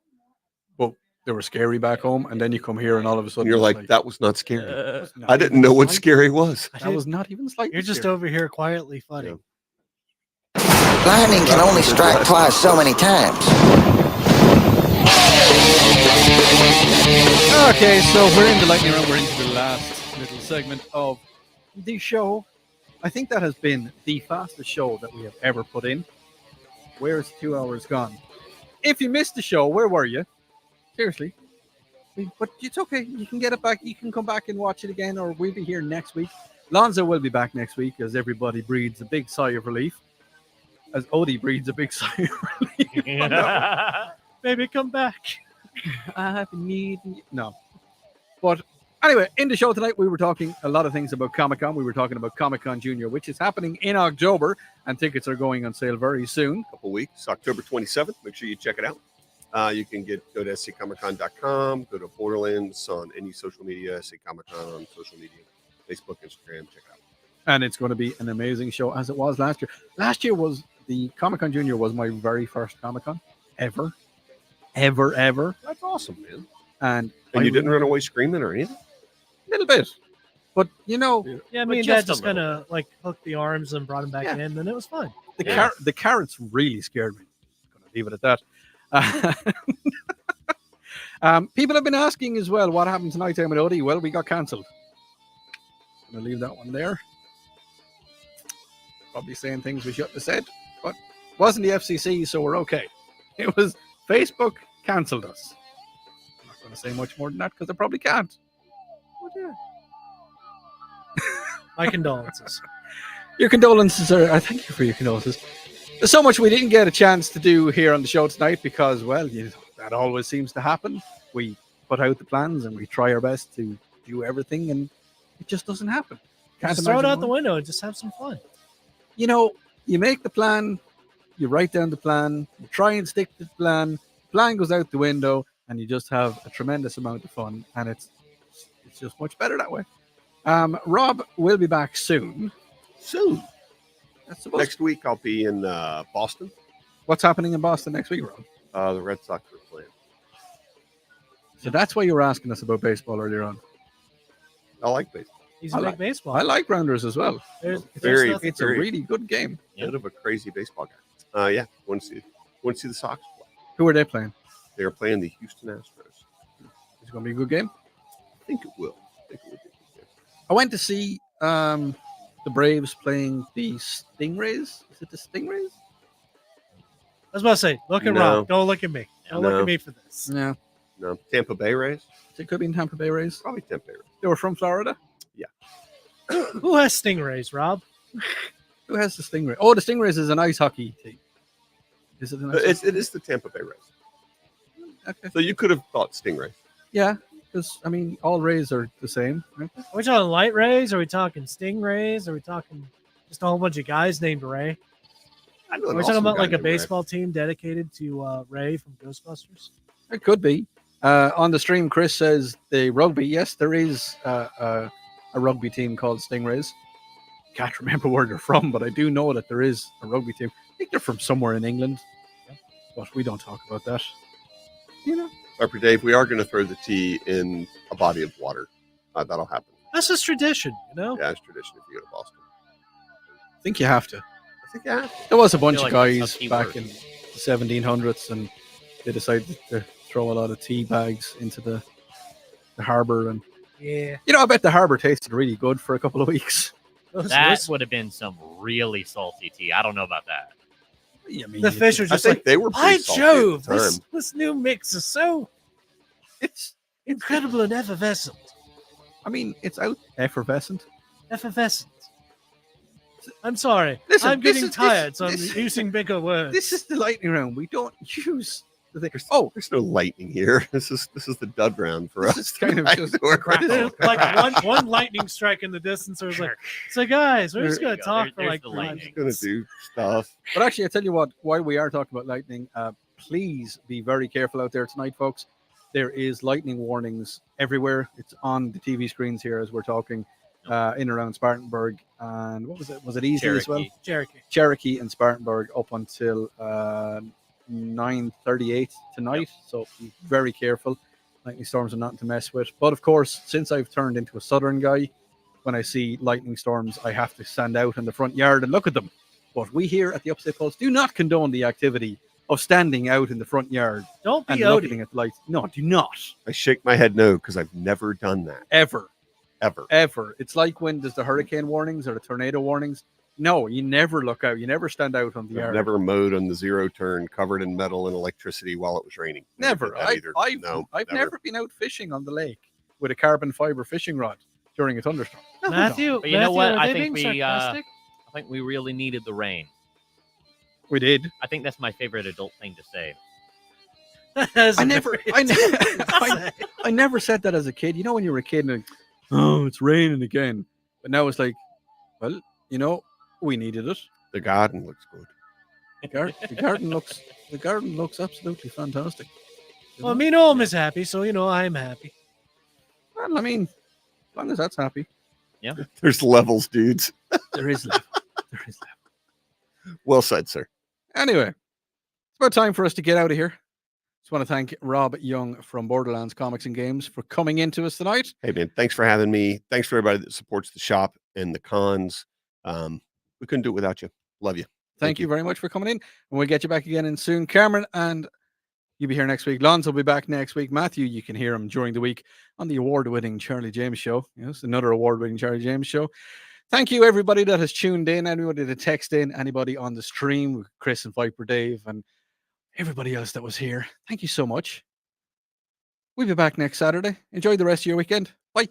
But they were scary back home, and then you come here, and all of a sudden And you're it's like, that was not scary. was not I didn't even know what slight- scary was. That was not even slightly. You're just scary. over here quietly funny. Yeah. Lightning can only strike twice so many times. Okay, so we're in the lightning round. We're into the last little segment of the show. I think that has been the fastest show that we have ever put in. Where's 2 hours gone? If you missed the show, where were you? Seriously. But it's okay. You can get it back. You can come back and watch it again, or we'll be here next week. Lonzo will be back next week as everybody breathes a big sigh of relief. As Odie breathes a big sigh of relief. Baby, come back. I've been needing you. No. But anyway, in the show tonight, we were talking a lot of things about Comic-Con. We were talking about Comic-Con Junior, which is happening in October, and tickets are going on sale very soon. Couple weeks, October 27th. Make sure you check it out. You can go to sccomiccon.com, go to Borderlands on any social media, SC Comic-Con on social media, Facebook, Instagram, check it out. And it's going to be an amazing show, as it was last year. Last year was the Comic-Con Junior was my very first Comic-Con ever. That's awesome, man. And And you didn't run away screaming or anything? a little bit. But, you know, Yeah, But me and just Dad a just kind little of like hooked the arms and brought him back Yeah. in, and it was fun. the carrots really scared me. Going to leave it at that. People have been asking as well, what happened tonight, Time with Odie? Well, we got cancelled. Going to leave that one there. Probably saying things we shouldn't have said, but it wasn't the FCC, so we're okay. It was Facebook cancelled us. I'm not going to say much more than that because I probably can't. But yeah. My condolences. Your condolences are. I thank you for your condolences. There's so much we didn't get a chance to do here on the show tonight because, well, that always seems to happen. We put out the plans and we try our best to do everything, and it just doesn't happen. Can't Just throw it imagine out the why. window and just have some fun. You know, you make the plan, you write down the plan, you try and stick to the plan goes out the window, and you just have a tremendous amount of fun, and it's just much better that way. Rob will be back soon. Soon. That's supposed Next week, I'll be in Boston. What's happening in Boston next week, Rob? The Red Sox are playing. So that's why you were asking us about baseball earlier on. I like baseball. He's I a big like- baseball. I like Rounders as well. There's Very- nothing- It's a Very- really good game. Bit of a crazy baseball guy. Yeah, want to see the Sox play. Who are they playing? They are playing the Houston Astros. It's going to be a good game. I think it will. I think it will be a good game. I went to see the Braves playing the Stingrays. Is it the Stingrays? I was about to say, look at No. Rob. Don't look at me. Don't look No. at me for this. Yeah. No, Tampa Bay Rays. It could be in Tampa Bay Rays. Probably Tampa Bay Rays. They were from Florida. Who has stingrays, Rob? Who has the Stingray? Oh, the Stingrays is an ice hockey team. Is it an ice It is the Tampa Bay Rays. hockey? Okay. So you could have thought Stingray. Yeah, because, I mean, all Rays are the same. Right? Are we talking light rays? Are we talking stingrays? Are we talking just a whole bunch of guys named Ray? I know Are an we talking awesome about guy like a named Ray. baseball team dedicated to Ray from Ghostbusters? It could be. On the stream, Chris says the rugby. Yes, there is a rugby team called Stingrays. Can't remember where they're from, but I do know that there is a rugby team. I think they're from somewhere in England, but we don't talk about that. You know, Harper Dave, we are going to throw the tea in a body of water. That'll happen. That's just tradition, you know. Yeah, it's tradition if you go to Boston. I think you have to. I think yeah. There was a bunch of like that's guys how tea back works. in the 1700s, and they decided to throw a lot of tea bags into the harbour. And Yeah. you know, I bet the harbour tasted really good for a couple of weeks. That would have been some really salty tea. I don't know about that. I mean, The fish are I just think like, they were by pretty salty at Jove, the time. this new mix is so it's. incredible and effervescent. I mean, it's out effervescent. Effervescent. I'm sorry. Listen, I'm this getting is- tired, so I'm this- using bigger words. This is the lightning round. We don't use the thing. Oh, There's no lightning here. This is the dud round for this us. is kind of Right? just We're- There's like one lightning strike in the distance. I was like, so guys, we're just There gonna you go. talk for There's like the 5 lightning. gonna do stuff. But actually, I tell you what, while we are talking about lightning, please be very careful out there tonight, folks. There is lightning warnings everywhere. It's on the TV screens here as we're talking in and around Spartanburg. And what was it? Was it easy as well? Cherokee. Cherokee. And Spartanburg up until 9:38 tonight. So be very careful. Lightning storms are nothing to mess with. But of course, since I've turned into a southern guy, when I see lightning storms, I have to stand out in the front yard and look at them. But we here at the Upstate Pulse do not condone the activity of standing out in the front yard Don't be and Odie. looking at the lights. No, do not. I shake my head no because I've never done that Ever. ever. It's like when there's the hurricane warnings or the tornado warnings. No, you never look out. You never stand out on the I've yard. never mowed on the zero turn, covered in metal and electricity while it was raining. Never. did that either. I've never been out fishing on the lake with a carbon fiber fishing rod during a thunderstorm. No, no. Matthew, But you know Matthew, what? are I they think being we sarcastic? I think we really needed the rain. We did. I think that's my favorite adult thing to say. That's I never, very I, ne- adult to I, say. I never said that as a kid. You know, when you were a kid, and like, oh, it's raining again. But now it's like, well, you know, we needed it. The garden looks good. The garden looks absolutely fantastic. You Well, know? me and Olm is happy, so you know I'm happy. Well, I mean, as long as that's happy, There's levels, dudes. there is level. There is level. Well said, sir. Anyway, it's about time for us to get out of here. Just want to thank Rob Young from Borderlands Comics and Games for coming into us tonight. Hey man, thanks for having me. Thanks for everybody that supports the shop and the cons. We couldn't do it without you. Love you. Thank you very much for coming in, and we'll get you back again in soon. Cameron, and you'll be here next week. Lons will be back next week. Matthew, you can hear him during the week on the award-winning Charlie James Show. Yes, another award-winning Charlie James Show. Thank you, everybody that has tuned in, anybody that texted in, anybody on the stream, Chris and Viper Dave, and everybody else that was here. Thank you so much. We'll be back next Saturday. Enjoy the rest of your weekend. Bye.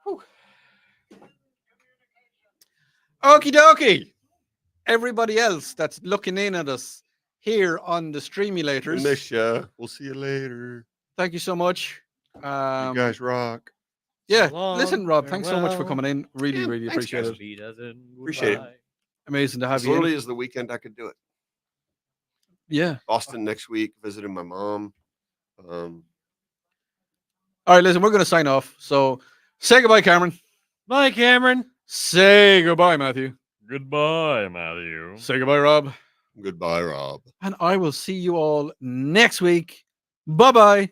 Whew. Okie dokie. Everybody else that's looking in at us here on the streamulators, Miss ya. We'll see you later. thank you so much. You guys rock. Yeah, So long, listen, Rob, thanks so much for farewell. coming in. Really, Yeah, really thanks, appreciate guys. it. Appreciate it. Amazing to have As you. early In. as the weekend I could do it. Yeah. Boston next week, visiting my mom. All right, listen, we're going to sign off. So say goodbye, Cameron. Bye, Cameron. Say goodbye, Matthew. Goodbye, Matthew. Say goodbye, Rob. Goodbye, Rob. And I will see you all next week. Bye bye.